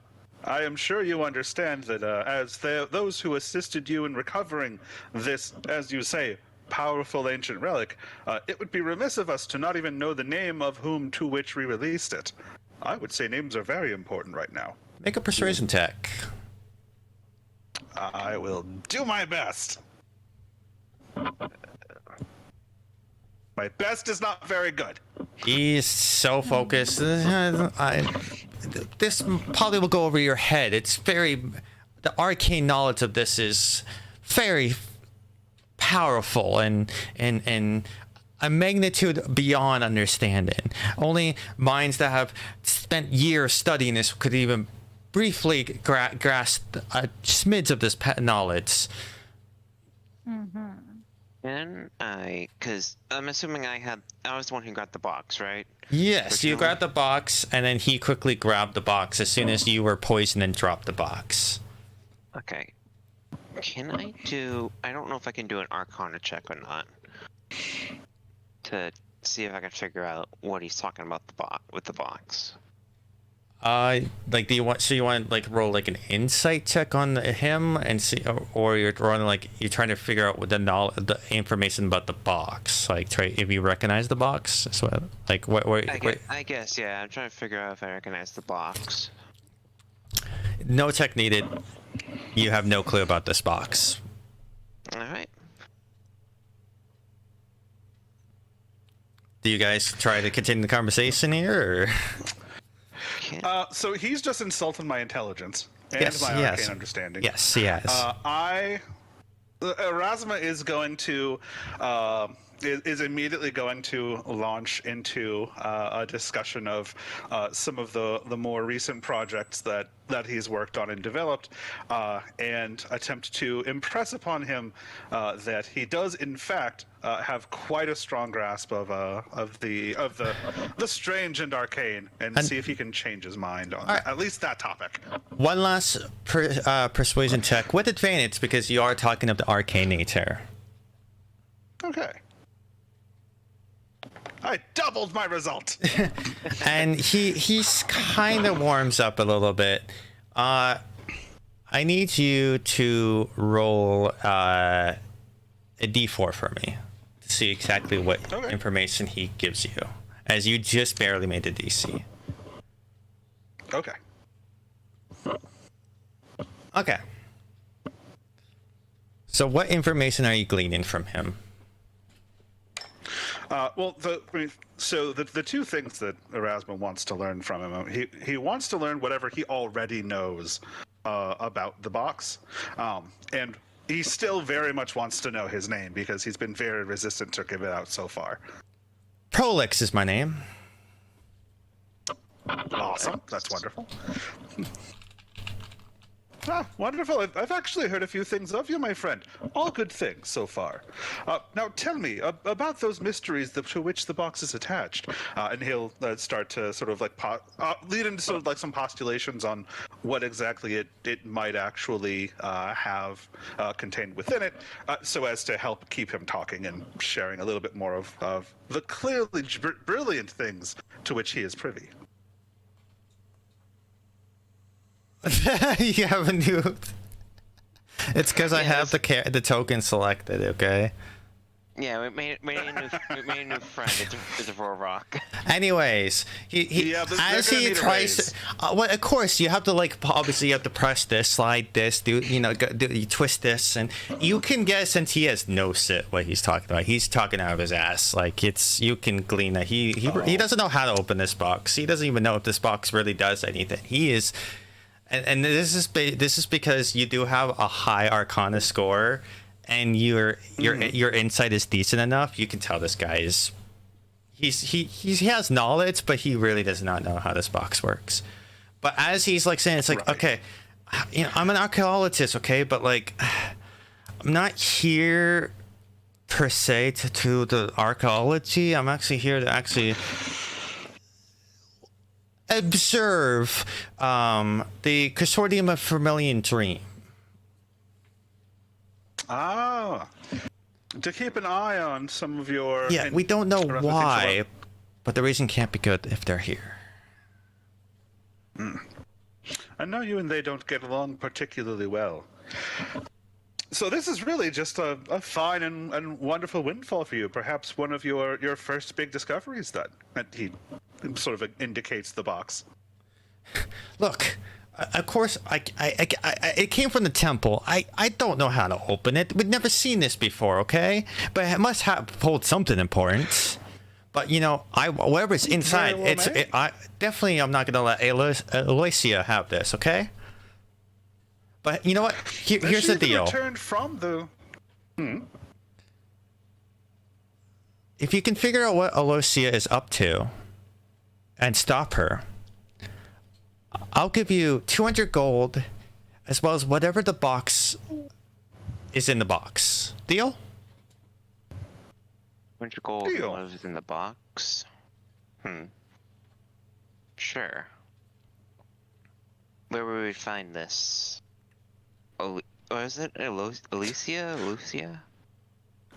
I am sure you understand that as those who assisted you in recovering this, as you say, powerful ancient relic, it would be remiss of us to not even know the name of whom to which we released it. I would say names are very important right now. Make a persuasion check. I will do my best. My best is not very good. He's so focused. This probably will go over your head. It's the arcane knowledge of this is very powerful and a magnitude beyond understanding. Only minds that have spent years studying this could even briefly grasp a smidge of this knowledge. Can I? Because I'm assuming I was the one who got the box, right? Yes, you grabbed the box, and then he quickly grabbed the box as soon as you were poisoned and dropped the box. Okay. Can I do? I don't know if I can do an Arcana check or not. To see if I can figure out what he's talking about with the box. Like, do you want? So you want like roll like an insight check on him and see, or you're rolling like you're trying to figure out what the information about the box, like try if you recognize the box. So like what? I guess yeah. I'm trying to figure out if I recognize the box. No check needed. You have no clue about this box. All right. Do you guys try to continue the conversation here? Or? So he's just insulting my intelligence. and my arcane understanding. Yes, he has. Erasma is going to is immediately going to launch into a discussion of some of the more recent projects that he's worked on and developed, and attempt to impress upon him that he does in fact have quite a strong grasp of the strange and arcane, and see if he can change his mind on at least that topic. One last persuasion check with advantage because you are talking of the arcanator. Okay. I doubled my result. And he's kind of warms up a little bit. I need you to roll a d4 for me to see exactly what information he gives you, as you just barely made the DC. Okay. Okay. So what information are you gleaning from him? The two things that Erasma wants to learn from him, he wants to learn whatever he already knows about the box, and he still very much wants to know his name because he's been very resistant to give it out so far. Prolix is my name. Awesome, that's wonderful. Wonderful. I've actually heard a few things of you, my friend. All good things so far. Now tell me about those mysteries to which the box is attached. And he'll start to sort of like lead into sort of like some postulations on what exactly it might actually have contained within it, so as to help keep him talking and sharing a little bit more of the clearly brilliant things to which he is privy. You have a new. It's because I have the token selected. Okay. Yeah, we made a new friend. It's a Rock. Anyways, as he tries, well, of course you have to obviously you have to press this, slide this, you twist this, and you can guess since he has no sit what he's talking about. He's talking out of his ass. You can glean that he doesn't know how to open this box. He doesn't even know if this box really does anything. He is. And this is because you do have a high Arcana score, and your insight is decent enough. You can tell this guy is he has knowledge, but he really does not know how this box works. But as he's saying, it's okay, I'm an archaeologist, okay, but I'm not here per se to the archaeology. I'm actually here to observe the Consortium of Vermilion Dream. To keep an eye on some of your... Yeah, we don't know why, but the reason can't be good if they're here. I know you and they don't get along particularly well. So this is really just a fine and wonderful windfall for you. Perhaps one of your first big discoveries that he sort of indicates the box. Look, of course, it came from the temple. I don't know how to open it. We've never seen this before, okay? But it must hold something important. But whatever's inside, I'm not gonna let Aloysia have this, okay? But you know what? Here's the deal. Returned from the. If you can figure out what Aloysia is up to and stop her, I'll give you 200 gold as well as whatever the box is in the box. Deal? 200 gold was in the box. Sure. Where would we find this? Is it Alicia? Lucia?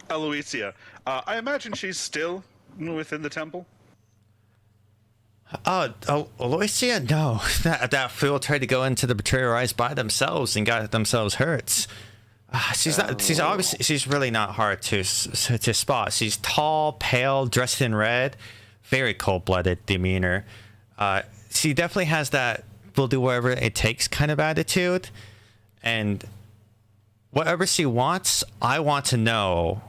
Aloysia. I imagine she's still within the temple. Aloysia? No. That fool tried to go into the betrayal rise by themselves and got themselves hurt. She's not. She's obviously. She's really not hard to spot. She's tall, pale, dressed in red, very cold-blooded demeanor. She definitely has that "we'll do whatever it takes" kind of attitude, and whatever she wants, I want to know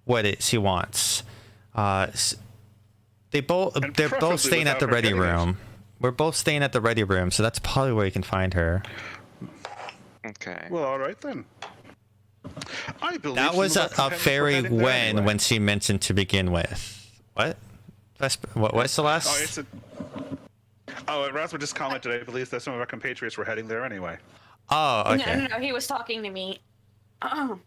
what she wants. They're both staying at the ready room. We're both staying at the ready room, so that's probably where you can find her. Okay. Well, all right then. I believe That was some a of our companions were fairy heading there when anyway. she mentioned to begin with. What? What's the last? Oh, it's a... Oh, Rasmus just commented. I believe that some of our compatriots were heading there anyway. Oh, okay. No, he was talking to me. sorry.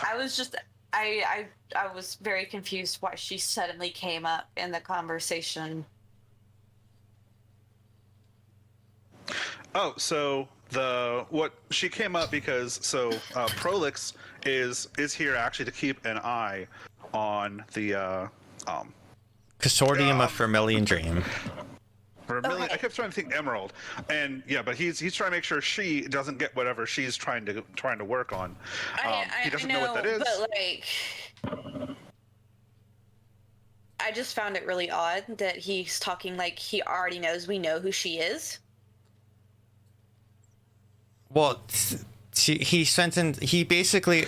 I was just, I was very confused why she suddenly came up in the conversation. Oh, so she came up because Prolix is here actually to keep an eye on the Consortium of Vermilion Dream. Vermilion. Okay. I kept trying to think Emerald, and yeah, but he's trying to make sure she doesn't get whatever she's trying to work on. He doesn't know what that is. But like, I just found it really odd that he's talking like he already knows we know who she is. Well, he basically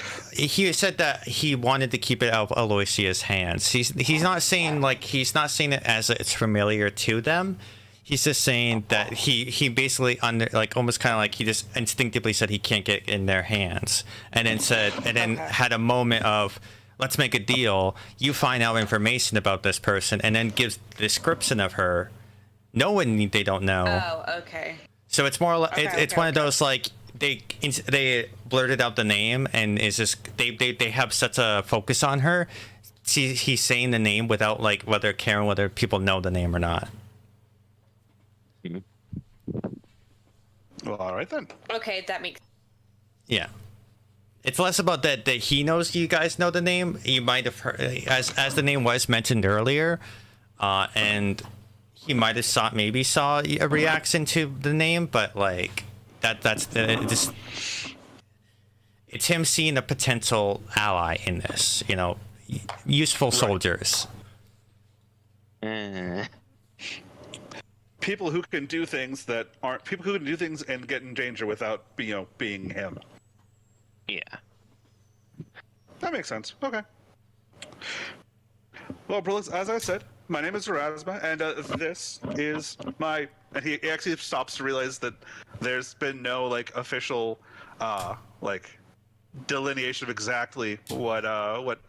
said that he wanted to keep it out of Aloysia's hands. He's not saying it as it's familiar to them. He's just saying that he basically almost kind of like he just instinctively said he can't get in their hands, and then had a moment of, let's make a deal. You find out information about this person, and then gives the description of her, knowing they don't know. Oh, okay. So it's more like it's one of those like they blurted out the name, and it's just they have such a focus on her. He's saying the name without like whether people know the name or not. Well, all right then. Okay, that makes. Yeah, it's less about that he knows you guys know the name. You might have heard as the name was mentioned earlier, and he might have saw a reaction to the name, but like that's just it's him seeing a potential ally in this. Useful soldiers. People who can do things and get in danger without being him. Yeah. That makes sense. Okay. Well, Prolix, as I said, my name is Erasma, and this is my. And he actually stops to realize that there's been no official delineation of exactly what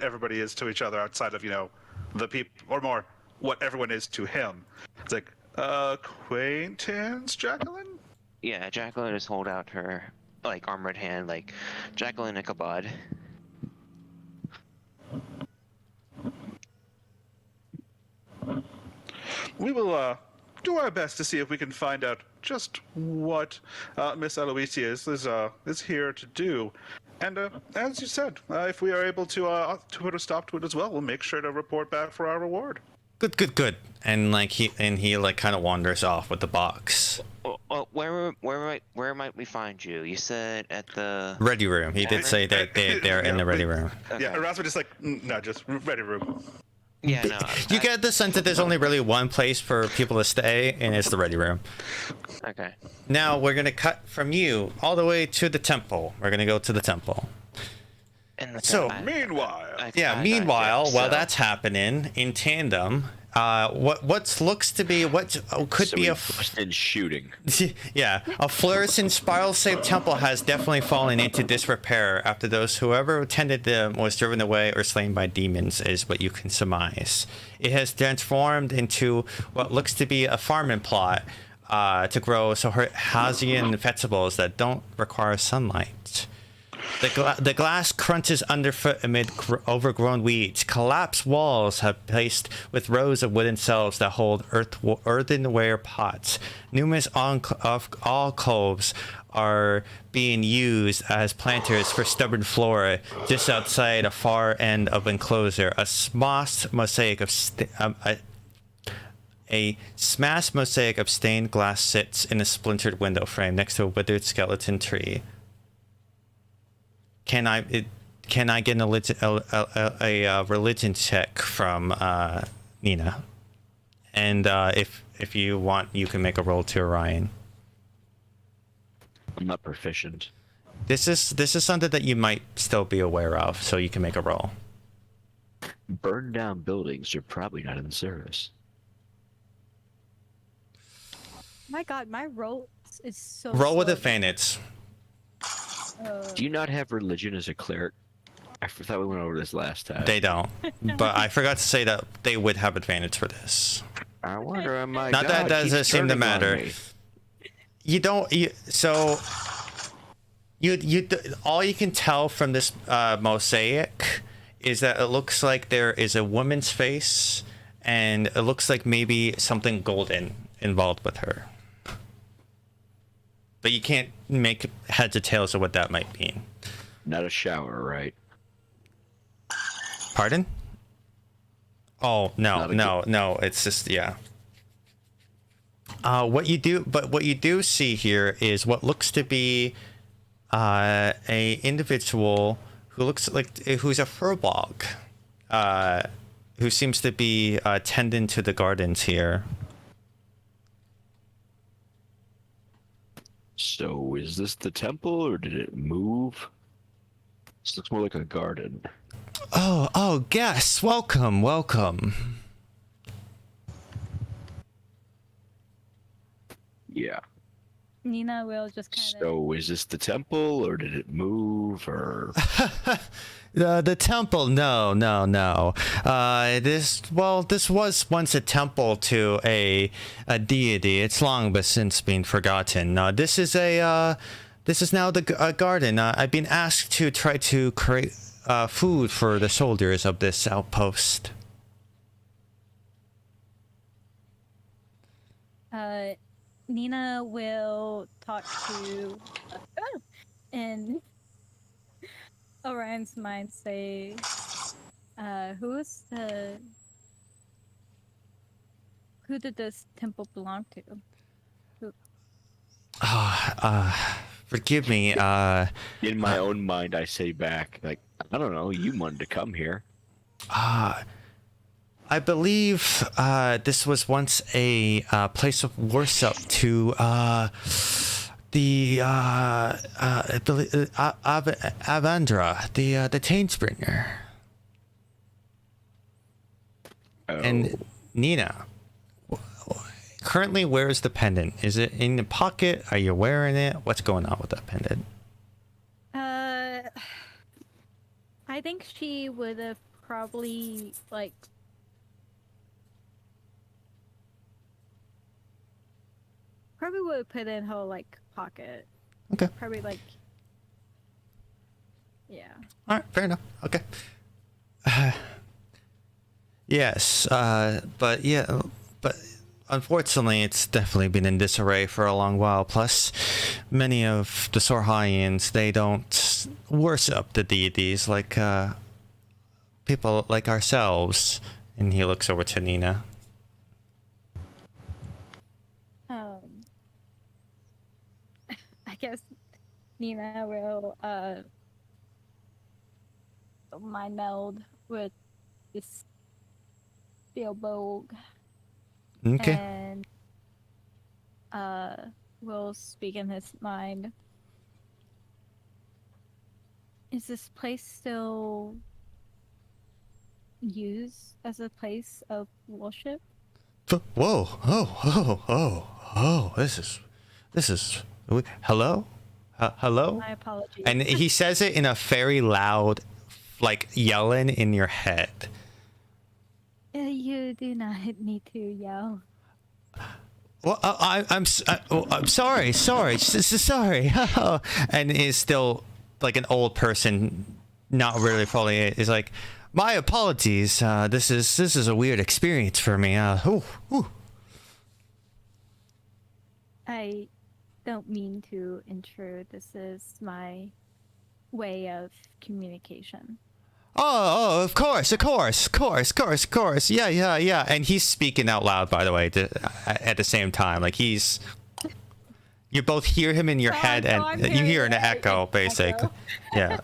everybody is to each other outside of the people, or more what everyone is to him. It's like acquaintance, Jacqueline. Yeah, Jacqueline just hold out her armored hand, Jacqueline Ichabod. We will do our best to see if we can find out just what Miss Aloysia is here to do. And as you said, if we are able to put a stop to it as well, we'll make sure to report back for our reward. Good. And he kind of wanders off with the box. Where might we find you? You said at the Ready room. He did say that they're in the ready room. Okay. Yeah, Erasmus just no, just ready room. Yeah, no. You get the sense that there's only really one place for people to stay, and it's the ready room. Okay. Now we're gonna cut from you all the way to the temple. We're gonna go to the temple. Meanwhile, while that's happening in tandem, what looks to be shooting. Yeah, a flourishing spiral-shaped temple has definitely fallen into disrepair after whoever attended them was driven away or slain by demons, is what you can surmise. It has transformed into what looks to be a farming plot to grow Hazian vegetables that don't require sunlight. The glass crunches underfoot amid overgrown weeds. Collapsed walls have placed with rows of wooden shelves that hold earthenware pots. Numerous alcoves are being used as planters for stubborn flora just outside a far end of enclosure. A smashed mosaic of stained glass sits in a splintered window frame next to a withered skeleton tree. Can I get a religion check from Nina? And if you want, you can make a roll to Orion. I'm not proficient. This is something that you might still be aware of, so you can make a roll. Burned down buildings are probably not in service. My God, my roll is so. Roll with slow. advantage. Do you not have religion as a cleric? I thought we went over this last time. They don't, but I forgot to say that they would have advantage for this. I wonder, oh my Not God, that doesn't keeps seem to turning on matter. me. You don't. All you can tell from this mosaic is that it looks like there is a woman's face, and it looks like maybe something golden involved with her. But you can't make heads or tails of what that might mean. Not a shower, right? Pardon? Oh no! It's just what you do see here is what looks to be a individual who looks like who's a furbolg, who seems to be tending to the gardens here. So is this the temple, or did it move? This looks more like a garden. Oh, guests, welcome. Yeah. Nina will just kind of. So is this the temple, or did it move, or? The temple? No. This was once a temple to a deity. It's long but since been forgotten. This is now the garden. I've been asked to try to create food for the soldiers of this outpost. Nina will talk to and Orion's mind say, who did this temple belong to? Forgive me. In my own mind, I say back, like, I don't know, you wanted to come here. I believe this was once a place of worship to the Avandra, the Tainsbringer. Oh. And Nina, currently, where is the pendant? Is it in the pocket? Are you wearing it? What's going on with that pendant? I think she would have probably would have put it in her pocket. Okay. Probably yeah. All right, fair enough. Okay. Yes, but unfortunately, it's definitely been in disarray for a long while. Plus, many of the Sorhaians, they don't worship the deities like people like ourselves. And he looks over to Nina. I guess Nina will mind meld with this Spielberg. Okay. And will speak in his mind. Is this place still used as a place of worship? Whoa! Oh! This is. Hello? Hello? My apologies. And he says it in a very loud, yelling in your head. You do not need to yell. Well, I'm sorry. Sorry. And is still like an old person, not really fully. Is like, my apologies. This is a weird experience for me. I don't mean to intrude. This is my way of communication. Oh, of course. Yeah. And he's speaking out loud, by the way, at the same time. Like you both hear him in your head, and you hear an echo, basically. Yeah.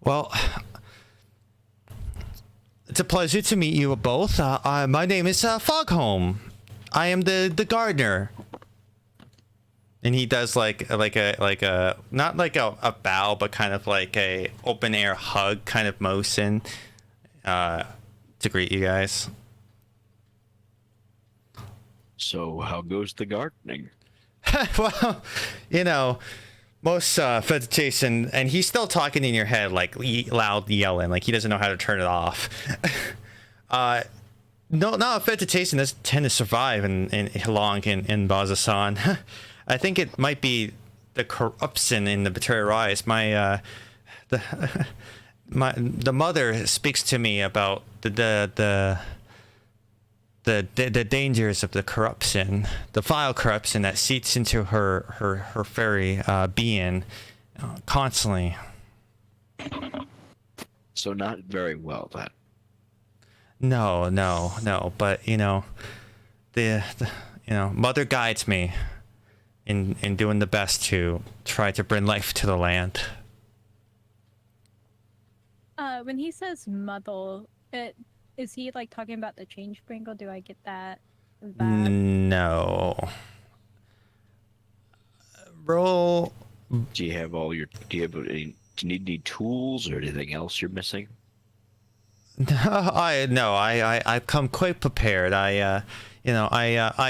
Well, it's a pleasure to meet you both. My name is Fogholm. I am the gardener. And he does like a not like a bow, but kind of like a open air hug kind of motion to greet you guys. So how goes the gardening? Well, most vegetation, and he's still talking in your head, like loud yelling, like he doesn't know how to turn it off. No, vegetation doesn't tend to survive in long in Bazasan. I think it might be the corruption in the Battery Rise. The mother speaks to me about the dangers of the corruption, the vile corruption that seeps into her very being constantly. So not very well then. No. But the mother guides me in doing the best to try to bring life to the land. When he says mother, is he like talking about the change sprinkle? Do I get that? No. Roll. Do you have any? Do you need any tools or anything else you're missing? I've come quite prepared. I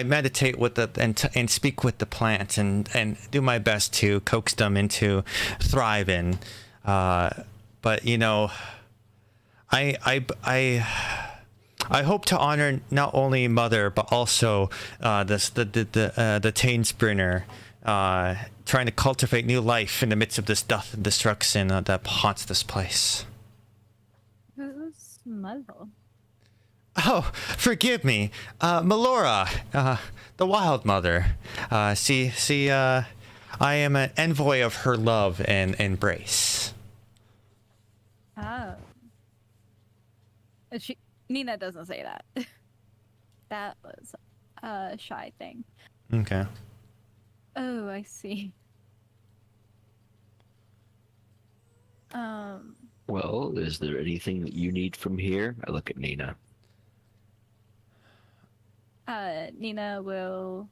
meditate with and speak with the plants and do my best to coax them into thriving. But I hope to honor not only Mother but also the Tainsbringer, trying to cultivate new life in the midst of this death and destruction that haunts this place. Who's Mother? Oh, forgive me, Melora, the Wild Mother. I am an envoy of her love and embrace. Oh. Nina doesn't say that. That was a shy thing. Okay. Oh, I see. Well, is there anything that you need from here? I look at Nina. Nina will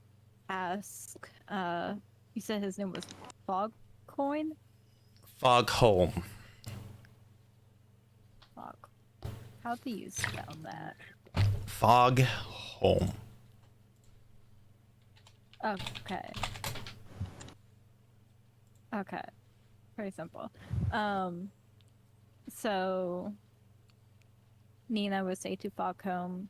ask, you said his name was Fogcoin? Fogholm. Fog. How do you spell that? Fogholm. Okay. Okay. Very simple. So Nina would say to Fogholm,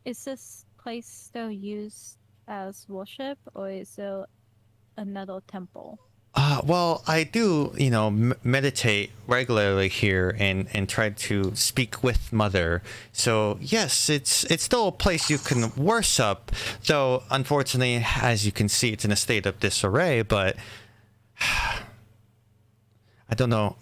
is this place still used as worship, or is it another temple? Well, I do, meditate regularly here and try to speak with Mother. So yes, it's still a place you can worship, though unfortunately, as you can see, it's in a state of disarray. But I don't know.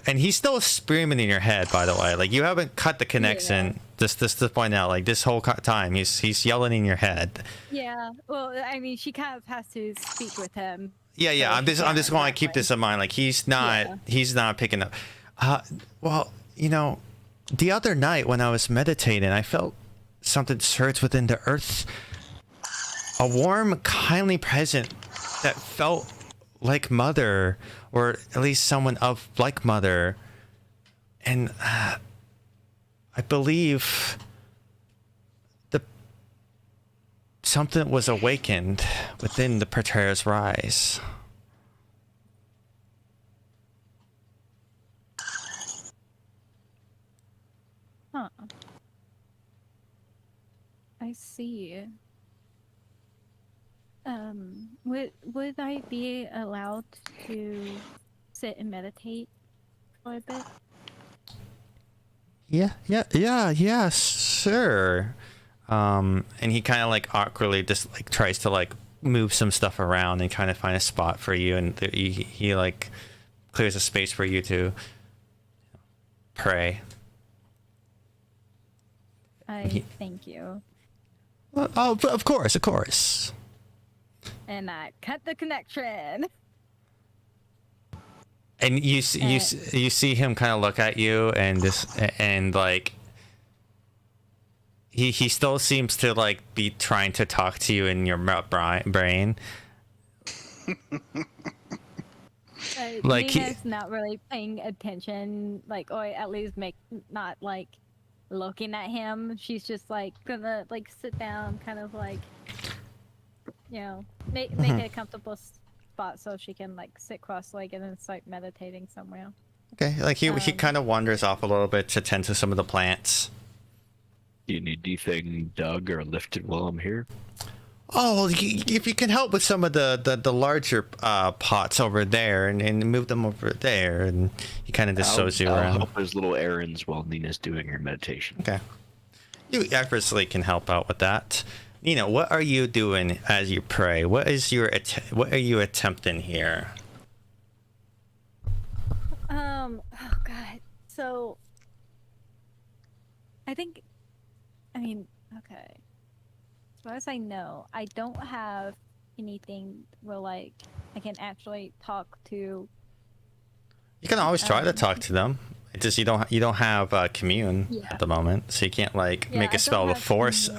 And he's still screaming in your head, by the way. Like, you haven't cut the connection. Yeah. Just to point out, like, this whole time he's yelling in your head. Yeah. Well, I mean, she kind of has to speak with him. Yeah. So I'm just going to keep this in mind. Like, he's not picking up. Well, the other night when I was meditating, I felt something surge within the earth. A warm, kindly presence that felt like Mother, or at least someone of like Mother. And I believe something was awakened within the Praetoria's Rise. Huh. I see. Would I be allowed to sit and meditate for a bit? Yeah, sure. And he kind of like awkwardly just like tries to like move some stuff around and kind of find a spot for you, and he like clears a space for you to pray. Thank you. Oh, of course. And I cut the connection. And you see him kind of look at you and like he still seems to like be trying to talk to you in your brain. Like he's not really paying attention, like, or at least not like looking at him. She's just like gonna like sit down, kind of like, you know, make it a comfortable spot so she can like sit cross-legged and start meditating somewhere. Okay, like he kind of wanders off a little bit to tend to some of the plants. Do you need anything dug or lifted while I'm here? Oh, well, if you can help with some of the larger pots over there and move them over there, and he kind of just shows you I'll around. help his little errands while Nina's doing her meditation. Okay. You effortlessly can help out with that. Nina, what are you doing as you pray? What are you attempting here? Oh god. So I mean, okay. As far as I know, I don't have anything where like I can actually talk to. You can always try to talk to them. It's just you don't have commune at the moment, so you can't like make a spell to force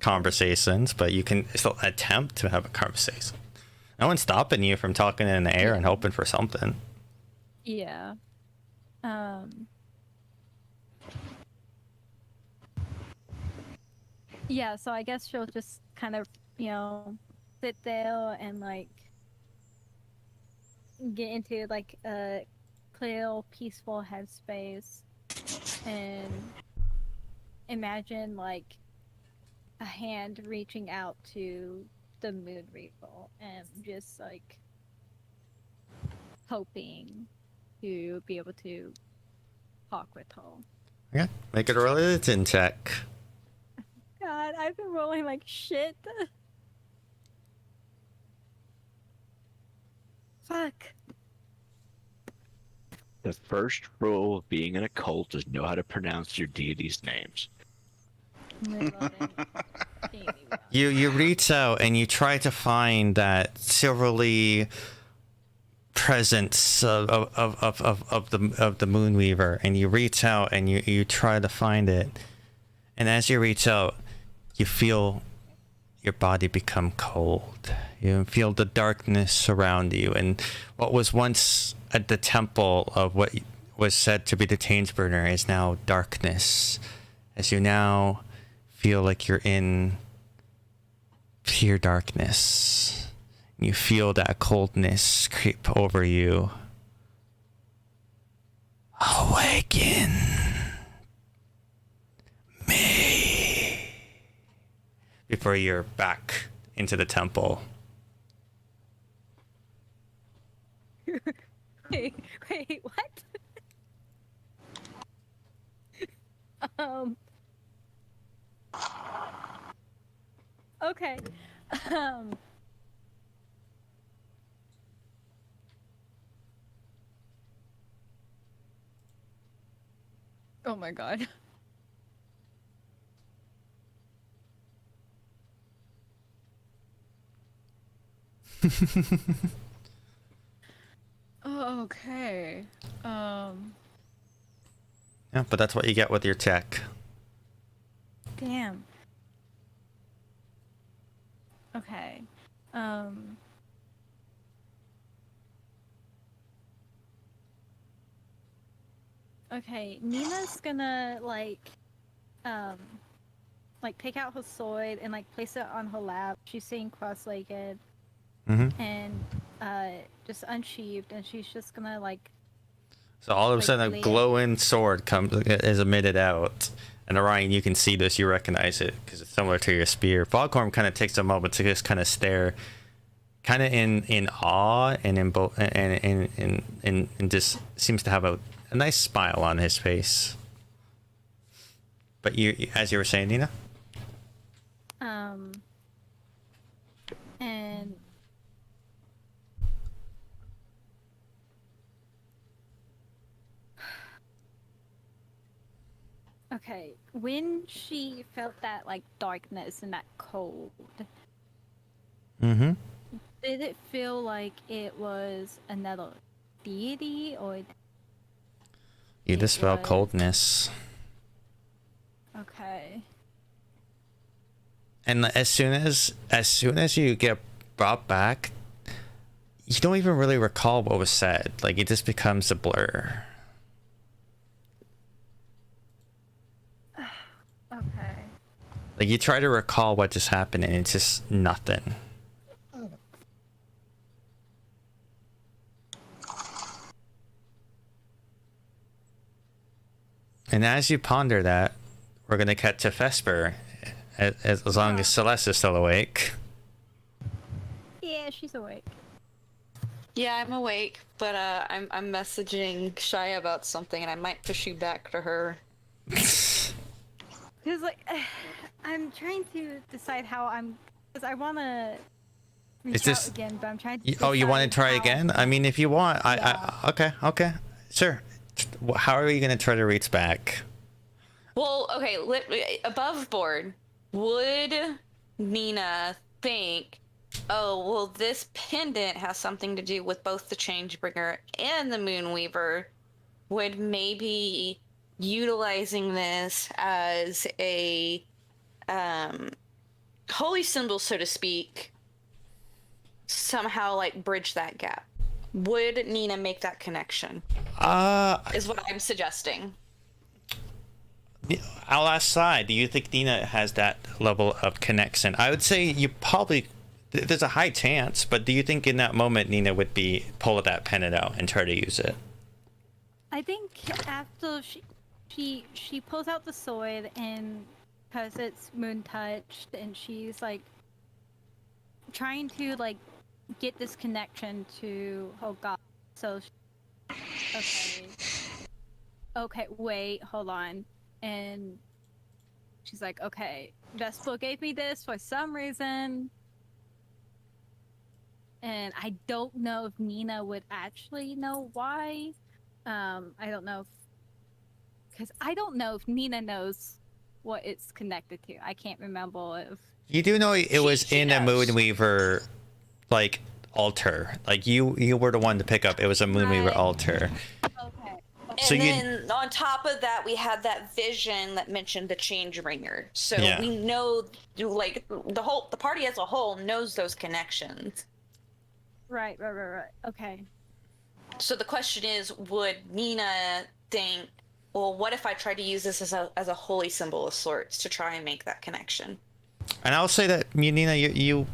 conversations, but you can still attempt to have a conversation. No one's stopping you from talking in the air and hoping for something. Yeah. Yeah, so I guess she'll just kind of, sit there and like get into like a clear, peaceful headspace and imagine like a hand reaching out to the moon reaper and just like hoping to be able to talk with her. Okay, make it a religion check. God, I've been rolling like shit. Fuck. The first rule of being in a cult is know how to pronounce your deity's names. You reach out and you try to find that silverly presence of the Moonweaver, and you reach out and you try to find it, and as you reach out, you feel your body become cold. You feel the darkness surround you, and what was once at the temple of what was said to be the Changeburner is now darkness, as you now feel like you're in pure darkness. You feel that coldness creep over you. Awaken me. Before you're back into the temple. Wait, what? Okay. Oh my god. Okay. Yeah, but that's what you get with your check. Damn. Okay. Okay, Nina's gonna like take out her sword and like place it on her lap. She's sitting cross-legged. And just unsheathed, and she's just gonna like. So all of a sudden, a glowing sword is emitted out, and Orion, you can see this, you recognize it because it's similar to your spear. Foghorn kind of takes a moment to just kind of stare, kind of in awe and and just seems to have a nice smile on his face. But you, as you were saying, Nina. And. Okay, when she felt that like darkness and that cold, did it feel like it was another deity, or you just felt coldness? Okay. And as soon as you get brought back, you don't even really recall what was said. Like it just becomes a blur. Like, you try to recall what just happened, and it's just nothing. And as you ponder that, we're gonna cut to Vesper, as long as Celeste is still awake. Yeah, she's awake. Yeah, I'm awake, but I'm messaging Shia about something, and I might push you back to her. Because like, I'm trying to decide how because I want to reach out again, but I'm trying to. Oh, you want to try again? I mean, if you want, Yeah. Okay, sure. How are you gonna try to reach back? Well, okay, above board, would Nina think, oh, well, this pendant has something to do with both the Changebringer and the Moonweaver? Would maybe utilizing this as a holy symbol, so to speak, somehow like bridge that gap? Would Nina make that connection? Is what I'm suggesting. I'll ask Sai, do you think Nina has that level of connection? I would say you probably, there's a high chance, but do you think in that moment Nina would pull that pendant out and try to use it? I think after she pulls out the sword, and because it's moon touched, and she's like trying to like get this connection to, oh god, so okay, wait, hold on. And she's like, okay, Vesper gave me this for some reason, and I don't know if Nina would actually know why. I don't know because I don't know if Nina knows what it's connected to. I can't remember if You do know it was in a Moonweaver, like, altar. Like, you were the one to pick up. It was a Moonweaver altar. okay. So and then on top of that, we had that vision that mentioned the Changebringer. So Yeah. we know, like, the party as a whole knows those connections. Right. Okay. So the question is, would Nina think, well, what if I tried to use this as a holy symbol of sorts to try and make that connection? And I'll say that, Nina, you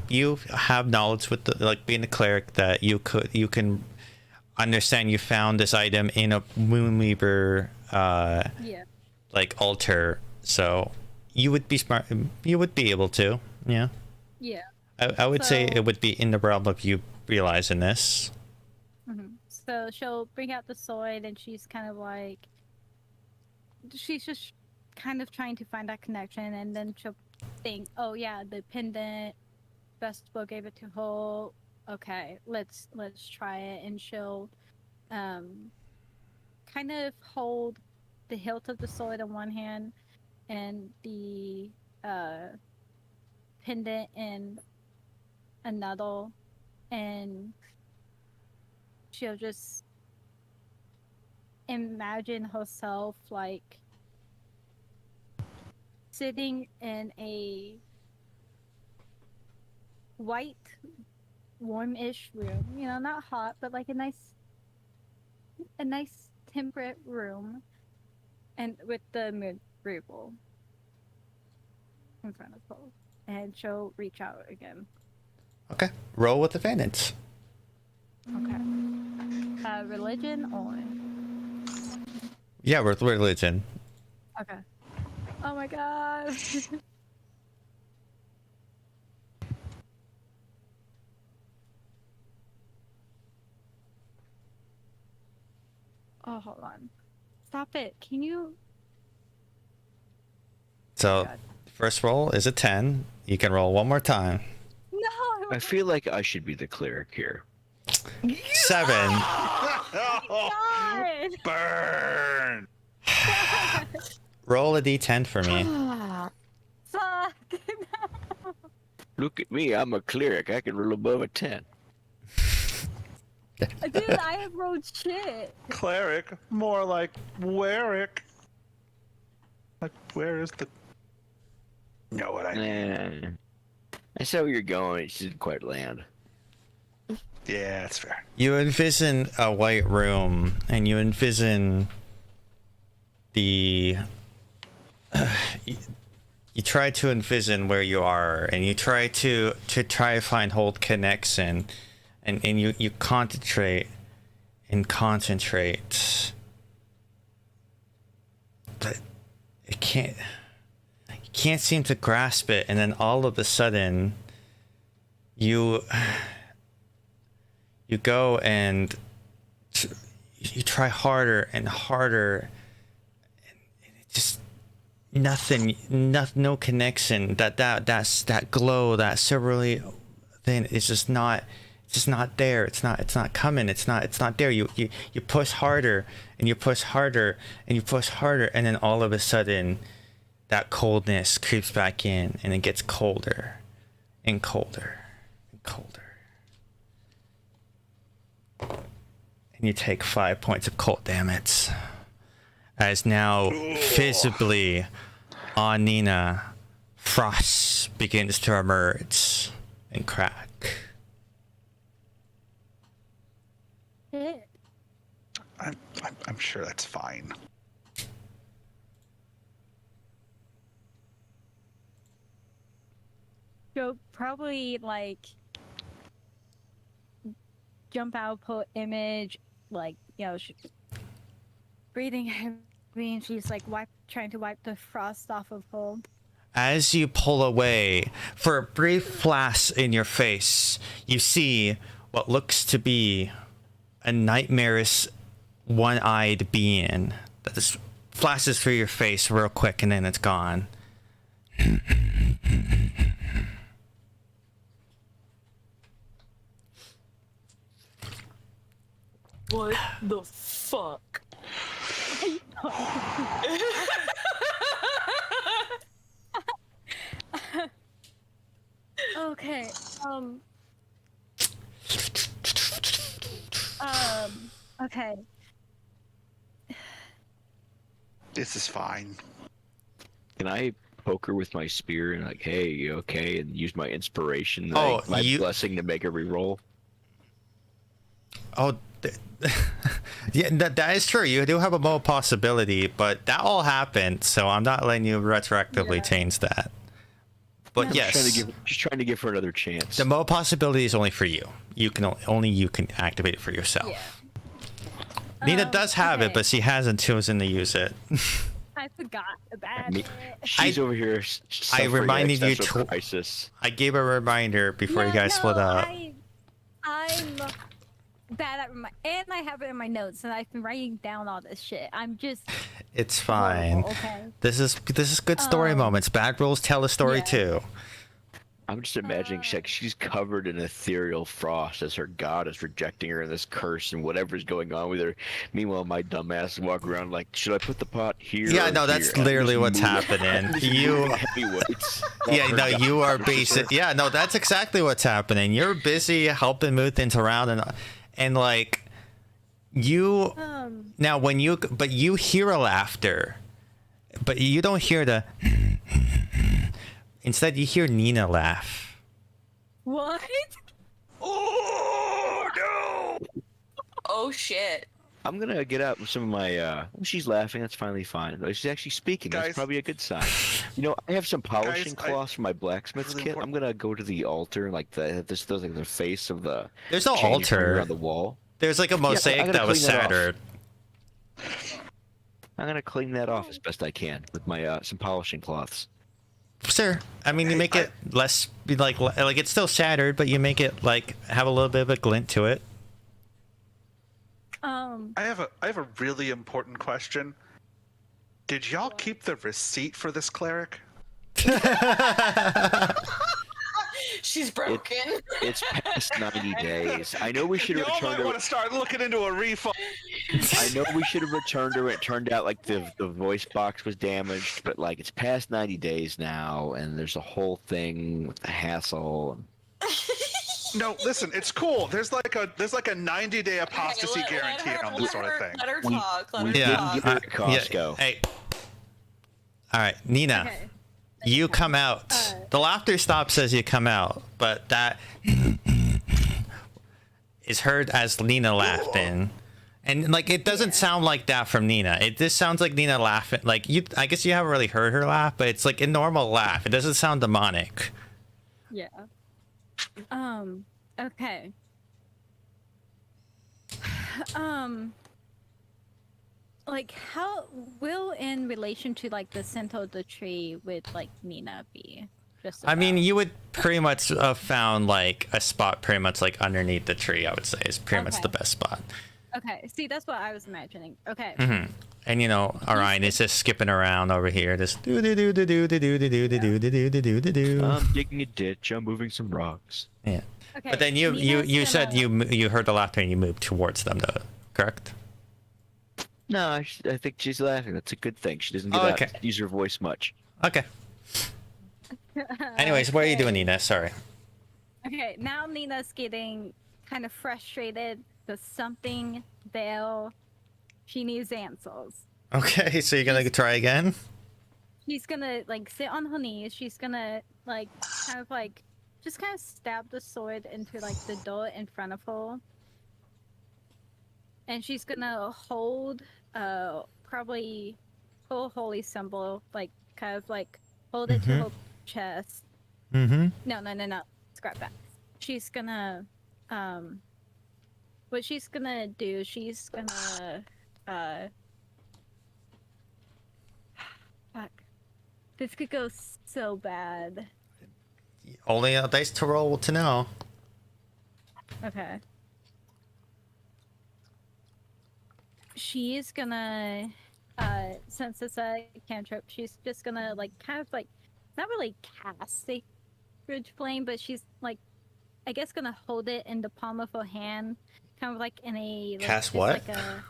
have knowledge with like being a cleric, that you can understand you found this item in a Moonweaver like altar, so you would be smart. You would be able to, yeah. Yeah. I would say it would be in the realm of you realizing this. Mm-hmm. So she'll bring out the sword, and she's kind of like, she's just kind of trying to find that connection, and then she'll think, oh yeah, the pendant, Vesper gave it to her. Okay, let's try it. And she'll kind of hold the hilt of the sword in one hand and the pendant in another, and she'll just imagine herself like sitting in a white, warm-ish room, not hot, but like a nice temperate room, and with the moon reaper in front of her, and she'll reach out again. Okay, roll with advantage. Okay. Religion or? Yeah, with religion. Okay. Oh my god. Oh, hold on. Stop it. Can you? So, first roll is a 10. You can roll one more time. No. I feel like I should be the cleric here. 7. God. Burn! Roll a d10 for me. Fuck. Look at me, I'm a cleric. I can roll above a 10. Dude, I have rolled shit. Cleric, more like Werick. Like, where is the... Know what I mean? I saw where you're going. It didn't quite land. Yeah, that's fair. You envision a white room, and you envision the you try to envision where you are, and you try to find hold connection, and you concentrate and concentrate, but you can't seem to grasp it. And then all of a sudden you go and you try harder and harder, and it just no connection. That glow, that silvery thing is just not there. It's not coming. It's not there. You push harder and you push harder and you push harder, and then all of a sudden that coldness creeps back in, and it gets colder and colder and colder. And you take 5 points of cold damage, as now visibly on Nina, frost begins to emerge and crack. I'm sure that's fine. So probably like jump output image, like, you know, breathing heavy, and she's like trying to wipe the frost off of Hole. As you pull away, for a brief flash in your face, you see what looks to be a nightmarish, one-eyed being that just flashes through your face real quick, and then it's gone. What the fuck? Okay. Okay. This is fine. Can I poke her with my spear and like, hey, you okay? And use my inspiration, Oh, like, my blessing to make her reroll? Oh, yeah, that is true. You do have a more possibility, but that all happened, so I'm not letting you retroactively change that. But yes, just trying to give her another chance. The mo possibility is only for you. Only you can activate it for yourself. Yeah. Nina does have it, but she hasn't chosen to use it. I forgot about it. She's over here. I reminded you crisis. I gave a reminder before you guys split up. I'm bad at and I have it in my notes, and I've been writing down all this shit. I'm just. It's fine. Okay. This is good story moments. Bad rules tell a story too. I'm just imagining she's covered in ethereal frost as her god is rejecting her in this curse and whatever's going on with her. Meanwhile, my dumbass walk around like, should I put the pot here? Yeah, no, that's literally what's happening. You are basic. Yeah, no, that's exactly what's happening. You're busy helping move things around and like you now when you hear a laughter, but you don't hear the. Instead, you hear Nina laugh. What? Oh, no! Oh, shit. I'm going to get out with some of my... she's laughing. That's finally fine. She's actually speaking. Guys, that's probably a good sign. You know, I have some polishing cloths for my blacksmith's kit. I'm going to go to the altar, like this like the face of the... There's no altar. On the wall. There's like a mosaic that was shattered. I'm going to clean that off as best I can with my some polishing cloths. Sure. I mean, you make it less like it's still shattered, but you make it like have a little bit of a glint to it. I have a really important question. Did y'all keep the receipt for this cleric? She's broken. It's past 90 days. I know we should have returned her. Y'all might want to start looking into a refund. I know we should have returned her. It turned out like the voice box was damaged, but like it's past 90 days now, and there's a whole thing with the hassle. No, listen, it's cool. There's like a 90-day apostasy guarantee on this sort of thing. Let her talk. Let her talk. Costco. Hey. All right, Nina. Okay. You come out. The laughter stops as you come out, but that is heard as Nina laughing. And like it doesn't sound like that from Nina. It just sounds like Nina laughing. Like you, I guess you haven't really heard her laugh, but it's like a normal laugh. It doesn't sound demonic. Yeah. Okay. Like how will in relation to like the center of the tree with like Nina be? Just I mean, about? you would pretty much have found like a spot pretty much like underneath the tree. I would say is pretty much the best spot. Okay. See, that's what I was imagining. Okay. And you know, Orion is just skipping around over here, just do do do do do do do do do do do do do do do. I'm digging a ditch. I'm moving some rocks. Yeah. Okay. But then you said you heard the laughter and you moved towards them, though, correct? No, I think she's laughing. That's a good thing. She doesn't get out, use her voice much. Okay. Anyways, what are you doing, Nina? Sorry. Okay, now Nina's getting kind of frustrated. There's something there. She needs answers. Okay, so you're gonna try again? She's gonna like sit on her knees. She's gonna like kind of like just kind of stab the sword into like the door in front of her. And she's gonna hold probably her holy symbol, like kind of like hold it to her chest. No. Scrap that. She's gonna what she's gonna do, she's gonna fuck. This could go so bad. Only a dice to roll to know. Okay. She's gonna since it's a cantrip, she's just gonna like kind of like not really cast sacred flame, but she's like I guess gonna hold it in the palm of her hand, kind of like in a like, cast what? like a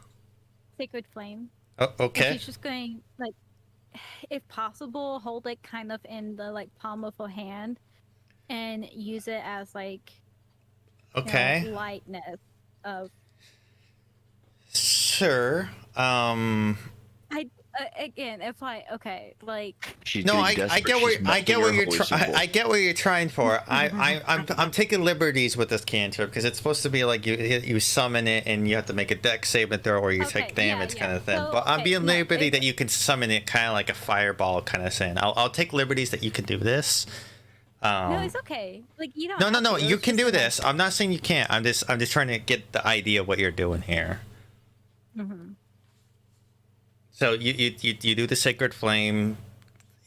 sacred flame. Oh, okay. And she's just going like, if possible, hold it kind of in the like palm of her hand, and use it as like okay, you know, lightness of. Sure. Again, if I okay, like She's no, getting I get desperate. what She's melting her holy symbol. I get what you're trying for. I'm taking liberties with this cantrip because it's supposed to be like you summon it and you have to make a dex saving throw or you take damage kind of thing. So, but I'm being no, liberty that you can summon it kind of like a fireball kind of thing. I'll take liberties that you can do this. no, it's okay. Like you don't. No. have to. You It's can just do like- this. I'm not saying you can't. I'm just trying to get the idea of what you're doing here. So you do the sacred flame.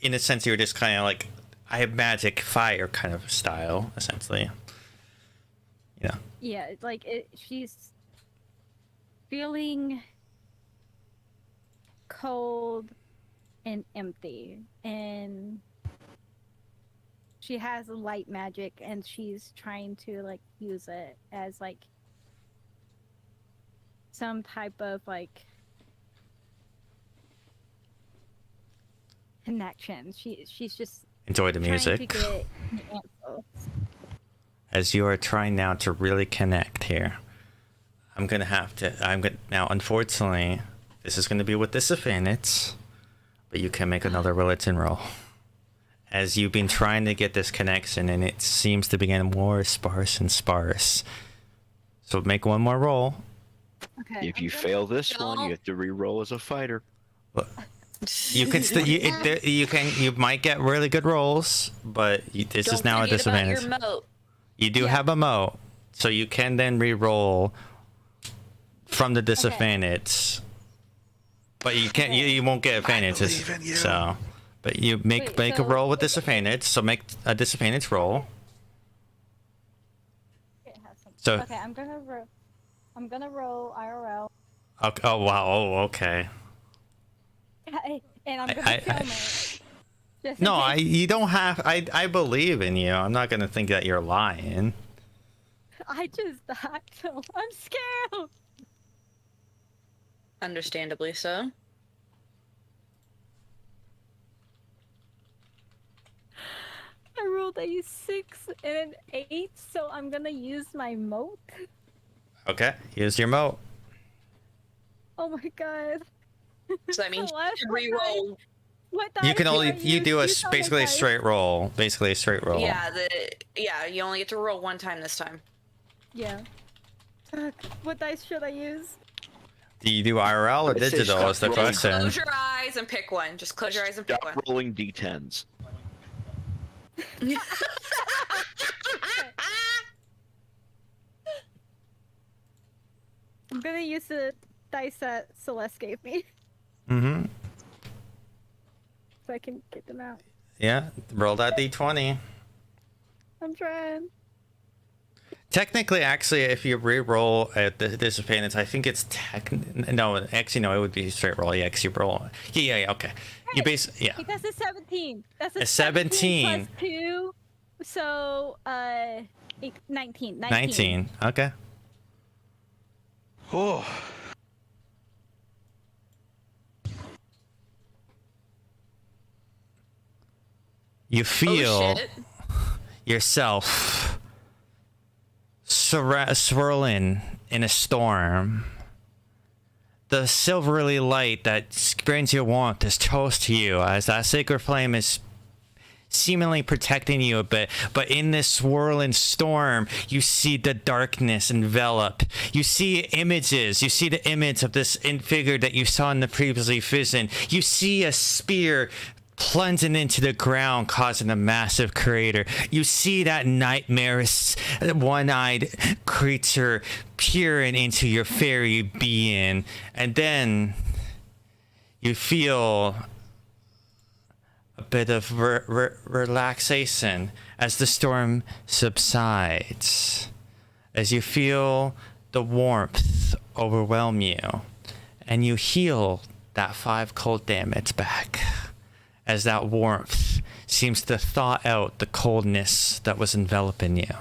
In a sense, you're just kind of like I have magic fire kind of style, essentially. Yeah. Yeah, it's like she's feeling cold and empty, and she has light magic, and she's trying to like use it as like some type of like connection. She's just Enjoy the trying to music. get an answer. As you are trying now to really connect here, I'm gonna now. Unfortunately, this is gonna be with disadvantage, but you can make another religion roll. As you've been trying to get this connection, and it seems to begin more sparse and sparse. So make one more roll. Okay. If you fail this one, you have to re-roll as a fighter. You can you might get really good rolls, but this is now a disadvantage. Your moat. You do have a moat, so you can then re-roll from the disadvantage. But you can't. You won't get advantages. believe in you. So, but you make a roll with disadvantage. So make a disadvantage roll. So Okay, I'm gonna roll IRL. okay, oh wow. Oh okay. And I'm gonna film it. Just in No, case. you don't have. I believe in you. I'm not gonna think that you're lying. I just died, so I'm scared. Understandably so. I rolled a 6 and an 8, so I'm gonna use my moat. Okay, use your moat. Oh my god. So that means What? you re-roll. What You dice can do only I use? do a You tell me, basically a guys. straight roll. Basically a straight roll. Yeah, you only get to roll one time this time. Yeah. Fuck. What dice should I use? Do you do IRL or I say digital? stop Is the rolling. question. Close your eyes and pick one. Just close your eyes and pick Stop one. rolling d10s. I'm gonna use the dice that Celeste gave me Mm-hmm. so I can get them out. Yeah. Roll that d20. I'm trying. Technically, actually, if you re-roll at the disadvantage, I think it's no. Actually, no. It would be straight roll. Yeah, because you roll. Yeah. Okay. You yeah. That's a 17. That's A 17. plus 2. So 19. 19. Okay. Oh, You feel shit. yourself swirling in a storm. The silvery light that brings you warmth is close to you as that sacred flame is seemingly protecting you a bit, but in this swirling storm you see the darkness envelop. You see images. You see the image of this figure that you saw in the previously vision. You see a spear plunging into the ground, causing a massive crater. You see that nightmarish one-eyed creature peering into your fairy being, and then you feel a bit of relaxation as the storm subsides, as you feel the warmth overwhelm you, and you heal that 5 cold damage back, as that warmth seems to thaw out the coldness that was enveloping you.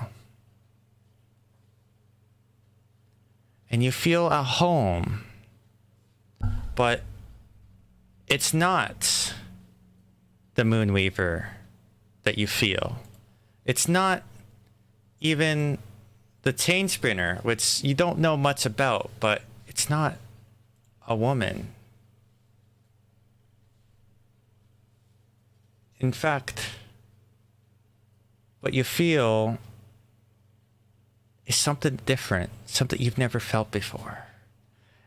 And you feel at home, but it's not the Moonweaver that you feel. It's not even the Chainspinner, which you don't know much about, but it's not a woman. In fact, what you feel is something different, something you've never felt before.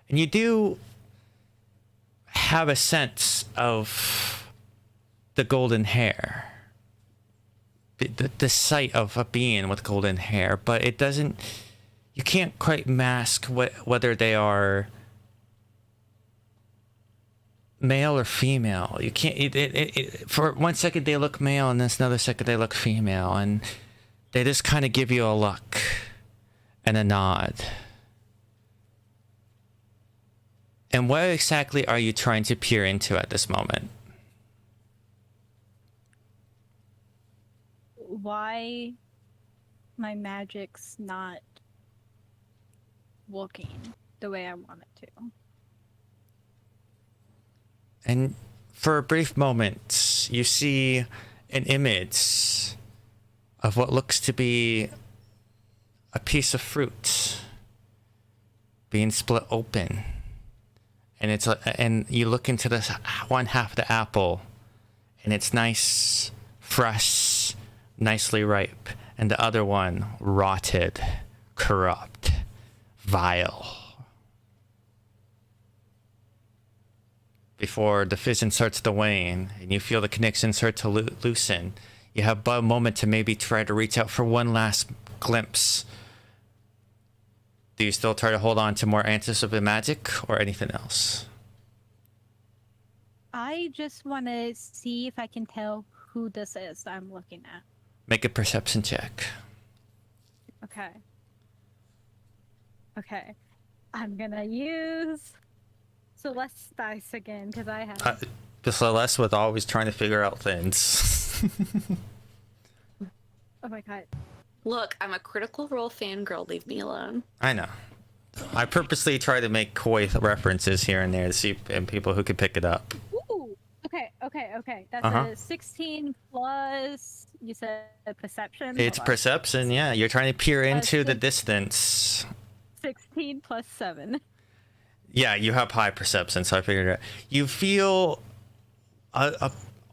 And you do have a sense of the golden hair, the sight of a being with golden hair, but it doesn't, you can't quite mask whether they are male or female. You can't, for 1 second they look male and then another second they look female, and they just kind of give you a look and a nod. And what exactly are you trying to peer into at this moment? Why my magic's not working the way I want it to. And for a brief moment, you see an image of what looks to be a piece of fruit being split open. And and you look into this one half of the apple, and it's nice, fresh, nicely ripe, and the other one rotted, corrupt, vile. Before the vision starts to wane and you feel the connection start to loosen, you have but a moment to maybe try to reach out for one last glimpse. Do you still try to hold on to more answers of the magic or anything else? I just want to see if I can tell who this is that I'm looking at. Make a perception check. Okay. Okay. I'm gonna use Celeste's dice again because I have. Celeste was always trying to figure out things. Oh my god. Look, I'm a Critical Role fangirl. Leave me alone. I know. I purposely try to make coy references here and there to see people who could pick it up. Ooh. Okay. That's a 16 plus. You said perception. It's Hold on. perception, yeah. You're trying to peer into the distance. 16 plus 7. Yeah, you have high perception, so I figured it out. You feel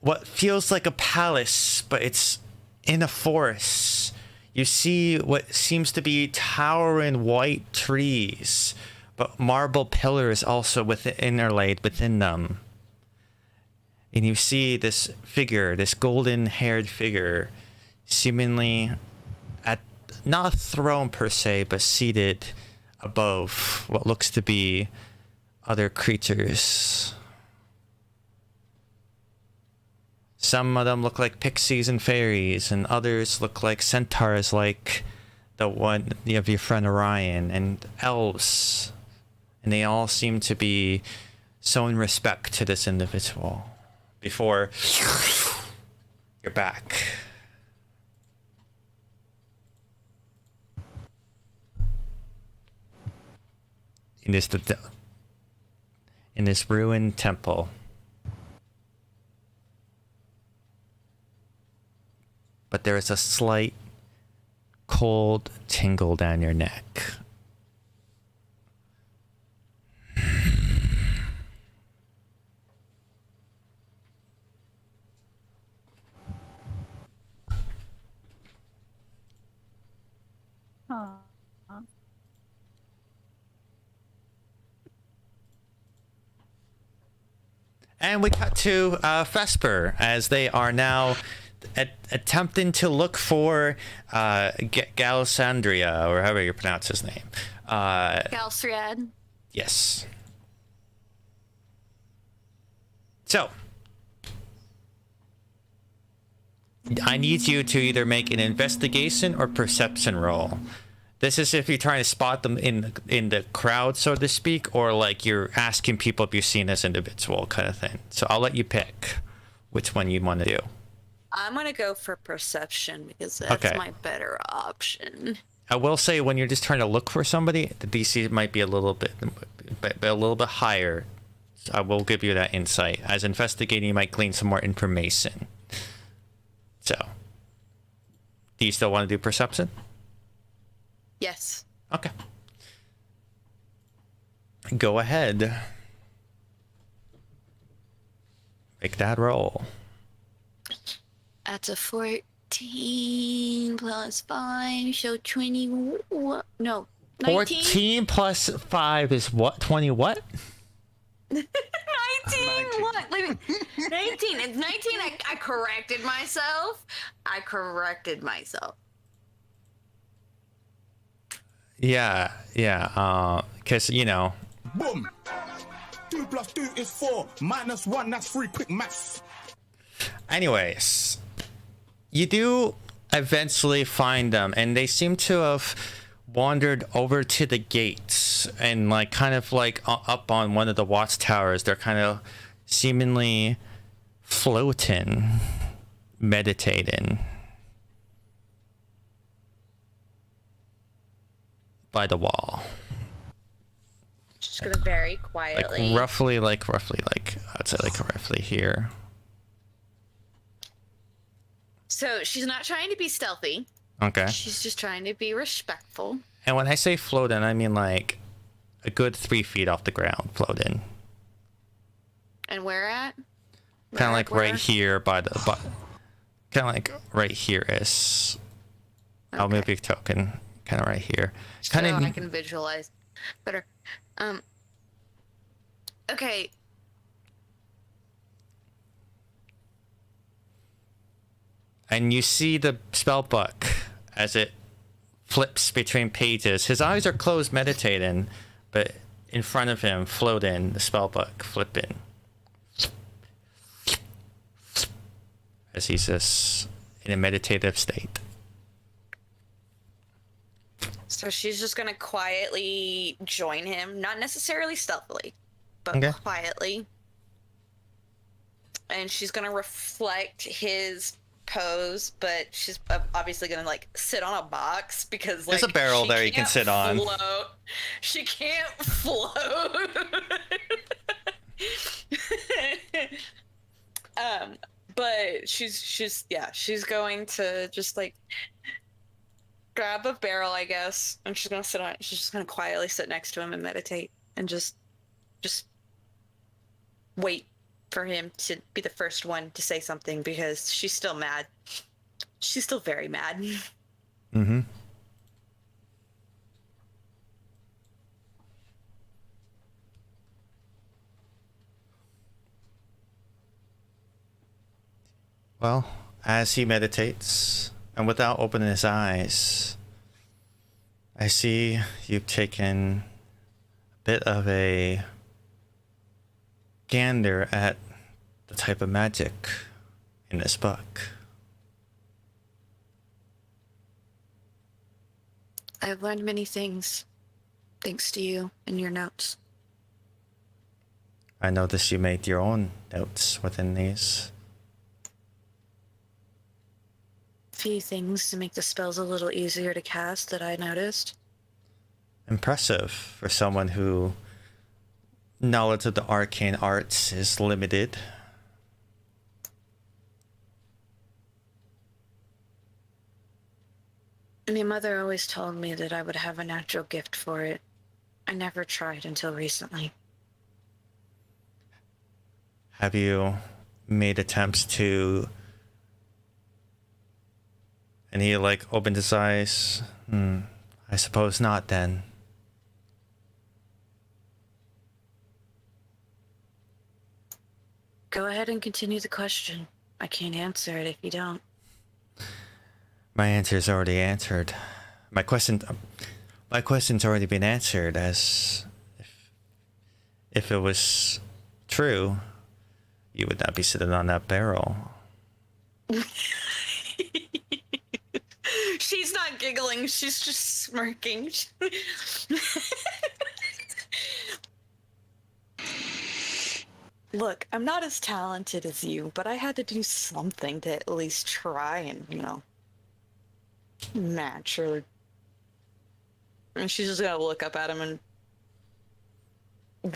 what feels like a palace, but it's in a forest. You see what seems to be towering white trees but marble pillars also interlaid within them. And you see this figure, this golden-haired figure, seemingly at not a throne per se, but seated above what looks to be other creatures. Some of them look like pixies and fairies, and others look like centaurs, like the one of your friend Orion, and elves. And they all seem to be showing respect to this individual before you're back. In this ruined temple. But there is a slight cold tingle down your neck. Aw. And we cut to Vesper as they are now attempting to look for Galsandria, or however you pronounce his name. Galstriad. Yes. So, I need you to either make an investigation or perception roll. This is if you're trying to spot them in the crowd, so to speak, or like you're asking people if you've seen this individual kind of thing. So I'll let you pick which one you want to do. I'm gonna go for perception because that's my better option. I will say when you're just trying to look for somebody, the DC might be a little bit higher. So I will give you that insight. As investigating, you might glean some more information. So, do you still want to do perception? Yes. Okay. Go ahead. Make that roll. That's a 14 plus 5, so 20. No, 19. 14 plus 5 is what? 20 what? 19. What? 19. It's 19. I corrected myself. Yeah. Because, you know. Boom. 2 plus 2 is 4. Minus 1, that's 3. Quick maths. Anyways, you do eventually find them, and they seem to have wandered over to the gates and like kind of like up on one of the watchtowers. They're kind of seemingly floating, meditating by the wall. Just gonna very quietly. Roughly like I'd say like roughly here. So she's not trying to be stealthy. Okay. She's just trying to be respectful. And when I say floating, I mean like a good 3 feet off the ground, floating. And where at? Kind of like right here by the, kind of like right here is. Okay. I'll move your token. Kind of right here. Kind of. I can visualize better. Okay. And you see the spell book as it flips between pages. His eyes are closed, meditating, but in front of him, floating, the spell book flipping. As he's just in a meditative state. So she's just gonna quietly join him, not necessarily stealthily, but quietly. And she's gonna reflect his pose, but she's obviously gonna like sit on a box because like there's a barrel there you can sit on. She can't float. But she's going to just like grab a barrel, I guess, and she's gonna sit on it. She's just gonna quietly sit next to him and meditate and just wait for him to be the first one to say something because she's still mad. She's still very mad. Mm-hmm. Well, as he meditates, and without opening his eyes, I see you've taken a bit of a gander at the type of magic in this book. I've learned many things, thanks to you and your notes. I noticed you made your own notes within these. Few things to make the spells a little easier to cast that I noticed. Impressive for someone who knowledge of the arcane arts is limited. My mother always told me that I would have a natural gift for it. I never tried until recently. Have you made attempts to... And he opened his eyes. I suppose not then. Go ahead and continue the question. I can't answer it if you don't. My answer's already answered. My question's already been answered, as if it was true, you would not be sitting on that barrel. She's not giggling, she's just smirking. Look, I'm not as talented as you, but I had to do something to at least try and, match her. And she's just gonna look up at him and...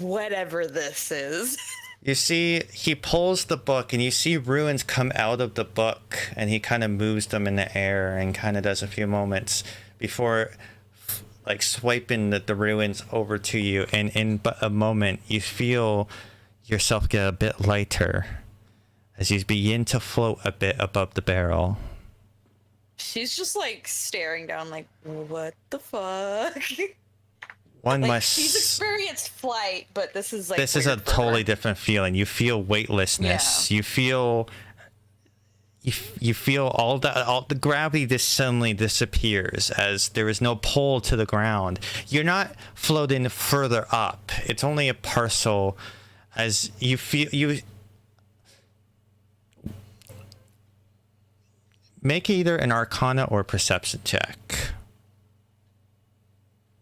whatever this is. You see, he pulls the book, and you see ruins come out of the book, and he kind of moves them in the air and kind of does a few moments before swiping the ruins over to you, and in a moment you feel yourself get a bit lighter as you begin to float a bit above the barrel. She's just staring down what the fuck? One She's experienced flight, but this is this is a totally different feeling. You feel weightlessness. Yeah. You feel all the gravity just suddenly disappears as there is no pull to the ground. You're not floating further up. It's only a parcel as you feel you make either an Arcana or Perception check.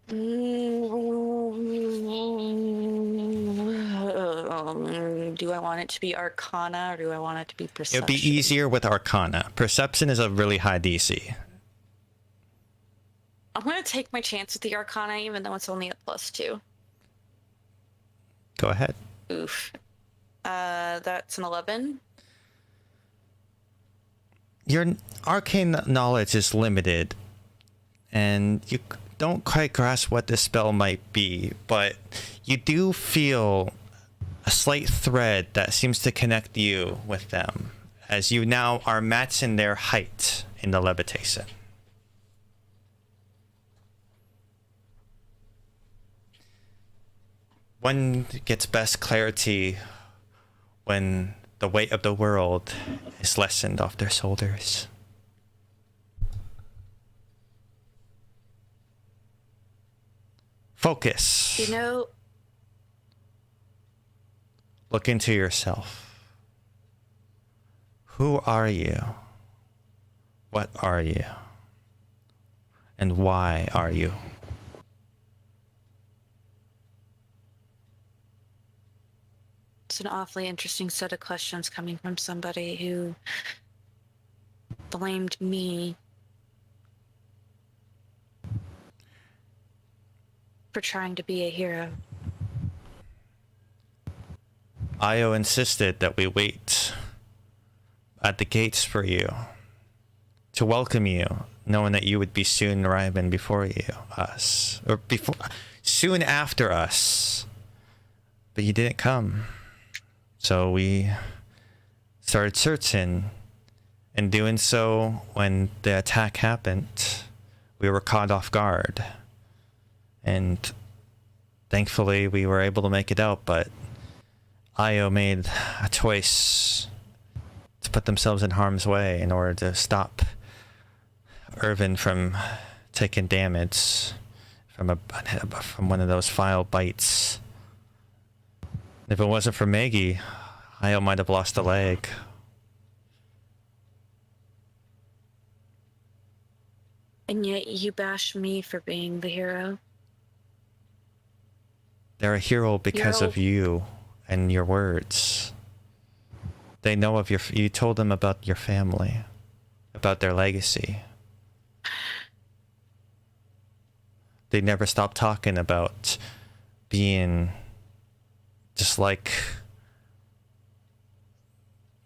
Do I want it to be Arcana or do I want it to be Perception? It would be easier with Arcana. Perception is a really high DC. I'm going to take my chance with the Arcana even though it's only a +2. Go ahead. Oof. That's an 11. Your arcane knowledge is limited, and you don't quite grasp what this spell might be, but you do feel a slight thread that seems to connect you with them, as you now are matching their height in the levitation. One gets best clarity when the weight of the world is lessened off their shoulders. Focus. Look into yourself. Who are you? What are you? And why are you? It's an awfully interesting set of questions coming from somebody who blamed me for trying to be a hero. Io insisted that we wait at the gates for you to welcome you, knowing that you would be soon arriving soon after us. But you didn't come. So we started searching. In doing so, when the attack happened, we were caught off guard. And thankfully, we were able to make it out, but Io made a choice to put themselves in harm's way in order to stop Irvin from taking damage from one of those file bites. If it wasn't for Maggie, I might have lost a leg. And yet you bash me for being the hero. They're a hero because of you and your words. They know of you told them about your family, about their legacy. They never stopped talking about being just like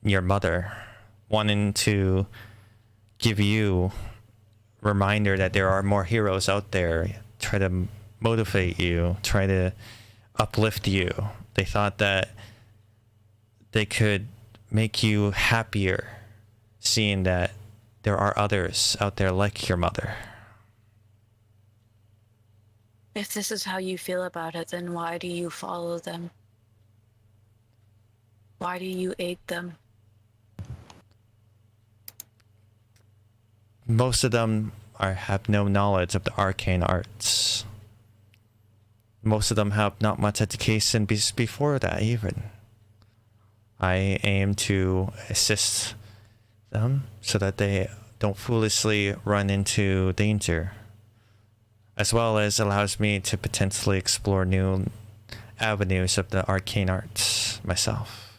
your mother, wanting to give you a reminder that there are more heroes out there, try to motivate you, try to uplift you. They thought that they could make you happier seeing that there are others out there like your mother. If this is how you feel about it, then why do you follow them? Why do you aid them? Most of them have no knowledge of the arcane arts. Most of them have not much education before that even. I aim to assist them so that they don't foolishly run into danger, as well as allows me to potentially explore new avenues of the arcane arts myself.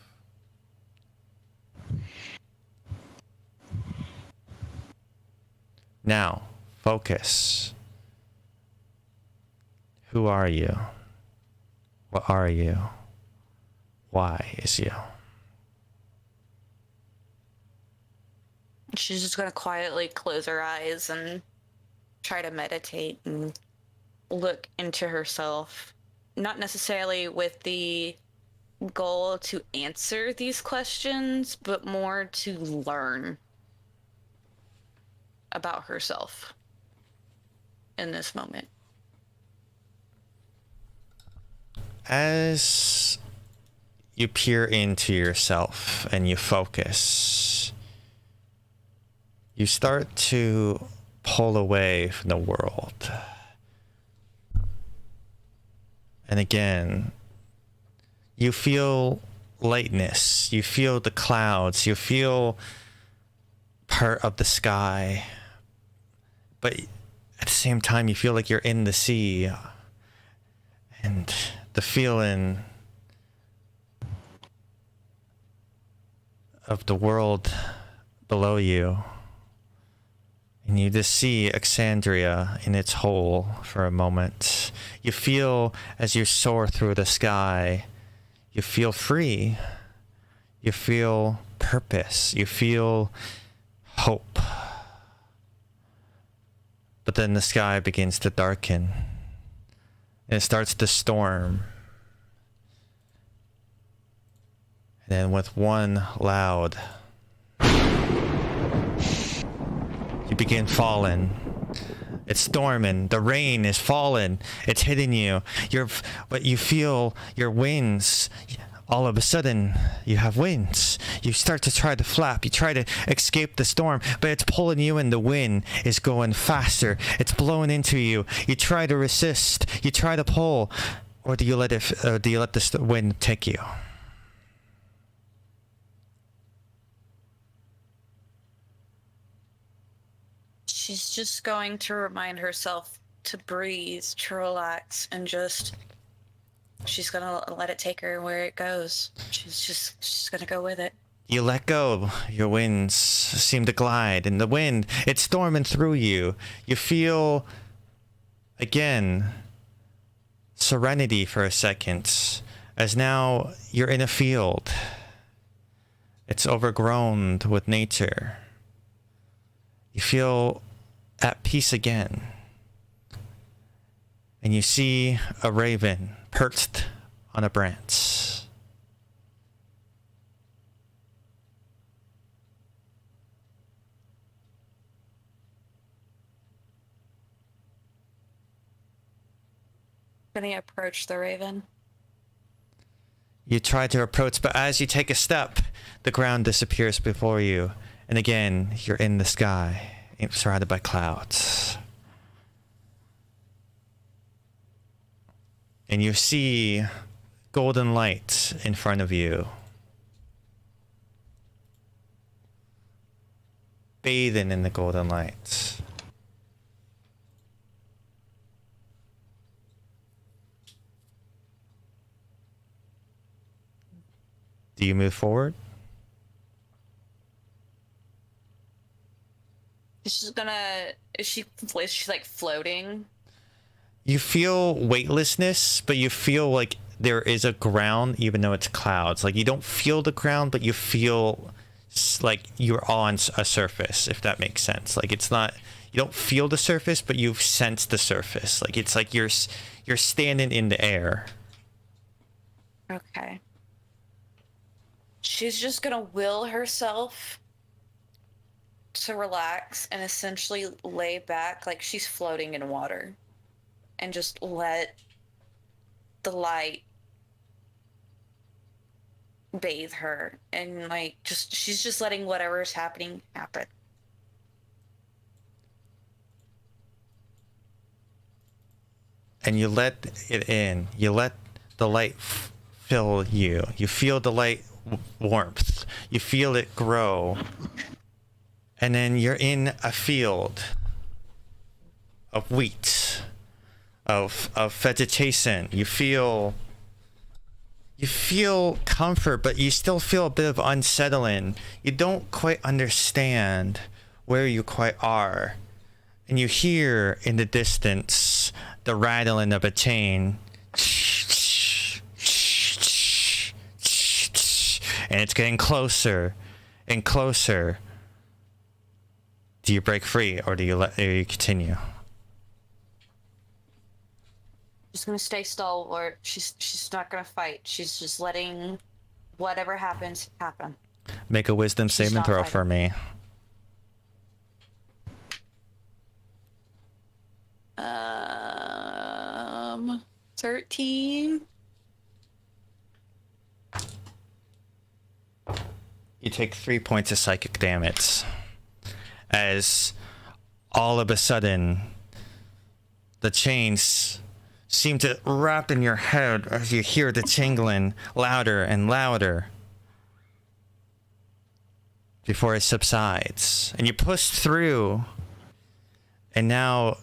Now, focus. Who are you? What are you? Why is you? She's just going to quietly close her eyes and try to meditate and look into herself. Not necessarily with the goal to answer these questions, but more to learn about herself in this moment. As you peer into yourself and you focus, you start to pull away from the world. And again, you feel lightness, you feel the clouds, you feel part of the sky. But at the same time, you feel like you're in the sea. And the feeling of the world below you. And you just see Alexandria in its whole for a moment. You feel as you soar through the sky, you feel free. You feel purpose. You feel hope. But then the sky begins to darken. And it starts to storm. And then with one loud, you begin falling. It's storming. The rain is falling. It's hitting you. But you feel your wings. All of a sudden, you have wings. You start to try to flap. You try to escape the storm, but it's pulling you in. The wind is going faster. It's blowing into you. You try to resist. You try to pull, or do you let the wind take you? She's just going to remind herself to breathe, to relax, and just... she's gonna let it take her where it goes. She's gonna go with it. You let go. Your wings seem to glide. In the wind, it's storming through you. You feel, again, serenity for a second. As now you're in a field. It's overgrown with nature. You feel at peace again. And you see a raven perched on a branch. Can I approach the raven? You try to approach, but as you take a step, the ground disappears before you, and again, you're in the sky, surrounded by clouds. And you see golden light in front of you, bathing in the golden light. Do you move forward? She's gonna. Is she like floating? You feel weightlessness, but you feel like there is a ground, even though it's clouds. Like you don't feel the ground, but you feel like you're on a surface, if that makes sense. Like it's not. You don't feel the surface, but you sense the surface. Like it's like you're standing in the air. Okay. She's just gonna will herself to relax and essentially lay back like she's floating in water and just let the light bathe her, and like she's just letting whatever's happening happen. And you let it in. You let the light fill you. You feel the light warmth. You feel it grow. And then you're in a field of wheat, of vegetation. You feel comfort, but you still feel a bit of unsettling. You don't quite understand where you quite are. And you hear in the distance the rattling of a chain. And it's getting closer and closer. Do you break free, or do you continue? She's gonna stay stalwart. She's not gonna fight. She's just letting whatever happens happen. Make a wisdom saving throw for me. 13. You take 3 points of psychic damage as all of a sudden the chains seem to wrap in your head as you hear the tingling louder and louder before it subsides. And you push through, and now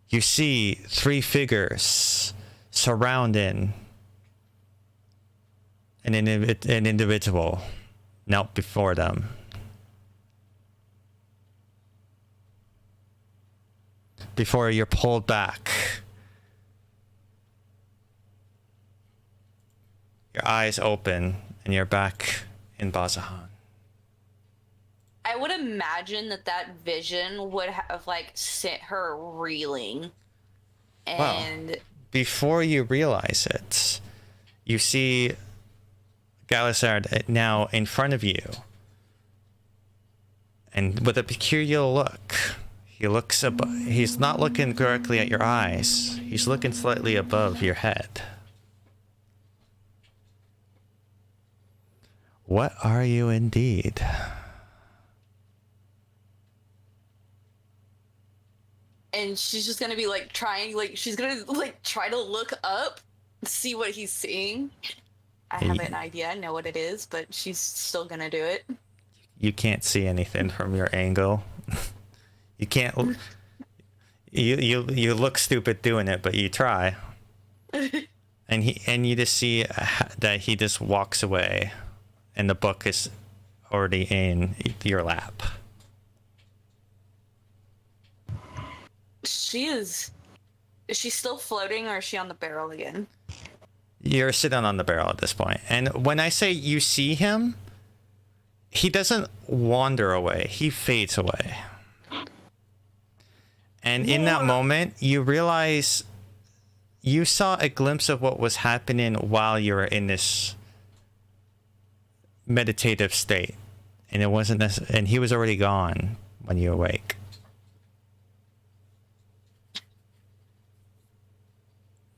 you see 3 figures surrounding an individual knelt before them. Before you're pulled back, your eyes open, and you're back in Bazahan. I would imagine that vision would have like sent her reeling. And Well, before you realize it, you see Galisard now in front of you, and with a peculiar look. He looks he's not looking directly at your eyes. He's looking slightly above your head. What are you indeed? And she's just gonna be like trying, like she's gonna like try to look up, see what he's seeing. I have an idea, I know what it is, but she's still gonna do it. You can't see anything from your angle. You can't. You look stupid doing it, but you try. And you just see that he just walks away, and the book is already in your lap. Is she still floating, or is she on the barrel again? You're sitting on the barrel at this point. And when I say you see him, he doesn't wander away. He fades away. And in that moment, you realize you saw a glimpse of what was happening while you were in this meditative state. And it wasn't and he was already gone when you awake.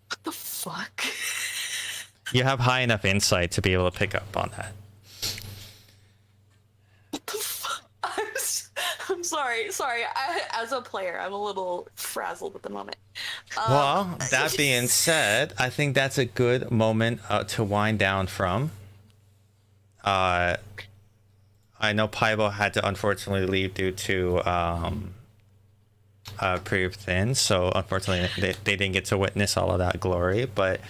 What the fuck? You have high enough insight to be able to pick up on that. sorry. As a player, I'm a little frazzled at the moment. Well, that being said, I think that's a good moment to wind down from. I know Paibo had to unfortunately leave due to pretty thin, so unfortunately they didn't get to witness all of that glory. But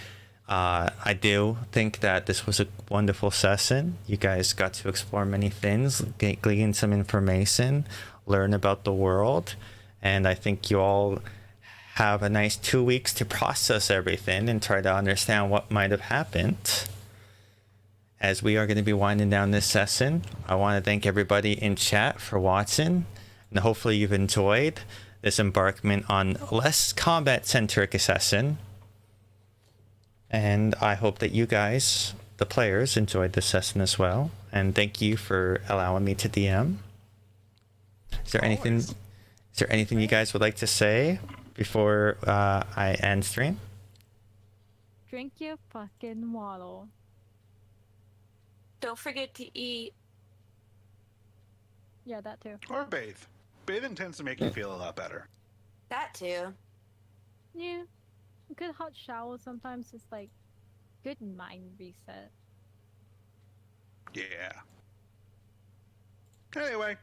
I do think that this was a wonderful session. You guys got to explore many things, glean some information, learn about the world, and I think you all have a nice 2 weeks to process everything and try to understand what might have happened. As we are going to be winding down this session, I want to thank everybody in chat for watching, and hopefully you've enjoyed this embarkment on less combat-centric session. And I hope that you guys, the players, enjoyed this session as well. And thank you for allowing me to DM. Is there anything you guys would like to say before I end stream? Drink your fucking water. Don't forget to eat. Yeah, that too. Or bathe. Bathing tends to make you feel a lot better. That too. Yeah. A good hot shower sometimes is like good mind reset. Yeah. Anyway,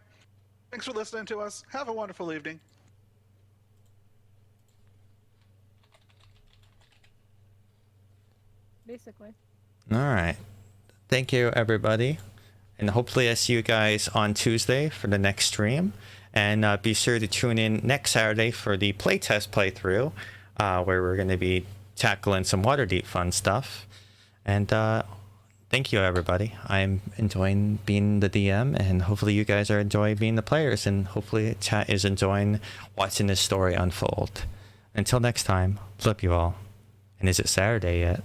thanks for listening to us. Have a wonderful evening. Basically. All right. Thank you, everybody. And hopefully I see you guys on Tuesday for the next stream. And be sure to tune in next Saturday for the playtest playthrough, where we're going to be tackling some Netherdeep fun stuff. And thank you, everybody. I'm enjoying being the DM, and hopefully you guys are enjoying being the players, and hopefully chat is enjoying watching this story unfold. Until next time, flip you all. And is it Saturday yet?